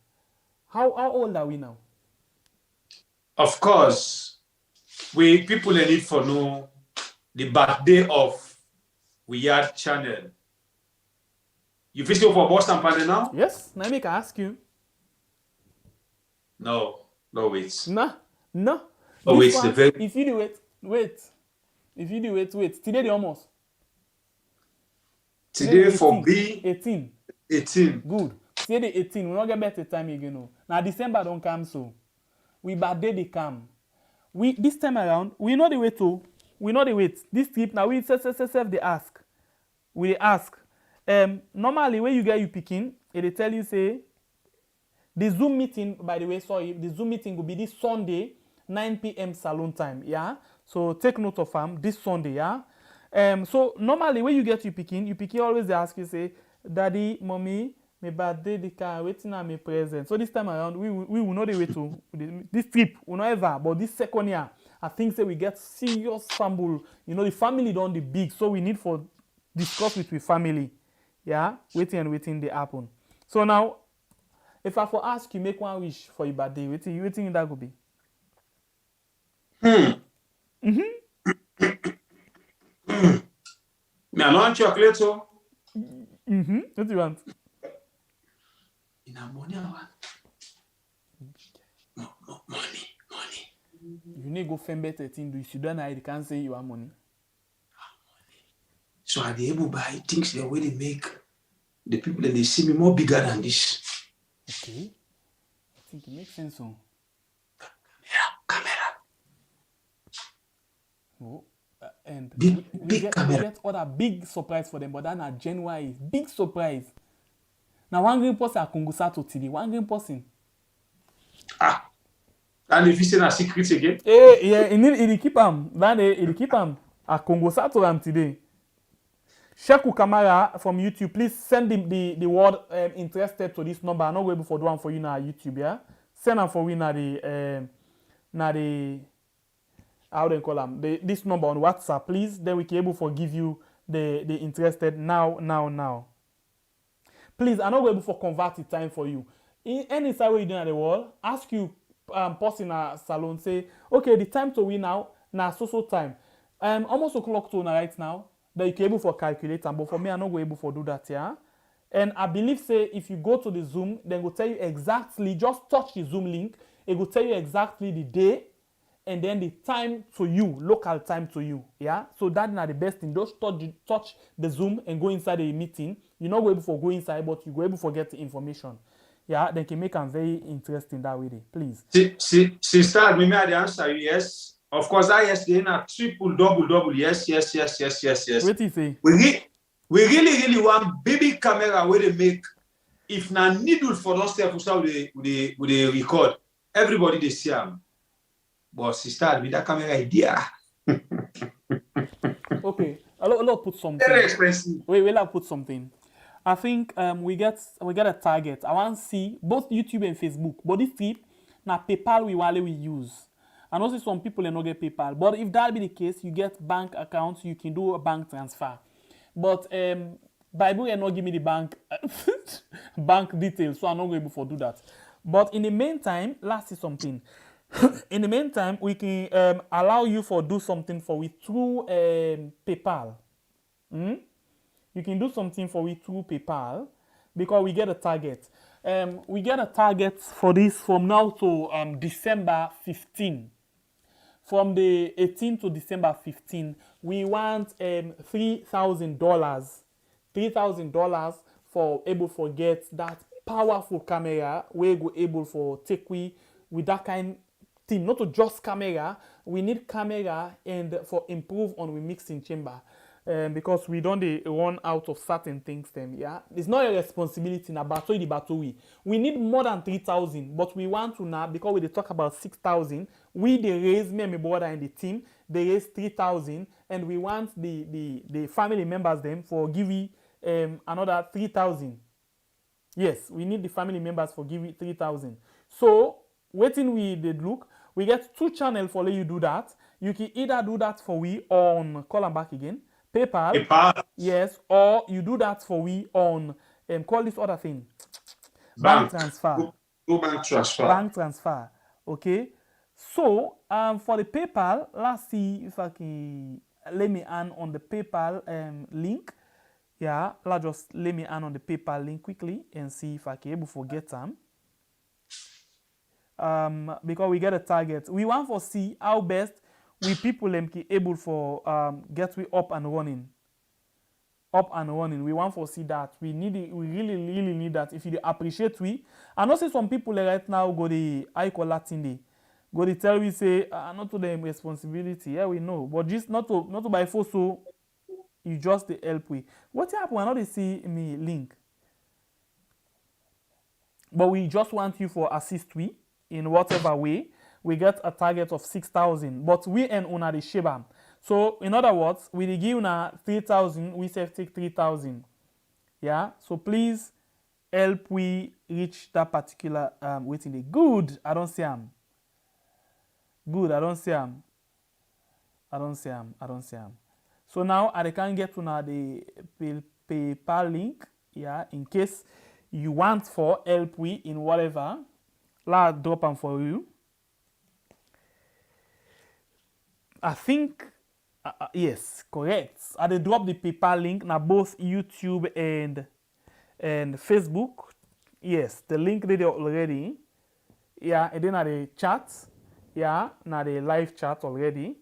How old are we now? Of course, we people need for know the birthday of we had channel. You visit for Boston panel now? Yes, let me ask you. No, wait. No. Oh, wait, the very... If you do wait. If you do wait. Today the almost. Today for B 18. Good. Today the 18. We not get better time again. No. Now December don't come so. We birthday they come. We this time around, we know the way to. We know the wait. This trip now we self they ask. We ask. Normally when you get you picking, they tell you say the Zoom meeting, by the way, sorry, the Zoom meeting will be this Sunday, 9 p.m. Salone time. Yeah. So take note of this Sunday, yeah. So normally when you get you picking always they ask you say, Daddy, Mommy, my birthday the car waiting on me present. So this time around we will know the way to this trip we not ever, but this second year I think say we get serious fumble. You know the family don't the big, so we need for discuss with family. Yeah, waiting they happen. So now if I for ask you make one wish for your birthday, waiting that could be. Me I want chocolate so. What do you want? In a money, money. You need go find better thing. Do you don't know you can't say you have money. So are they able to buy things the way they make the people that they see me more bigger than this? Okay. I think it makes sense. So. Camera. Oh, and big we camera. Get other big surprise for them, but that not January is big surprise. Now one green person at Congo Sato today. One green person. And if you say a secret again? Yeah, he keep him. He keep him at Congo Sato today. Sheku Kamara from YouTube, please send him the word interested to this number. I'm not able for the one for you now YouTube, yeah? Send him for we now now the how they call them this number on WhatsApp, please. Then we can able for give you the interested now. Please, I'm not able for convert the time for you. In any side where you doing at the wall, ask you person a Salone say, okay, the time to win now so time. Almost o'clock to right now that you can able for calculate them, but for me I'm not able for do that, yeah. And I believe say if you go to the Zoom, then will tell you exactly, just touch the Zoom link, it will tell you exactly the day and then the time to you, local time to you, yeah. So that's not the best thing. Just touch the Zoom and go inside the meeting. You're not able for go inside, but you go able for get the information. Yeah, they can make them very interesting that way. Please. Sister, we may answer you yes. Of course, I yes, they are triple, double. Yes. What do you say? We really want baby camera where they make. If na needle for those stuff, we record. Everybody they see them. But sister, with that camera idea. Okay, I'll put something. Very expensive. We'll put something. I think we get a target. I want to see both YouTube and Facebook. But this trip, now PayPal we use. And also some people not get PayPal. But if that be the case, you get bank accounts, you can do a bank transfer. But Bible will not give me the bank bank details, so I'm not able to do that. But in the meantime, let's see something. In the meantime, we can allow you for do something for we through PayPal. You can do something for we through PayPal because we get a target. We get a target for this from now to December 15. From the 18th to December 15, we want $3,000. $3,000 for able to get that powerful camera where we go able for take with that kind thing. Not to just camera, we need camera and for improve on we mixing chamber. Because we don't run out of certain things then, yeah. It's not a responsibility na battery. We need more than 3,000, but we want to now because we talk about 6,000. We they raise me and my brother and the team. They raise 3,000, and we want the family members them for giving another 3,000. Yes, we need the family members for giving 3,000. So waiting we did look. We get 2 channels for let you do that. You can either do that for we on call them back again. PayPal, yes, or you do that for we on call this other thing bank transfer. Bank transfer. Okay. So for the PayPal, let's see if I can let me on the PayPal link. Yeah, let's just let me on the PayPal link quickly and see if I can able to get them. Because we get a target. We want to see how best we people able for get we up and running. We want to see that. We really need that. If you appreciate we, I know say some people right now go the I call Latin day. Go to tell we say not to them responsibility. Yeah, we know. But just not to by force, so you just the help we. What happen when not they see me link? But we just want you for assist we in whatever way. We get a target of 6,000, but we and una the shebam. So in other words, we give una 3,000, we say take 3,000. Yeah. So please help we reach that particular waiting day. Good. I don't see him. Good. I don't see him. So now I can get to now the PayPal link. Yeah. In case you want for help we in whatever, let's drop them for you. I think, yes, correct. I did drop the PayPal link now both YouTube and Facebook. Yes, the link there already. Yeah, and then at the chat. Yeah, now the live chat already.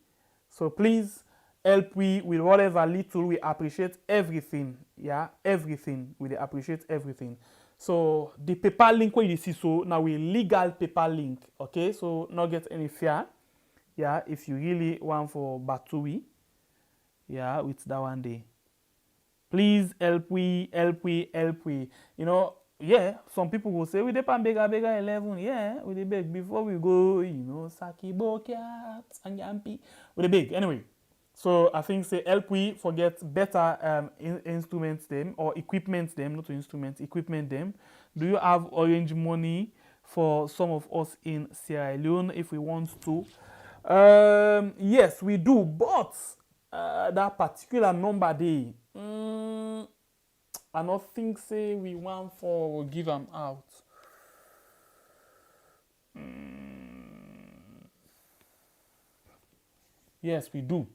So please help we with whatever little. We appreciate everything. Yeah, everything. We appreciate everything. So the PayPal link where you see so now we legal PayPal link. Okay, so not get any fear. Yeah, if you really want for Batui, yeah, with that one day. Please help we. You know, yeah, some people will say, we depend bigger 11. Yeah, we the big before we go, you know, Saki Bokat and Yampi. We the big. Anyway, so I think say help we forget better instruments them or equipment them, not instruments, equipment them. Do you have orange money? for some of us in Sierra Leone if we want to. Yes, we do, but that particular number day, I don't think say we want for give them out. Yes, we do.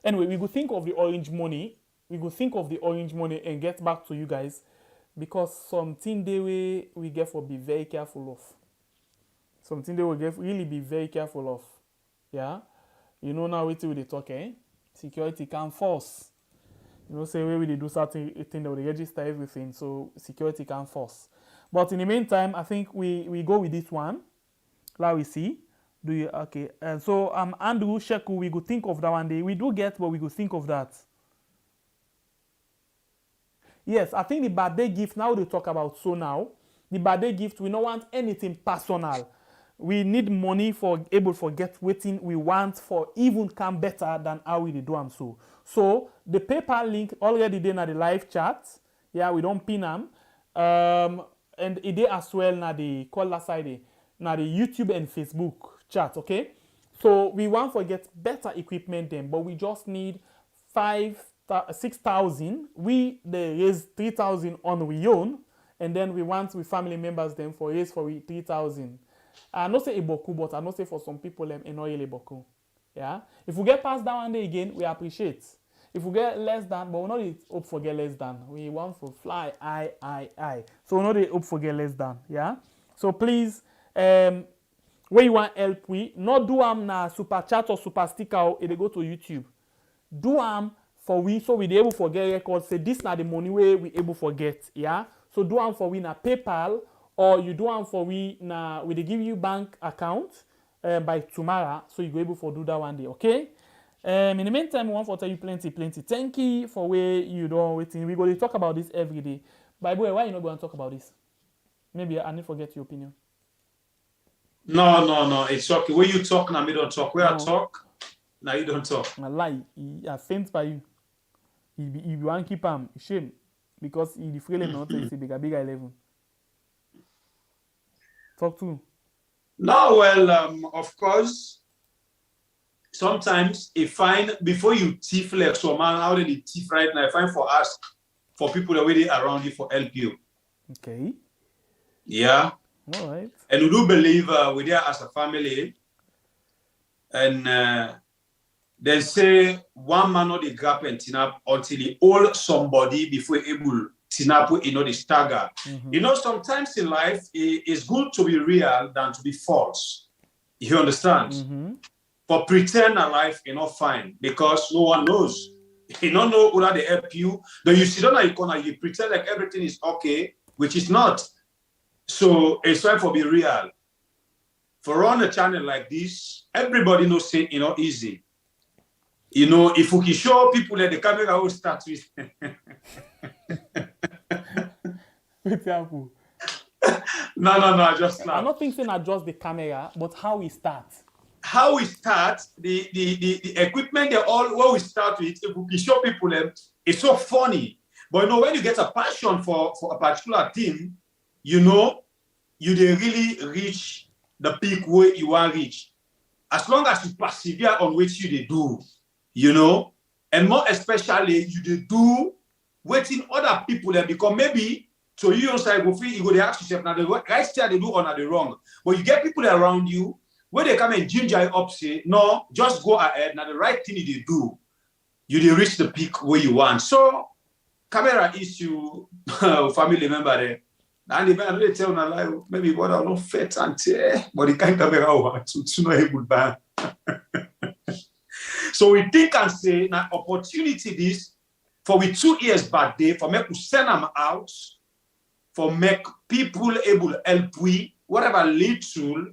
Anyway, we could think of the orange money. We could think of the orange money and get back to you guys, because something we get for be very careful of. Something they will get really be very careful of. Yeah, you know now what they talk, eh? Security can force. You know, say where we do certain thing that we register everything, so security can force. But in the meantime, I think we go with this one. Now we see. Do you okay? And so Andrew Sheku, we could think of that one day. We do get, but we could think of that. Yes, I think the birthday gift, now they talk about so now. The birthday gift, we don't want anything personal. We need money for able to get waiting we want for even come better than how we do them so. So the PayPal link already there in the live chat. Yeah, we don't pin them. And it there as well na the call side, na the YouTube and Facebook chat, okay? So we want to get better equipment then, but we just need 6,000. We they raise 3,000 on we own, and then we want with family members then for raise for 3,000. I not say Iboku, but I not say for some people enoy Iboku. Yeah. If we get past that one day again, we appreciate. If we get less than, but we not hope for get less than. We want for fly I. So we not hope for get less than. Yeah. So please, where you want help, we not do na super chat or super sticker or they go to YouTube. Do for we so we be able to get records. Say this na the money way we able to get. Yeah. So do for we na PayPal, or you do for we na we they give you bank account by tomorrow, so you go able to do that one day. Okay. In the meantime, we want to tell you plenty. Thank you for where you don't waiting. We go to talk about this every day. By the way, why you not going to talk about this? Maybe I need to forget your opinion. No. It's okay. When you talk, now me don't talk. When I talk, now you don't talk. I lie. I faint by you. If you want to keep him, shame. Because he the frail not say bigger 11. Talk to him. No, well, of course, sometimes a fine before you thief like so man, how did the thief right now? I find for us, for people that waiting around you for help you. Okay. Yeah. All right. And we do believe we're there as a family, and they say one man not the grab and tin up until he hold somebody before able tin up with the stagger. Mm-hmm. You know, sometimes in life it's good to be real than to be false. You understand? Mm-hmm. For pretend a life fine because no one knows. You don't know whether they help you. Then you sit down at your corner, you pretend like everything is okay, which is not. So it's time for be real. For run a channel like this, everybody knows say easy. You know, if we can show people that the camera will start with. No, just now. I'm not thinking not just the camera, but how we start. How we start, the equipment, they all what we start with, if we can show people them, it's so funny. But when you get a passion for a particular thing, you they really reach the peak where you want to reach. As long as you persevere on which they do, and more especially they do waiting other people there, because maybe so you inside go feel you go to ask yourself now the right step they do or not the wrong. But you get people around you where they come and ginger you up, say, no, just go ahead. Now the right thing they do, they reach the peak where you want. So camera issue, family member there. And the man really tell lie, maybe what are not fit and but the kind of camera to know able to. So we think and say now opportunity this for we 2 years back day for make to send them out, for make people able to help we whatever little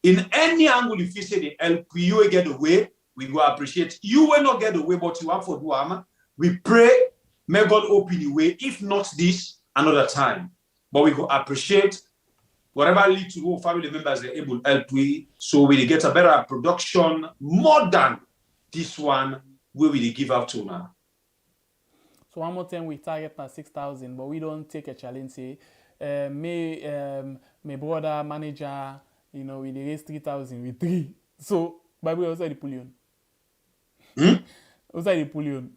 in any angle if you say they help you will get away, we go appreciate you will not get away, but you want for do we pray may God open the way, if not this another time. But we go appreciate whatever little family members are able to help we, so we get a better production more than this one where we give out to now. So one more time we target now 6,000, but we don't take a challenge say my brother manager, you know, we raise 3,000 with 3. So, by the way, also the pull you on. Also the pull you on.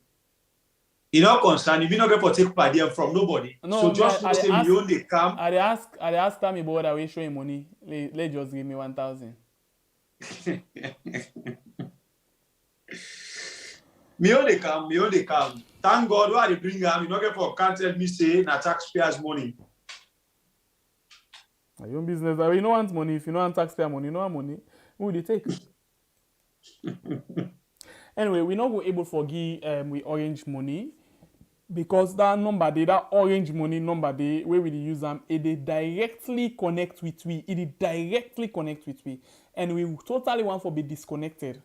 You know, concern, if you not get for take per diem from nobody. No, so just know say you only come. I ask time my brother we show him money. Let just give me 1,000. Me only come. Thank God why they bring them. You not get for can't tell me say na taxpayers money. Your own business. You don't want money. If you don't want taxpayer money, you don't want money. Who would you take? Anyway, we're not going able to give we orange money because that number they that orange money number they where we use them it directly connect with we. It directly connect with we, and we totally want to be disconnected.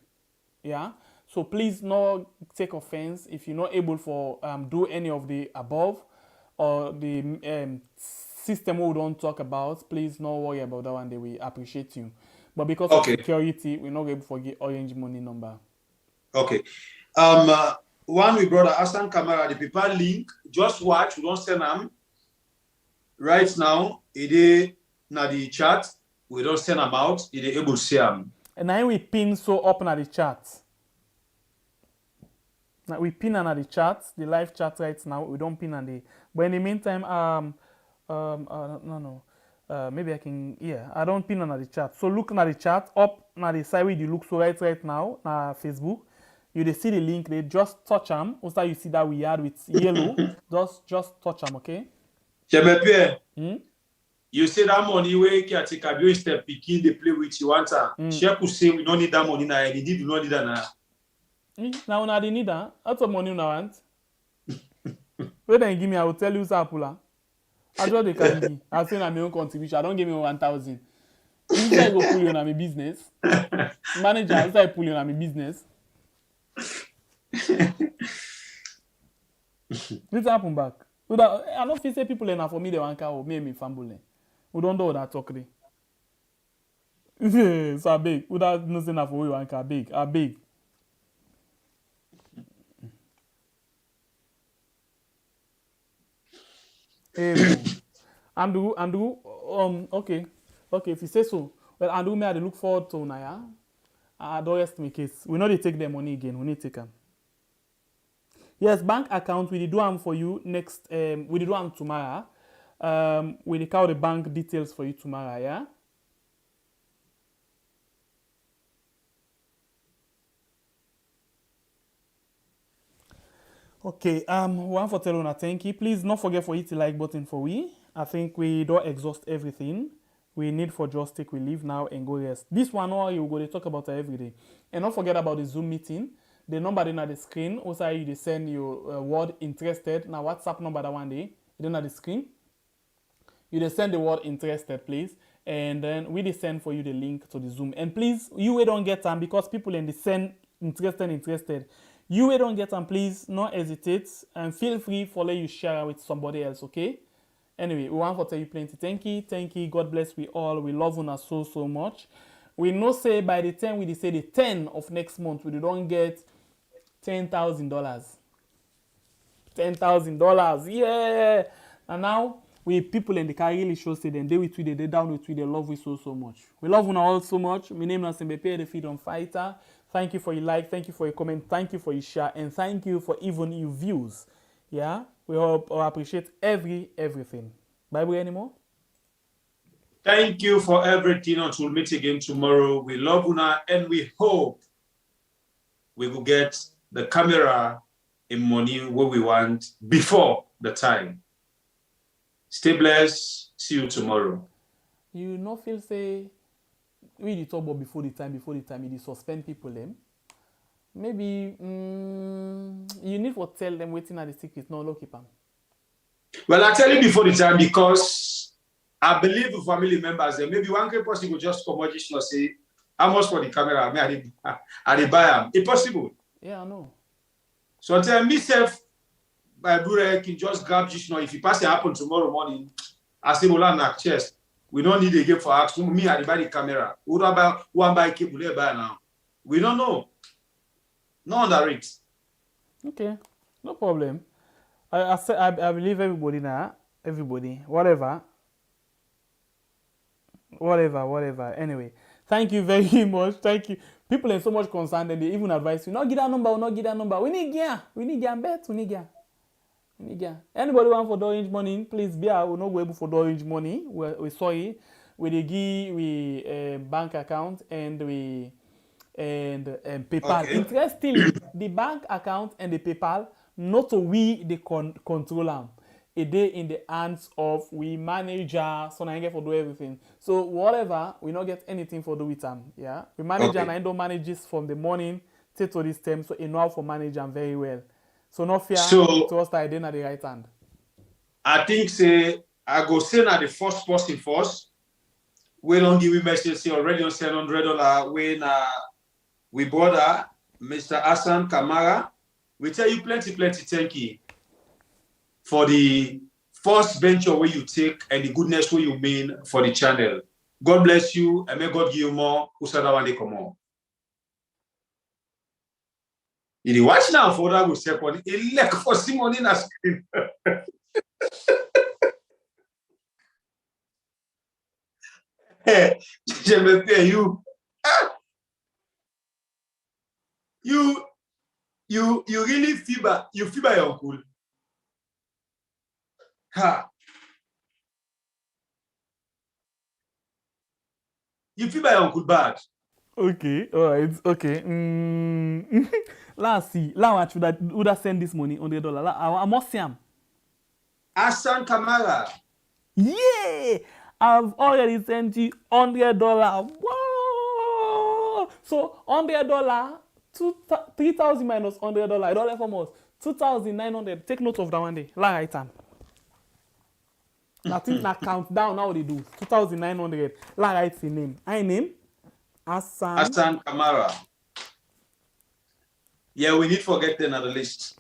Yeah. So please not take offense if you're not able for do any of the above or the system we don't talk about. Please not worry about that one. Day we appreciate you, but because of security, we're not able to forget orange money number. Okay. One we brought Aston camera, the people link. Just watch. We don't send them. Right now, it is na the chat. We don't send them out. It is able to see them. And now we pin so up na the chat. Now we pin on the chat, the live chat right now. We don't pin on the. But in the meantime, maybe I can. Yeah, I don't pin on the chat. So look na the chat up na the side where you look so right now na Facebook. You see the link. They just touch them. Also you see that we add with yellow. just touch them, okay? You say that money where you take a step picking they play with you want to. She could say we don't need that money now. They do not need that now. Now una dey need that. How much money una want? When they give me, I will tell you Sapula. I just they can give. I say na my own contribution. I don't give me 1,000. If I go pull you on my business, manager, if I pull you on my business, this happen back. I don't feel say people enough for me they want car me family. We don't do that talk there. So I beg. We don't know say enough for you want car big. I beg. Andrew, okay, if you say so, well, Andrew, may I look forward to Naya. I don't rest my case. We know they take their money again. We need to take them. Yes, bank account, we do them for you next, we do them tomorrow. We call the bank details for you tomorrow, yeah? Okay, one for telling thank you. Please not forget for hit the like button for we. I think we don't exhaust everything. We need for just take we leave now and go rest. This one or you go to talk about every day. And don't forget about the Zoom meeting. The number in the screen. Also you send your word interested. Now WhatsApp number that one day. Then at the screen. You send the word interested, please. And then we send for you the link to the Zoom. And please, you don't get them because people in the send interested. You don't get them, please, not hesitate and feel free for let you share with somebody else, okay? Anyway, we want to tell you plenty. Thank you. God bless we all. We love you so much. We know say by the time we say the 10 of next month, we don't get $10,000. $10,000, yeah! And now, we people in the car really show say them, they with we, they down with we, they love we so much. We love you all so much. My name is Mbepe, the Freedom Fighter. Thank you for your like, thank you for your comment, thank you for your share, and thank you for even your views. Yeah, we hope or appreciate everything. Bye anymore. Thank you for everything. Until we meet again tomorrow. We love Una and we hope we will get the camera and money what we want before the time. Stay blessed. See you tomorrow. You not feel say we talk about before the time, you suspend people them. Maybe you need to tell them waiting at the secret, no look them. Well, I tell you before the time because I believe the family members there. Maybe one person will just come out and say, how much for the camera? I buy them. Impossible. Yeah, I know. So tell myself, my brother can just grab just if it pass it happen tomorrow morning, I say, well, I'm not chest. We don't need a game for us. Me, I buy the camera. Who buy cable there by now? We don't know. No under it. Okay, no problem. I believe everybody now. Everybody, whatever. whatever. Anyway, thank you very much. Thank you. People are so much concerned and they even advise you, not get that number. We need gear. Bet. We need gear. Anybody want for the orange money, please be out. We're not able for the orange money. We're sorry. We give bank account and PayPal. Okay. Interestingly, the bank account and the PayPal, not we they control them. A day in the hands of we manager, so I get for do everything. So whatever, we not get anything for do with them. Yeah, we manage and I don't manage this from the morning till to this time. So enough for manage them very well. So no fear. So to us I did at the right hand. I think say I go send at the first person first. We don't give you message say already on $700 when we bother Mr. Hassan Kamara. We tell you plenty thank you for the first venture where you take and the goodness where you mean for the channel. God bless you and may God give you more. Usada one come on. You watch now for that go second. It like for Simon in a screen. Je me fais you. You really fever. You fever your uncle. Ha. You fever your uncle bad. Okay, all right, okay. Let's see. Let's would I send this money $100? I must see him. Hassan Kamara. Yeah, I've already sent you $100. Wow! So $100, 3,000 minus $100. I don't have almost 2,900. Take note of that one day. Like item. I think that countdown now they do 2,900. Like write the name. I name Hassan Kamara. Yeah, we need to forget them on the list.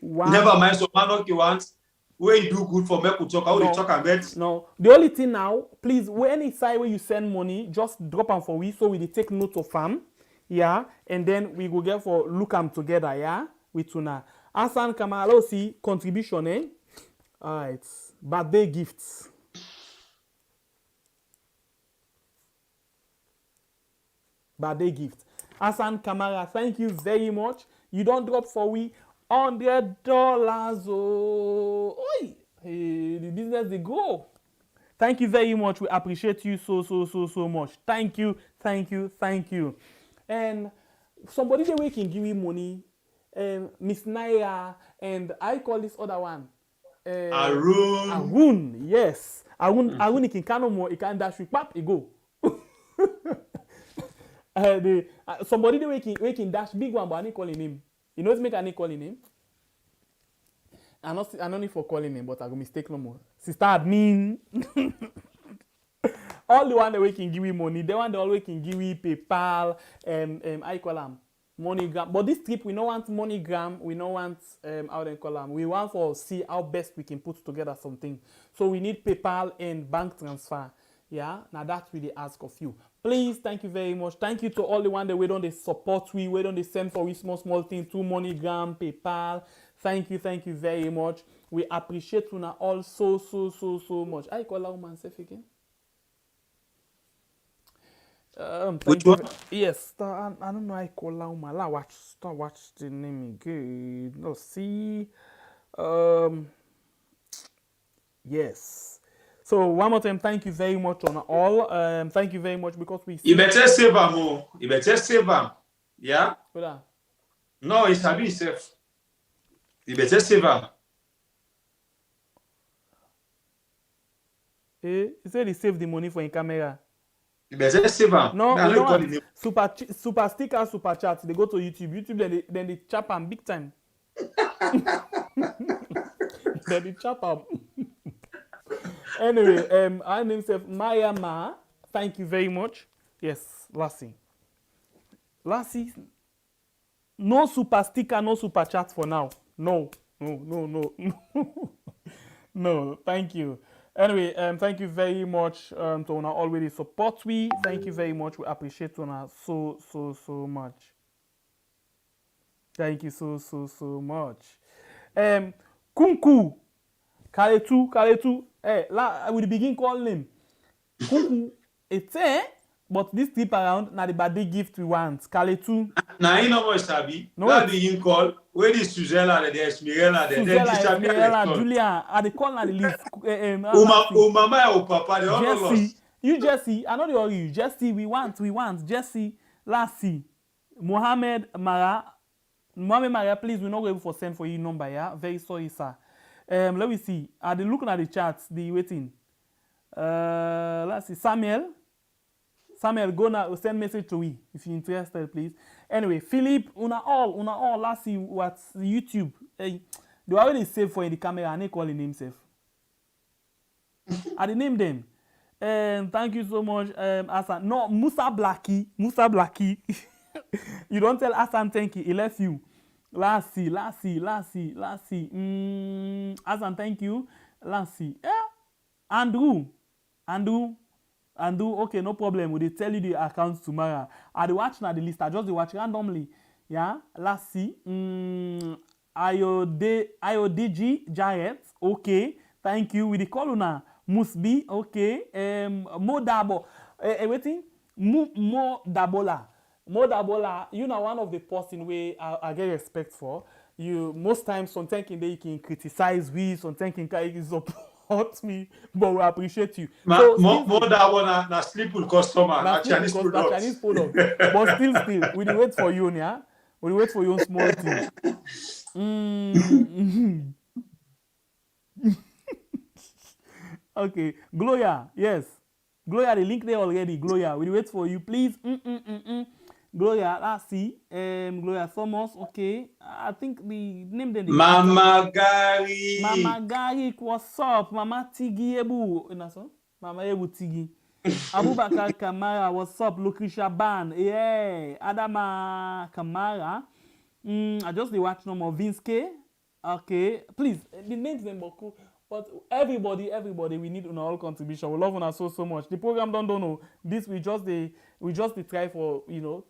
Wow. Never mind. So man, you want where you do good for me to talk. How you talk about? No, the only thing now, please, when it's side where you send money, just drop them for we so we take note of them. Yeah, and then we go get for look them together. Yeah, with tuna. Hassan Kamara, let's see contribution. All right, birthday gifts. Birthday gift. Hassan Kamara, thank you very much. You don't drop for we $100. Oh, oi. Hey, the business they go. Thank you very much. We appreciate you so much. Thank you. And somebody that we can give you money, Miss Naira, and I call this other one. Arun, yes. Arun, he can no more. He can dash with pap. He go. Somebody that we can dash big one, but I need calling him. You know, make any calling him. I don't need for calling him, but I go mistake no more. Sister admin. All the one that we can give you money, the one that always can give you PayPal, I call them MoneyGram. But this trip we don't want MoneyGram, we don't want how they call them. We want to see how best we can put together something. So we need PayPal and bank transfer. Yeah, now that's really ask of you. Please, thank you very much. Thank you to all the one that we don't they support we don't they send for we small thing to MoneyGram, PayPal. Thank you very much. We appreciate you now all so much. I call out myself again. Which one? Yes, I don't know. I call out my watch the name again. Let's see. Yes. So one more time, thank you very much on all. Thank you very much because we. You better save them more. You better save them. Yeah. What? No, it's a bit safe. You better save them. You said he saved the money for your camera. You better save them. No, you know super sticker, super chat. They go to YouTube. Then they chop them big time. Then they chop them. Anyway, I name myself Maya Ma. Thank you very much. Yes, Lassie. No super sticker, no super chat for now. No. No, thank you. Anyway, thank you very much to Una already support we. Thank you very much. We appreciate Una so much. Thank you so much. Kunku. Kaletu. Hey, I will begin calling him. Kunku. It's but this trip around, now the birthday gift we want. Kale too. Now you know what Sabi. No, That the in call. Where is Suzella? There's Mirella. Suzella, Julia. Are they call now the list? Mama or Papa, they all Jesse, you Jesse. I know they all you. Jesse, we want. Jesse, Lassie, Mohammed Mara, please. We're not going for send for you number. Yeah, very sorry, sir. Let me see. Are they looking at the charts? The waiting. Let's see. Samuel, go now. Send message to me if you're interested, please. Anyway, Philip, una all. Let's see what's YouTube. Hey, they already save for in the camera and they call the name safe. I name them. Thank you so much, Asan. No, Musa Blackie. You don't tell Asan thank you. He left you. Let's see. Asan, thank you. Let's see. Andrew, okay, no problem. We tell you the accounts tomorrow. I watch now the list. I just watch randomly. Yeah, let's see. IODG Jarrett, okay. Thank you. With the colonna Musbi, okay. Mo Dabo, waiting. Mo Dabola, you know one of the person where I get respect for. You most times sometimes you can criticize we, sometimes you can support me, but we appreciate you. More that one na simple customer, na Chinese product. But still, we dey wait for you, yeah. We wait for you small thing. Okay, Gloria, yes, Gloria, the link there already. Gloria, we wait for you, please. Gloria, let's see. Gloria Thomas, okay. I think the name then. Mama Gary. Mama Gary, what's up? Mama Tigi Ebu. Mama Ebu Tigi. Abubakar Kamara, what's up? Lucretia Ban. Yeah. Adama Kamara. I just the watch no more. Vinske. Okay. Please, the names them boku. But everybody, we need all contribution. We love una so much. The program don't know. This we just try for,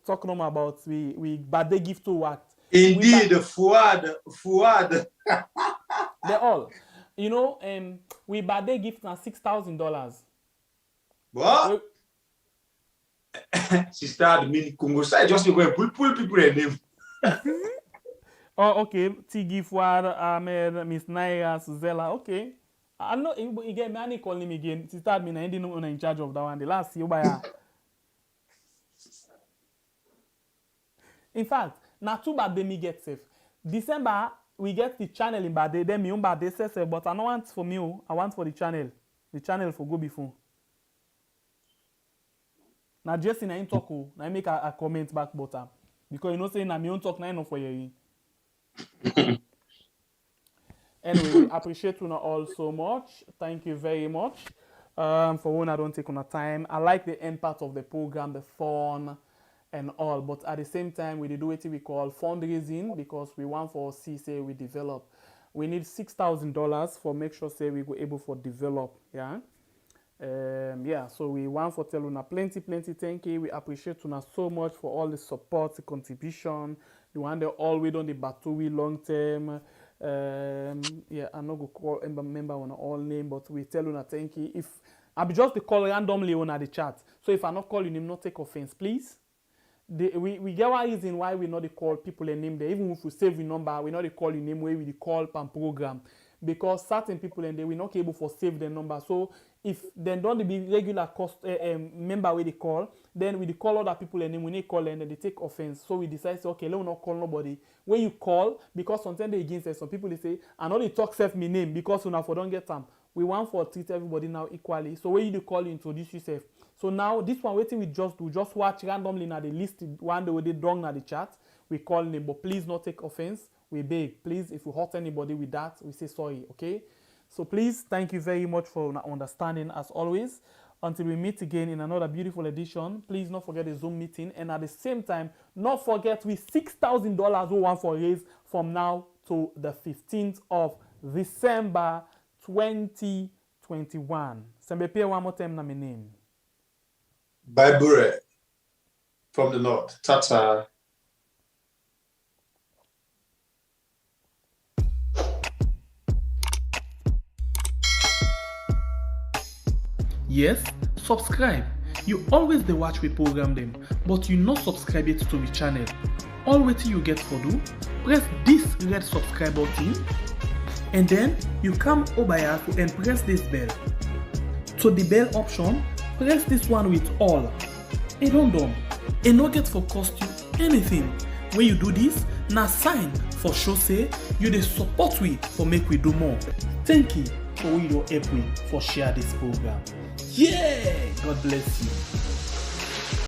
talk no more about we birthday gift to what. Indeed, Fuad. They're all. We birthday gift now $6,000. What? She started meaning Congo. So I just go pull people a name. Oh, okay. Tigi Fuad, Ahmed, Miss Naira, Suzella. Okay. I know again, me call him again. She started me na ending in charge of that one. The last year by her. In fact, now too bad they me get safe. December we get the channel in bad day. Then me bad day says but I don't want for me. I want for the channel. The channel for go before. Now just in a talk, I make a comment back bottom because saying na me own talk na enough for you. Anyway, we appreciate you all so much. Thank you very much. For one, I don't take on time. I like the end part of the program, the fun and all, but at the same time, we do what we call fundraising because we want for say we develop. We need $6,000 for make sure say we go able for develop. Yeah. So we want for tell una plenty thank you. We appreciate una so much for all the support, the contribution. The one that always on the battery long term. I'm not going to call member on all name, but we tell you thank you. If I be just the call randomly on the chat, so if I not call your name, not take offense, please. We get one reason why we not call people a name there. Even if we save the number, we not call your name where we call pan program because certain people and they will not able for save the number. So if they don't be regular cost member where they call, then we call other people and then when they call and then they take offense. So we decide, okay, let me not call nobody. When you call, because sometimes they against some people they say, I know they talk self me name because you know for don't get time. We want for treat everybody now equally. So when you call, you introduce yourself. So now this one waiting we just watch randomly now the list one day we did wrong na the chat. We call name, but please not take offense. We beg, please, if we hurt anybody with that, we say sorry, okay? So please, thank you very much for understanding as always. Until we meet again in another beautiful edition, please not forget the Zoom meeting. And at the same time, not forget we $6,000 we want for raise from now to the 15th of December 2021. Sembepe one more time na my name. Bible from the north. Tata. Yes, subscribe. You always dey watch we program them, but you not subscribe yet to the channel. All wetin you get for do, press this red subscribe button, and then you come over here and press this bell. To the bell option, press this one with all. And done. And no get for cost you anything. When you do this, na sign for show say you dey support we for make we do more. Thank you for we don help we for share this program. Yeah, God bless you.